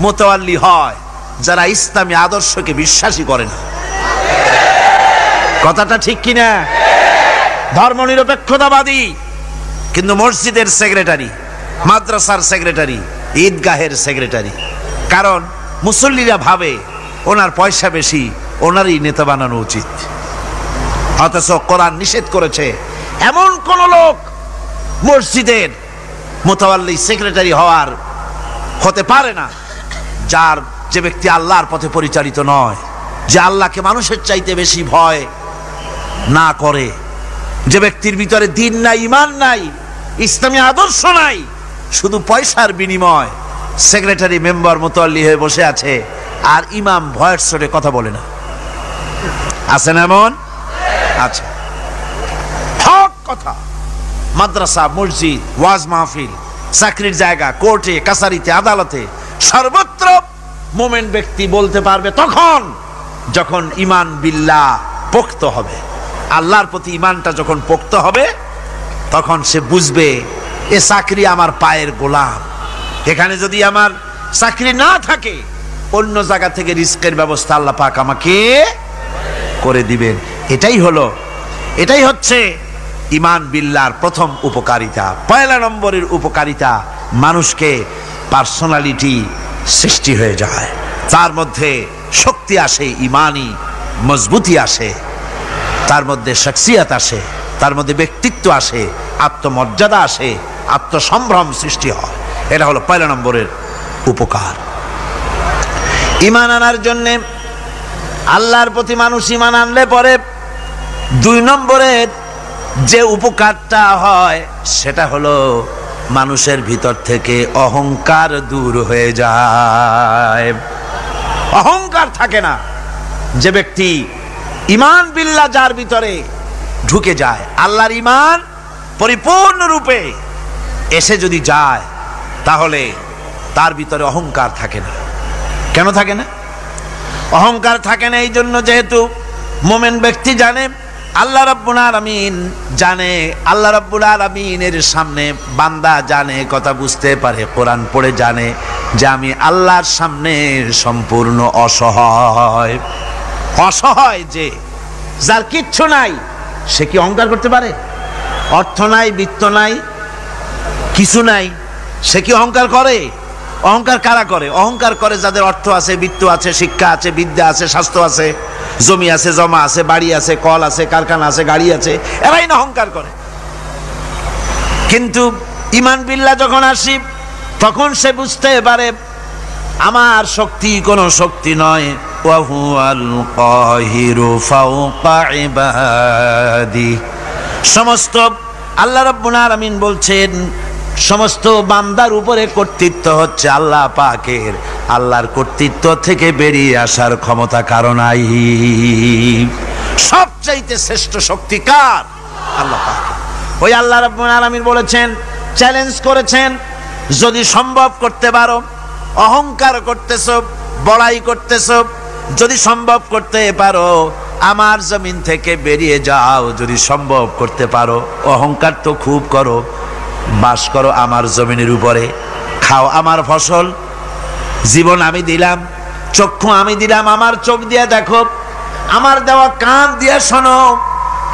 মোতাওয়াল্লি হয় যারা ইসলামী আদর্শকে বিশ্বাসী করে না। কথাটা ঠিক কিনা? ধর্মনিরপেক্ষতাবাদী, কিন্তু মসজিদের সেক্রেটারি, মাদ্রাসার সেক্রেটারি, ঈদগাহের সেক্রেটারি। কারণ মুসল্লিরা ভাবে ওনার পয়সা বেশি, ওনারই নেতা বানানো উচিত। অথচ কোরআন নিষেধ করেছে এমন কোন লোক মসজিদের মোতাওয়াল্লি সেক্রেটারি হতে পারে না যে ব্যক্তি আল্লাহর পথে পরিচালিত নয়, যে আল্লাহকে মানুষের চাইতে বেশি ভয় না করে, যে ব্যক্তির ভিতরে দ্বীন নাই, ঈমান নাই, ইসলামী আদর্শ নাই, শুধু পয়সার বিনিময় সেক্রেটারি মেম্বার মোতাওয়াল্লি হয়ে বসে আছে, আর ইমাম ভয়ের চোটে কথা বলে না। আছে না এমন? আছে। হক কথা, মাদ্রাসা, মসজিদ, ওয়াজ মাহফিল, চাকরির জায়গা, কোর্টে, কাছারিতে, আদালতে, সর্বত্র মোমেন ব্যক্তি বলতে পারবে তখন যখন ঈমান বিল্লাহ পোক্ত হবে। আল্লাহর প্রতি ঈমানটা যখন পোক্ত হবে, তখন সে বুঝবে এ চাকরি আমার পায়ের গোলাম, এখানে যদি আমার চাকরি না থাকে অন্য জায়গা থেকে রিস্কের ব্যবস্থা আল্লাহ পাক আমাকে করে দিবেন। এটাই হচ্ছে ঈমান বিল্লাহর প্রথম উপকারিতা। পয়লা নম্বরের উপকারিতা, মানুষকে পার্সোনালিটি সৃষ্টি হয়ে যায়, তার মধ্যে শক্তি আসে, ঈমানি মজবুতি আসে, তার মধ্যে শখসিয়ত আসে, তার মধ্যে ব্যক্তিত্ব আসে, আত্মমর্যাদা আসে, আত্মসম্ভ্রম সৃষ্টি হয়। এটা হলো পয়লা নম্বরের উপকার। ঈমান আনার জন্যে, আল্লাহর প্রতি মানুষ ঈমান আনলে পরে 2 নম্বরের যে উপকারটা হয় সেটা হলো মানুষের ভিতর থেকে অহংকার দূর হয়ে যায়, অহংকার থাকে না। যে ব্যক্তি ঈমান বিল্লাহ যার ভিতরে ঢুকে যায়, আল্লাহর ঈমান পরিপূর্ণরূপে এসে যদি যায়, তাহলে তার ভিতরে অহংকার থাকে না। কেন থাকে না? অহংকার থাকে না এই জন্য, যেহেতু মোমেন ব্যক্তি জানে আল্লাহ রাব্বুল আলামিন জানে, আল্লাহ রাব্বুল আলামিনের সামনে বান্দা জানে, কথা বুঝতে পারে, কোরআন পড়ে জানে যে আমি আল্লাহর সামনে সম্পূর্ণ অসহায়। অসহায় যে যার কিচ্ছু নাই, সে কি অহংকার করতে পারে? অর্থ নাই, বিত্ত নাই, কিছু নাই, সে কি অহংকার করে? অহংকার কারা করে? অহংকার করে যাদের অর্থ আছে, বিত্ত আছে, শিক্ষা আছে, বিদ্যা আছে, স্বাস্থ্য আছে, জমি আছে, জমা আছে, বাড়ি আছে, কল আছে, কারখানা আছে, গাড়ি আছে, এরাই না অহংকার করে। কিন্তু ঈমান বিল্লাহ যখন আসি তখন সে বুঝতে পারে আমার শক্তি কোনো শক্তি নয়, ওয়া হুয়াল কাহিরু ফাওকা ইবাদি। সমস্ত আল্লাহ রাব্বুল আলামিন বলছেন সমস্ত বান্দার উপরে কর্তৃত্ব হচ্ছে আল্লাহ পাকের। আল্লাহর কর্তৃত্ব থেকে বেরিয়ে আসার ক্ষমতা কারো নাই। সবচাইতে শ্রেষ্ঠ শক্তি কার? আল্লাহ পাক। ওই আল্লাহ রাব্বুল আলামিন বলেছেন, চ্যালেঞ্জ করেছেন, যদি সম্ভব করতে পারো, অহংকার করতেছ, বড়াই করতেছ, যদি সম্ভব করতে পারো আমার জমিন থেকে বেরিয়ে যাও। যদি সম্ভব করতে পারো, অহংকার তো খুব করো, বাস করো আমার জমিনের উপরে, খাও আমার ফসল, জীবন আমি দিলাম, চক্ষু আমি দিলাম, আমার চোখ দিয়ে দেখো, আমার দেওয়া কান দিয়ে শোনো,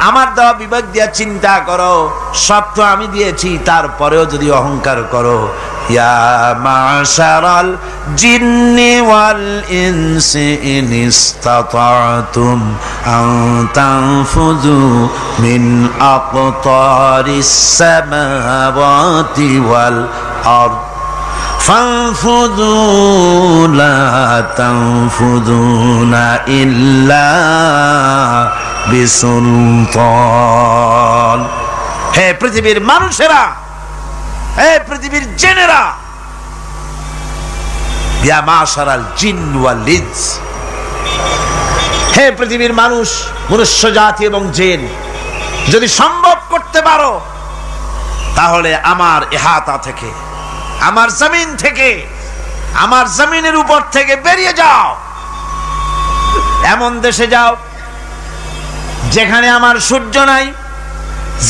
আমার দেওয়া বিবেক দিয়ে চিন্তা করো, সব তো আমি দিয়েছি, তারপরেও যদি অহংকার করো। ইয়া মাশারাল জিন্নি ওয়াল ইনসি ইন ইসতাতাতুম আন তানফুযু মিন আকতারিস সামাওয়াতি ওয়াল আরদ ফানফুযু লা তানফুযুনা ইল্লা বিসুলতান। হে পৃথিবীর মানুষেরা, হে পৃথিবীর জিনেরা, ইয়া মাশারাল জিন ওয়াল ইনস, হে পৃথিবীর মানুষ, মনুষ্য জাতি এবং জিন, যদি সম্ভব করতে পারো তাহলে আমার ইহাতা থেকে, আমার জমিন থেকে, আমার জমিনের উপর থেকে বেরিয়ে যাও। এমন দেশে যাও যেখানে আমার সূর্য নাই,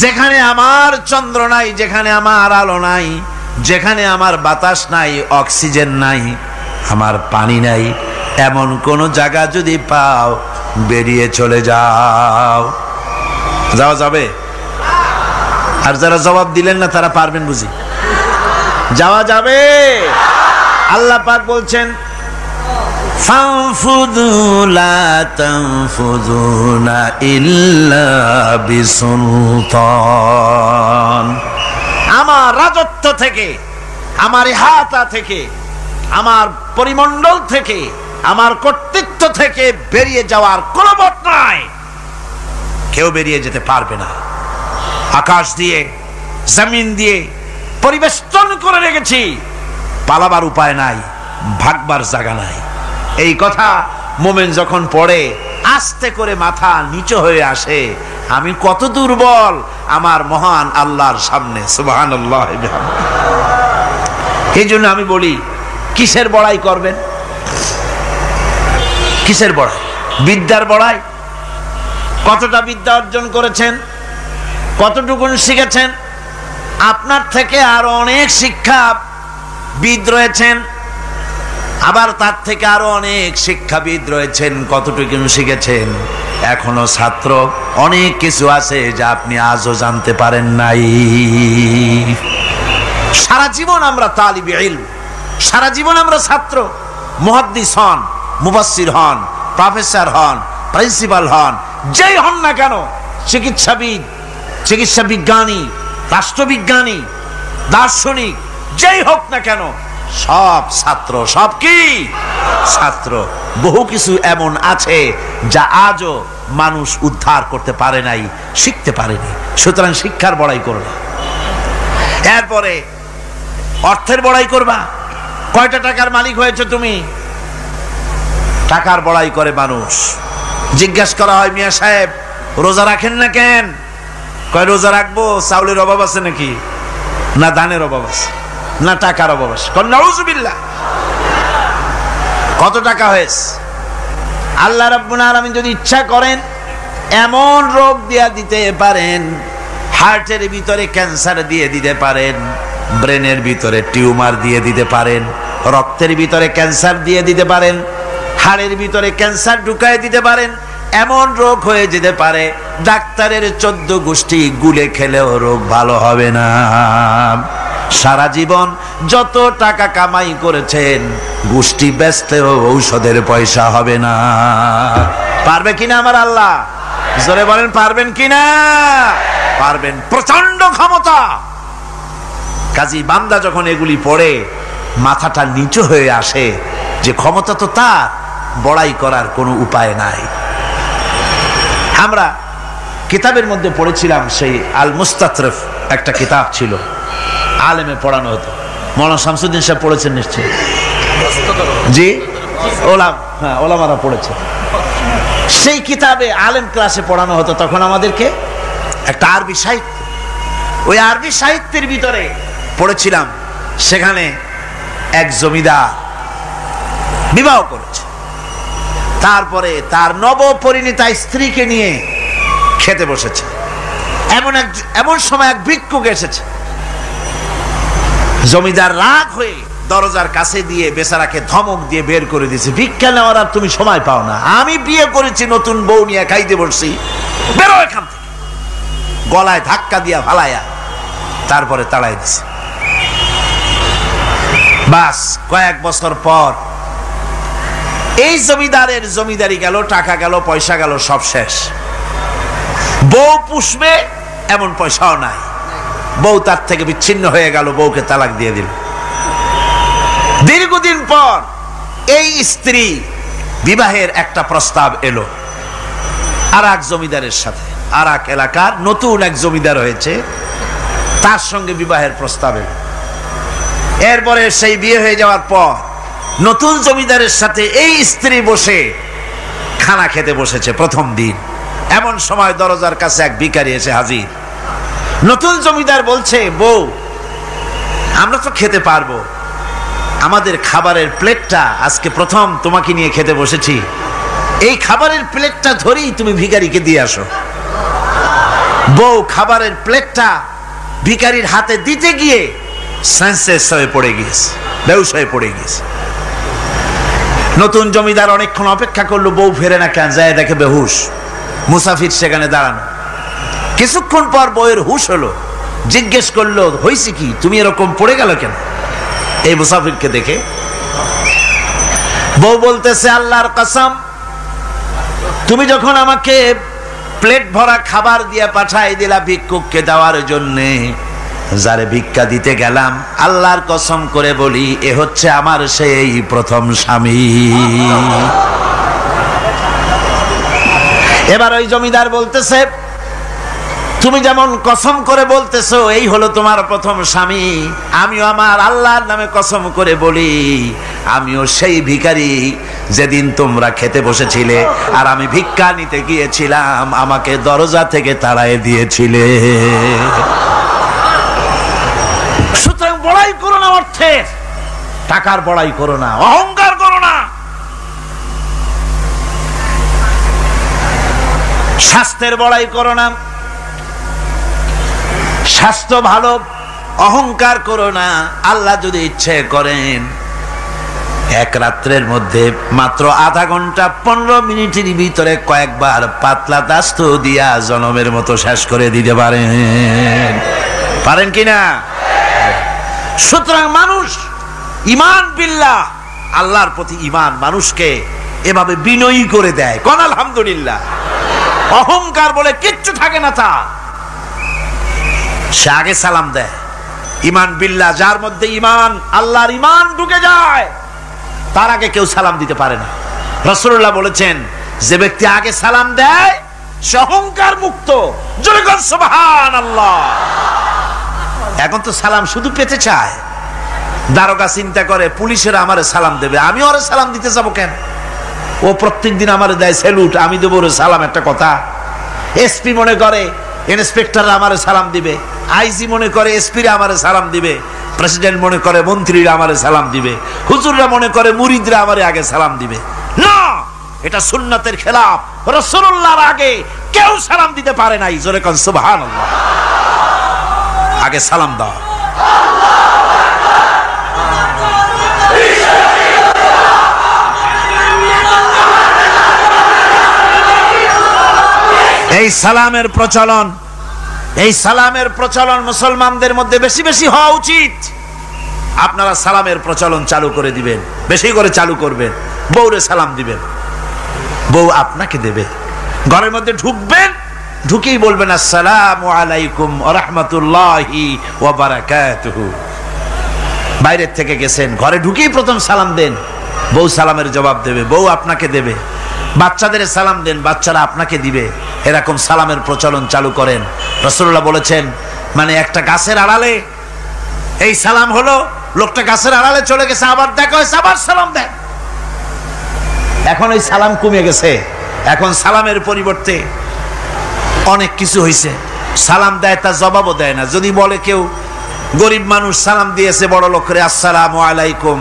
যেখানে আমার চন্দ্র নাই, যেখানে আমার আলো নাই, যেখানে আমার বাতাস নাই, অক্সিজেন নাই, আমার পানি নাই, এমন কোন জায়গা যদি পাও বেরিয়ে চলে যাও। যাওয়া যাবে? আর যারা জবাব দিলেন না তারা পারবেন বুঝি? যাওয়া যাবে? আল্লাহ পাক বলছেন ফানফুযু লা তানফুযুনা ইল্লা বিসুলতান। আমার রাজত্ব থেকে, আমার ইহাতা থেকে, আমার পরিমণ্ডল থেকে, আমার কর্তৃত্ব থেকে বেরিয়ে যাওয়ার কোনো পথ নাই। কেউ বেরিয়ে যেতে পারবে না। আকাশ দিয়ে, জমিন দিয়ে পরিবেষ্টন করে রেখেছি, পালাবার উপায় নাই, ভাগবার জায়গা নাই। এই কথা মোমেন যখন পড়ে আস্তে করে মাথা নিচু হয়ে আসে, আমি কত দুর্বল আমার মহান আল্লাহর সামনে। সুবহানাল্লাহ। এই জন্য আমি বলি, কিসের বড়াই করবেন? কিসের বড়াই? বিদ্যার বড়াই। কতটা বিদ্যা অর্জন করেছেন, কতটুকুন শিখেছেন? আপনার থেকে আরো অনেক শিক্ষাবিদ রয়েছেন, আবার তার থেকে আরো অনেক শিক্ষাবিদ রয়েছেন, কতটুকু শিখেছেন? এখনো ছাত্র অনেক কিছু আছে যা আপনি আজও জানতে পারেন নাই। সারা জীবন আমরা তালিবে ইলম, সারা জীবন আমরা ছাত্র। মুহাদ্দিস হন, মুফাসসির হন, প্রফেসর হন, প্রিন্সিপাল হন, যেই হন না কেন, চিকিৎসাবিদ, চিকিৎসা বিজ্ঞানী, রাষ্ট্রবিজ্ঞানী, দার্শনিক, যেই হোক না কেন, সব ছাত্র। সব কি? ছাত্র। বহু কিছু এমন আছে যা আজও মানুষ উদ্ধার করতে পারে নাই, শিখতে পারেনি। সুতরাং শিক্ষার বড়াই করবে। এরপরে অর্থের বড়াই করবা। কয়টা টাকার মালিক হয়েছে তুমি? টাকার বড়াই করে মানুষ। জিজ্ঞেস করা হয়, মিয়া সাহেব রোজা রাখেন না কেন? কয় রোজা রাখবো, চাউলের অভাব আছে নাকি? না ধানের অভাব আছে, না টাকার অভাব আছে। নাউযুবিল্লাহ। কত টাকা হয়েছে? আল্লাহ রাব্বুল আলামিন যদি ইচ্ছা করেন এমন রোগ দিয়া দিতে পারেন, হার্টের ভিতরে ক্যান্সার দিয়ে দিতে পারেন, ব্রেনের ভিতরে টিউমার দিয়ে দিতে পারেন, রক্তের ভিতরে ক্যান্সার দিয়ে দিতে পারেন, হাড়ের ভিতরে ক্যান্সার ঢুকায় দিতে পারেন। এমন রোগ হয়ে যেতে পারে ডাক্তারের 14 গোষ্ঠী গুলে খেলেও রোগ ভালো হবে না। সারা জীবন যত টাকা কামাই করেছেন গোষ্ঠী বেচতেও ঔষধের পয়সা হবে না। পারবে কিনা আমার আল্লাহ? জোরে বলেন পারবেন কিনা? পারবেন, প্রচন্ড ক্ষমতা। কাজী বান্দা যখন এগুলি পড়ে মাথাটা নিচু হয়ে আসে যে ক্ষমতা তো তার, বড়াই করার কোনো উপায় নাই। আমরা কিতাবের মধ্যে পড়েছিলাম, সেই আল মুস্তাতরফ একটা কিতাব ছিল, আলেমে পড়ানো হতো। মৌলানা শামসুদ্দিন সাহেব পড়েছেন নিশ্চয়ই? জি, ওলামারা পড়েছে। সেই কিতাবে আলেম ক্লাসে পড়ানো হতো তখন আমাদেরকে একটা আরবি সাহিত্য। ওই আরবি সাহিত্যের ভিতরে পড়েছিলাম, সেখানে এক জমিদার বিবাহ করেছে, তারপরে তার নবপরিণীতা স্ত্রীকে নিয়ে খেতে বসেছে। এমন সময় এক ভিক্ষুক এসেছে। জমিদার রাগ হয়ে দরজার কাছে দিয়ে বেচারাকে ধমক দিয়ে বের করে দিয়েছে, ভিক্ষা নেওয়ার আর তুমি সময় পাও না, আমি বিয়ে করেছি, নতুন বউ নিয়ে খাইতে বসছি, বেরো এখান থেকে। গলায় ধাক্কা দিয়া ফালাইয়া তারপরে তাড়াই দিছে। বাস কয়েক বছর পর এই জমিদারের জমিদারি গেল, টাকা গেল, পয়সা গেল, সব শেষ। বউ পুষবে এমন পয়সাও নাই, বউ তার থেকে বিচ্ছিন্ন হয়ে গেল, বউকে তালাক দিয়ে দিল। দীর্ঘদিন পর এই স্ত্রী বিবাহের একটা প্রস্তাব এলো আর এক জমিদারের সাথে, আর এক এলাকার নতুন এক জমিদার হয়েছে, তার সঙ্গে বিবাহের প্রস্তাব এলো। এরপরে সেই বিয়ে হয়ে যাওয়ার পর নতুন জমিদারের সাথে এই স্ত্রী বসে খানা খেতে বসেছে প্রথম দিন। এমন সময় দরজার কাছে এক ভিখারি এসে হাজির। নতুন জমিদার বলছে, বউ আমরা তো খেতে পারবো, আমাদের খাবারের প্লেটটা আজকে প্রথম তোমাকে নিয়ে খেতে বসেছি, এই খাবারের প্লেটটা ধরেই তুমি ভিখারিকে দিয়ে আসো। বউ খাবারের প্লেটটা ভিখারির হাতে দিতে গিয়ে সেন্সলেস হয়ে পড়ে গিয়েছে, বেহুশ হয়ে পড়ে গিয়েছে। নতুন জমিদার অনেকক্ষণ অপেক্ষা করলো, বউ ফেরে না কেন, যায় দেখে বেহুশ, মুসাফির সেখানে দাঁড়ানো। কিছুক্ষণ পর বউয়ের হুশ হলো, জিজ্ঞেস করলো, হয়েছে কি, তুমি এরকম পড়ে গেল কেন? এই মুসাফিরকে দেখে বউ বলতেছে, আল্লাহর কসম, তুমি যখন আমাকে প্লেট ভরা খাবার দিয়ে পাঠাই দিলা ভিক্ষুককে দেওয়ার জন্যে, যারে ভিক্ষা দিতে গেলাম, আল্লাহর কসম করে বলি, এ হচ্ছে আমার সেই প্রথম স্বামী। এবার ওই জমিদার বলতেছে, তুমি যেমন কসম করে বলতেছো এই হলো তোমার প্রথম স্বামী, আমিও আমার আল্লাহর নামে কসম করে বলি, আমিও সেই ভিখারি যেদিন তোমরা খেতে বসেছিলে আর আমি ভিক্ষা নিতে গিয়েছিলাম, আমাকে দরজা থেকে তাড়ায় দিয়েছিলে। সুতরাং বড়াই করো না অর্থের, টাকার বড়াই করো না, অহংকার করো না। স্বাস্থ্যের বড়াই করো না, স্বাস্থ্য ভালো, অহংকার করো না। আল্লাহ যদি ইচ্ছে করেন এক রাত্রের মধ্যে মাত্র আধা ঘন্টা 15 মিনিটের ভিতরে কয়েকবার পাতলা দাস্ত দিয়া জনমের মতো শেষ করে দিতে পারেন, পারেন কিনা? সুতরাং মানুষ ঈমান বিল্লাহ, আল্লাহর প্রতি ঈমান মানুষকে এভাবে বিনয়ী করে দেয়। কোন আলহামদুলিল্লাহ। অহংকার বলে কিচ্ছু থাকে না তার, সে আগে সালাম দেয়। ঈমান বিল্লাহ, যার মধ্যে ঈমান, আল্লাহর ঈমান ঢুকে যায়, তার আগে কেউ সালাম দিতে পারে না। রাসূলুল্লাহ বলেছেন, যে ব্যক্তি আগে সালাম দেয় সে অহংকার মুক্ত। জোরে বল সুবহানাল্লাহ। এখন তো সালাম শুধু পেতে চায়। দারোগা চিন্তা করে, পুলিশের আমারে সালাম দেবে, আমি ওরে সালাম দিতে যাবো কেন? ও প্রত্যেকদিন আমারে দেয় স্যালুট, আমি দেবো ওরে সালাম, একটা কথা। এসপি মনে করে ইন্সপেক্টর আমারে সালাম দিবে, আইজি মনে করে এসপিরা আমারে সালাম দিবে, প্রেসিডেন্ট মনে করে মন্ত্রীরা আমারে সালাম দিবে, হুজুররা মনে করে মুরিদরা আমারে আগে সালাম দিবে। না, এটা সুন্নাতের খেলাফ। রাসূলুল্লাহর আগে কেউ সালাম দিতে পারে নাই। জোরে কোন সুবহানাল্লাহ। আগে সালাম দাও। এই সালামের প্রচলন এই সালামের প্রচলন মুসলমানদের মধ্যে বেশি বেশি হওয়া উচিত। আপনারা সালামের প্রচলন চালু করে দিবেন, বেশি করে চালু করবেন। বউরে সালাম দিবেন, বউ আপনাকে দেবে। ঘরের মধ্যে ঢুকবেন, ঢুকেই বলবেন আসসালামু আলাইকুম ওয়া রাহমাতুল্লাহি ওয়া বারাকাতুহু। বাইরের থেকে গেছেন, ঘরে ঢুকেই প্রথম সালাম দেন, বউ সালামের জবাব দেবে, বউ আপনাকে দেবে। বাচ্চাদের সালাম দেন, বাচ্চারা আপনাকে দিবে। এরকম সালামের প্রচলন চালু করেন। রাসূলুল্লাহ বলেছেন, মানে একটা গাছের আড়ালে এই সালাম হলো, লোকটা গাছের আড়ালে চলে গেছে, আবার দেখা হয়েছে, আবার সালাম দেন। এখন ওই সালাম কমে গেছে, এখন সালামের পরিবর্তে অনেক কিছু হয়েছে। সালাম দেয়, তার জবাবও দেয় না। যদি বলে কেউ গরিব মানুষ সালাম দিয়েছে বড় লোকরে, আসসালামু আলাইকুম,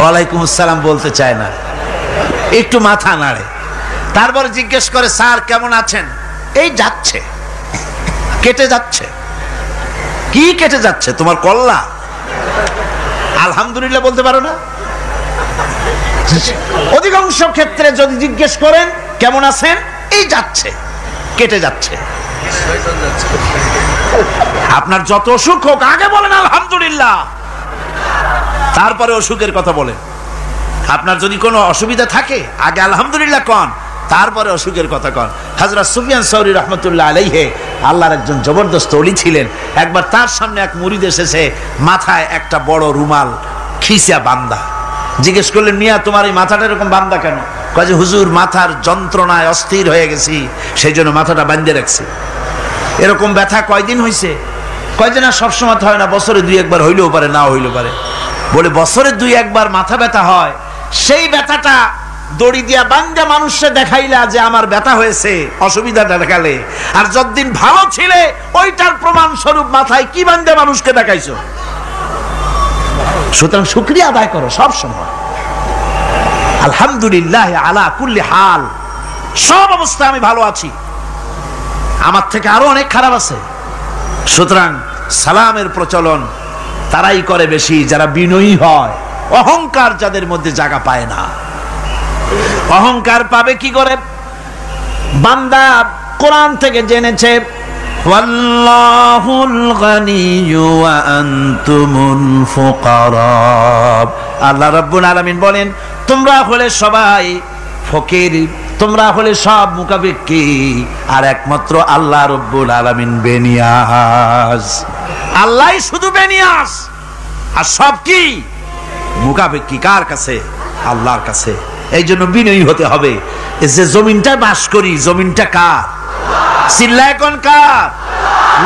ওয়ালাইকুম আসসালাম বলতে চায় না, একটু মাথা নাড়ে। তারপর জিজ্ঞেস করে, স্যার কেমন আছেন? এই যাচ্ছে, কেটে যাচ্ছে। কি কেটে যাচ্ছে? তোমার কল্লা? আলহামদুলিল্লাহ বলতে পারো না? অধিকাংশ ক্ষেত্রে যদি জিজ্ঞেস করেন কেমন আছেন, এই যাচ্ছে, কেটে যাচ্ছে। আপনার যত অসুখ হোক আগে বলেন আলহামদুলিল্লাহ, তারপরে অসুখের কথা বলেন। আপনার যদি কোনো অসুবিধা থাকে আগে আলহামদুলিল্লাহ কন, তারপরে অসুখের কথা কন। হযরত সুফিয়ান সাউরি রাহমাতুল্লাহ আলাইহি আল্লাহর একজন জবরদস্ত ওলি ছিলেন। একবার তার সামনে এক মুরিদ এসেছে, মাথায় একটা বড় রুমাল খিসা বান্দা। জিজ্ঞেস করলেন, মিয়া তোমার এই মাথাটা এরকম বান্দা কেন? কয় যে হুজুর, মাথার যন্ত্রণায় অস্থির হয়ে গেছি, সেই জন্য মাথাটা বাঁধে রাখছি। এরকম ব্যথা কয়দিন হয়েছে? কয় যে না, সবসময় হয় না, বছরে 2-1 হইলেও পারে, নাও হইলেও পারে। বলে বছরে 2-1 মাথা ব্যথা হয়, সেই ব্যথাটা দড়ি দিয়া বান্দা মানুষে দেখাইলা যে আমার ব্যথা হয়েছে, অসুবিধাটা দেখালে, আর যতদিন ভালো ছিলে ওইটার প্রমাণ স্বরূপ মাথায় কি বান্দা মানুষকে দেখাইছো। সুতরাং শুকরিয়া আদায় করো সব সময়, আলহামদুলিল্লাহ আলা কুল্লি হাল। সব অবস্থায় আমি ভালো আছি, আমার থেকে আরো অনেক খারাপ আছে। সুতরাং সালামের প্রচলন তারাই করে বেশি যারা বিনয়ী হয়, অহংকার যাদের মধ্যে জায়গা পায় না। অহংকার পাবে কি করে? বান্দা কোরআন থেকে জেনেছে, ওয়াল্লাহুল গানিয়্যু ওয়া আনতুমুল ফুকারা। আল্লাহ রাব্বুল আলামিন বলেন, তোমরা হলে সবাই ফকির, তোমরা হলে সব মুকাবিক্কি, আর একমাত্র আল্লাহ রাব্বুল আলামিন বেনিয়াজ। আল্লাহই শুধু বেনিয়াজ, আর সব কি মুকাবিক্কি কার কাছে? আল্লাহর কাছে। এই জন্য বিনয়ী হতে হবে। যে জমিনটা বাস করি, জমিনটা কার? চিল্লায় কোন কার?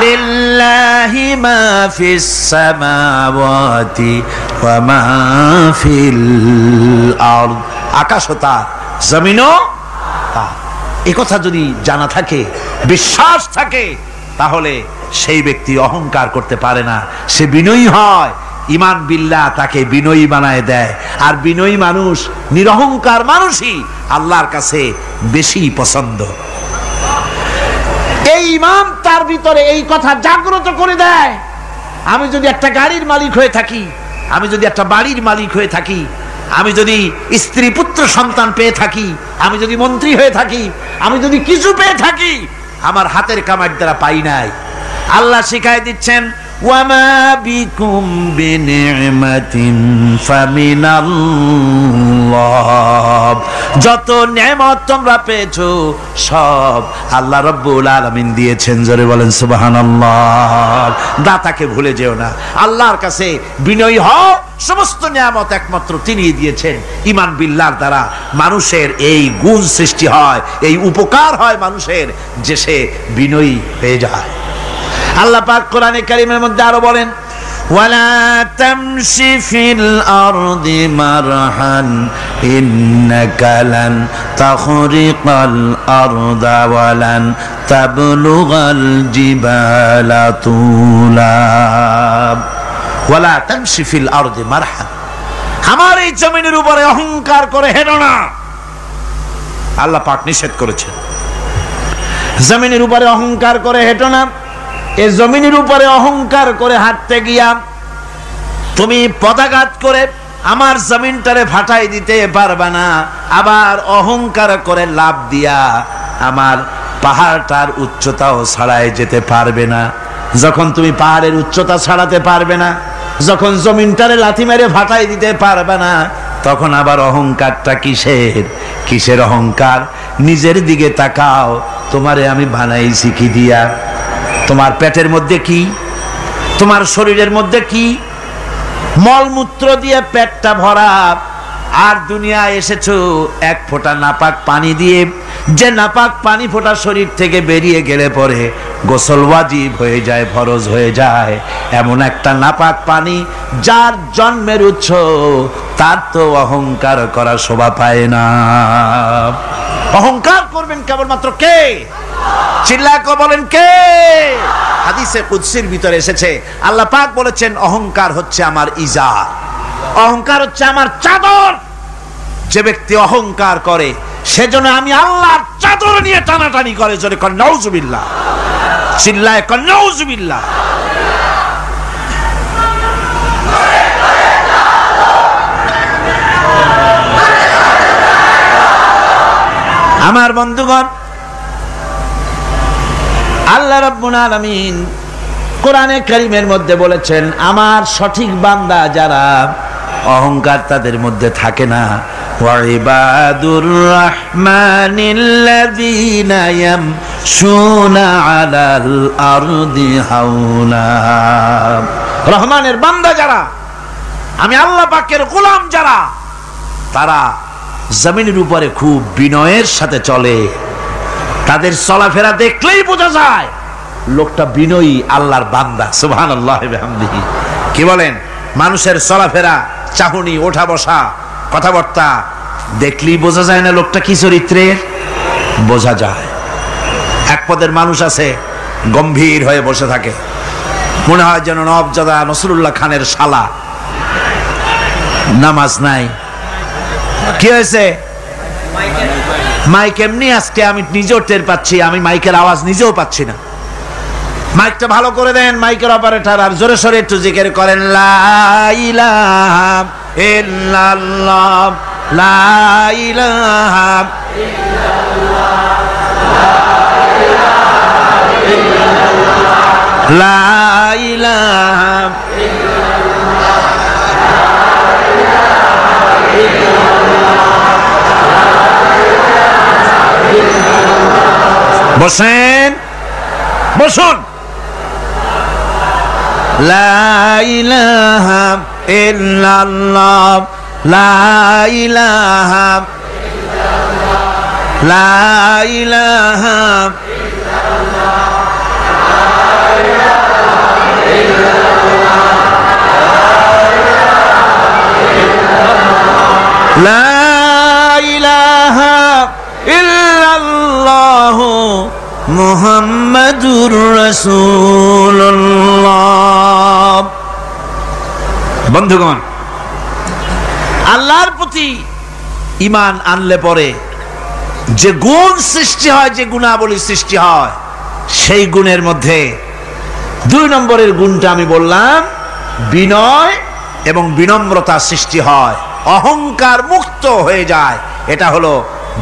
লিল্লাহি মা ফিস সামাওয়াতি ওয়া মা ফিল আরদ। আকাশও তার, জমিনও তার। এই কথা যদি জানা থাকে, বিশ্বাস থাকে, তাহলে সেই ব্যক্তি অহংকার করতে পারে না, সে বিনয়ী হয়। ইমান বিল্লাহ তাকে বিনয়ী বানায় দেয়। আর বিনয়ী মানুষ, নিরহংকার মানুষই আল্লাহর কাছে বেশি পছন্দ। এই ইমান তার ভিতরে এই কথা জাগ্রত করে দেয়। আমি যদি একটা গাড়ির মালিক হয়ে থাকি, আমি যদি একটা বাড়ির মালিক হয়ে থাকি, আমি যদি স্ত্রী পুত্র সন্তান পেয়ে থাকি, আমি যদি মন্ত্রী হয়ে থাকি, আমি যদি কিছু পেয়ে থাকি, আমার হাতের কামাইয়ের দ্বারা পাই নাই। আল্লাহ শিখাই দিচ্ছেন, ওয়ামা বিকুম বিনি'মাতিন ফামিনাল্লাহ। যত নেয়ামত তোমরা পেয়েছো সব আল্লাহ রাব্বুল আলামিন দিয়েছেন। জোরে বলেন সুবহানাল্লাহ। দাতাকে ভুলে যেও না, আল্লাহর কাছে বিনয়ী হও। সমস্ত নিয়ামত একমাত্র তিনি দিয়েছেন। ঈমান বিল্লাহর দ্বারা মানুষের এই গুণ সৃষ্টি হয়, এই উপকার হয় মানুষের, যে সে বিনয়ী হয়ে যায়। আল্লাহ পাক কোরআনে কারীমের মধ্যে আরো বলেন, ওয়ালা তামশি ফিল আরদি মারহান ইন্নাকা লান তাখরিকাল আরদা ওয়ালান তাবলুগাল জিবালা তুলা। ওয়ালা তামশি ফিল আরদি মারহান, আমার এই জমিনের উপরে অহংকার করে হেঁটো না। আল্লাহ পাক নিষেধ করেছেন, জমিনের উপরে অহংকার করে হেঁটো না। এই জমিনের উপরে অহংকার করে হাঁটতে গিয়া তুমি পদাঘাত করে আমার জমিনটারে ফাটাই দিতে পারবা না। আবার অহংকার করে লাভ দিয়া আমার পাহাড়টার উচ্চতাও ছাড়াই যেতে পারবে না। যখন তুমি পাহাড়ের উচ্চতা ছাড়াতে পারবে না, যখন জমিনটারে লাথি মেরে ফাটাই দিতে পারবে না, তখন আবার অহংকারটা কিসের? কিসের অহংকার? নিজের দিকে তাকাও, তোমারে আমি বানাইছি কি দিয়া? তোমার পেটের মধ্যে কি, তোমার শরীরের মধ্যে কি? মলমূত্র দিয়ে পেটটা ভরা, আর দুনিয়ায় এসেছো এক ফোঁটা নাপাক পানি দিয়ে। যে নাপাক পানি ফোঁটা শরীর থেকে বেরিয়ে গেলে পরে গোসল ওয়াজিব হয়ে যায়, ফরজ হয়ে যায়। এমন একটা নাপাক পানি, যার জন্মের উৎস, তার তো অহংকার করা শোভা পায় না। অহংকার করবেন কেবলমাত্র কে? চিল্লায় বলেন কে? হাদিসে কুদসির ভিতরে এসেছে, আল্লাহ পাক বলেছেন অহংকার হচ্ছে আমার ইজার, অহংকার হচ্ছে আমার চাদর। যে ব্যক্তি অহংকার করে সেজন্য আমি আল্লাহর চাদর নিয়ে টানাটানি করে। জোরে কর নাউজুবিল্লাহ, চিল্লায় কর নাউজুবিল্লাহ। আমার বন্ধুগণ, আল্লাহ রাব্বুল আলামিন কোরআনে কারীমের মধ্যে বলেছেন, আমার সঠিক বান্দা যারা, অহংকার তাদের মধ্যে থাকে না। ওয়াইবাদুর রাহমানিল্লাযীনা ইয়ামশুনা আলাল আরদি হাওনা। রহমানের বান্দা যারা, আমি আল্লাহ পাকের গোলাম যারা, তারা জমিনের উপরে খুব বিনয়ের সাথে চলে। তাদের চলাফেরা দেখলেই বোঝা যায় লোকটা বিনয়ী, আল্লাহর বান্দা। সুবহানাল্লাহ ওয়া বিহামদিহি। কি বলেন? মানুষের চলাফেরা, চাহনি, ওঠা বসা, কথাবার্তা দেখলেই বোঝা যায় না লোকটা কি চরিত্রের? বোঝা যায়। এক পদের মানুষ আছে, গম্ভীর হয়ে বসে থাকে, মনে হয় যেন নবজাদা নসরুল্লাহ খানের শালা। নামাজ নাই। কি হয়েছে? মাইক এমনি আজকে আমি নিজেও টের পাচ্ছি, আমি মাইকের আওয়াজ নিজেও পাচ্ছি না। মাইকটা ভালো করে দেন মাইকের অপারেটর, আর জোরে সোরে একটু জিকির করেন, লা ইলাহা ইল্লাল্লাহ, লা ইলাহা ইল্লাল্লাহ, লা ইলাহা ইল্লাল্লাহ। বসেন, বসুন। লা ইলাহা ইল্লাল্লাহ, লা ইলাহা ইল্লাল্লাহ, লা ইলাহা ইল্লাল্লাহ, লা ইলাহা ইল্লাল্লাহ মুহাম্মাদুর রাসূলুল্লাহ। বন্ধুগণ, আল্লাহর প্রতি ঈমান আনলে পরে যে গুণ সৃষ্টি হয়, যে গুণাবলী সৃষ্টি হয়, সেই গুণের মধ্যে 2 নম্বরের গুণটা আমি বললাম, বিনয় এবং বিনম্রতা সৃষ্টি হয়, অহংকার মুক্ত হয়ে যায়। এটা হলো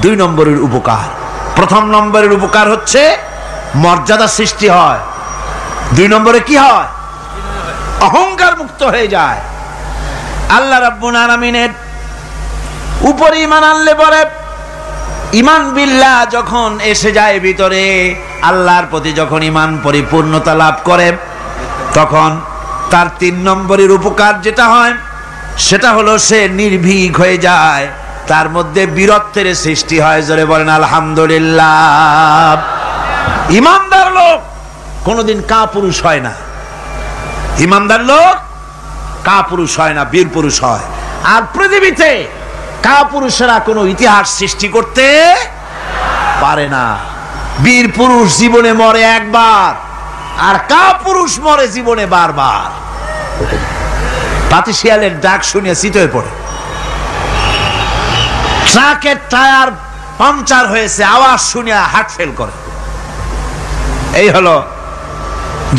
2 নম্বরের উপকার। প্রথম নম্বরের উপকার হচ্ছে মর্যাদা সৃষ্টি হয়। 2 নম্বরে কি হয়? অহংকার মুক্ত হয়ে যায়। আল্লাহ রাব্বুল আলামিনের উপরে ঈমান আনলে পরে, ঈমান বিল্লাহ যখন এসে যায় ভিতরে, আল্লাহর প্রতি যখন ঈমান পরিপূর্ণতা লাভ করে, তখন তার 3 নম্বরের উপকার যেটা হয় সেটা হলো সে নির্ভীক হয়ে যায়, তার মধ্যে বীরত্বের সৃষ্টি হয়। জোরে বলেন আলহামদুলিল্লাহ। ঈমানদার লোক কোনোদিন কাপুরুষ হয় না। ঈমানদার লোক কাপুরুষ হয় না, বীর পুরুষ হয়। আর পৃথিবীতে কাপুরুষেরা কোনো ইতিহাস সৃষ্টি করতে পারে না। বীর পুরুষ জীবনে মরে একবার, আর কাপুরুষ মরে জীবনে বারবার। পাতিশিয়ালের ডাক শুনে চিত হয়ে পড়ে। ট্রাকের টায়ার পাংচার হয়েছে, আওয়াজ শুনে হার্ট ফেল করে। এই হলো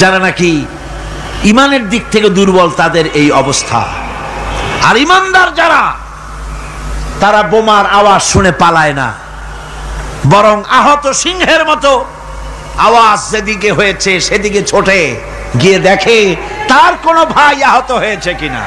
যারা নাকি ইমানের দিক থেকে দুর্বল, তাদের এই অবস্থা। আর ইমানদার যারা, তারা বোমার আওয়াজ শুনে পালায় না, বরং আহত সিংহের মতো আওয়াজ যেদিকে হয়েছে সেদিকে ছোটে গিয়ে দেখে তার কোনো ভাই আহত হয়েছে কিনা।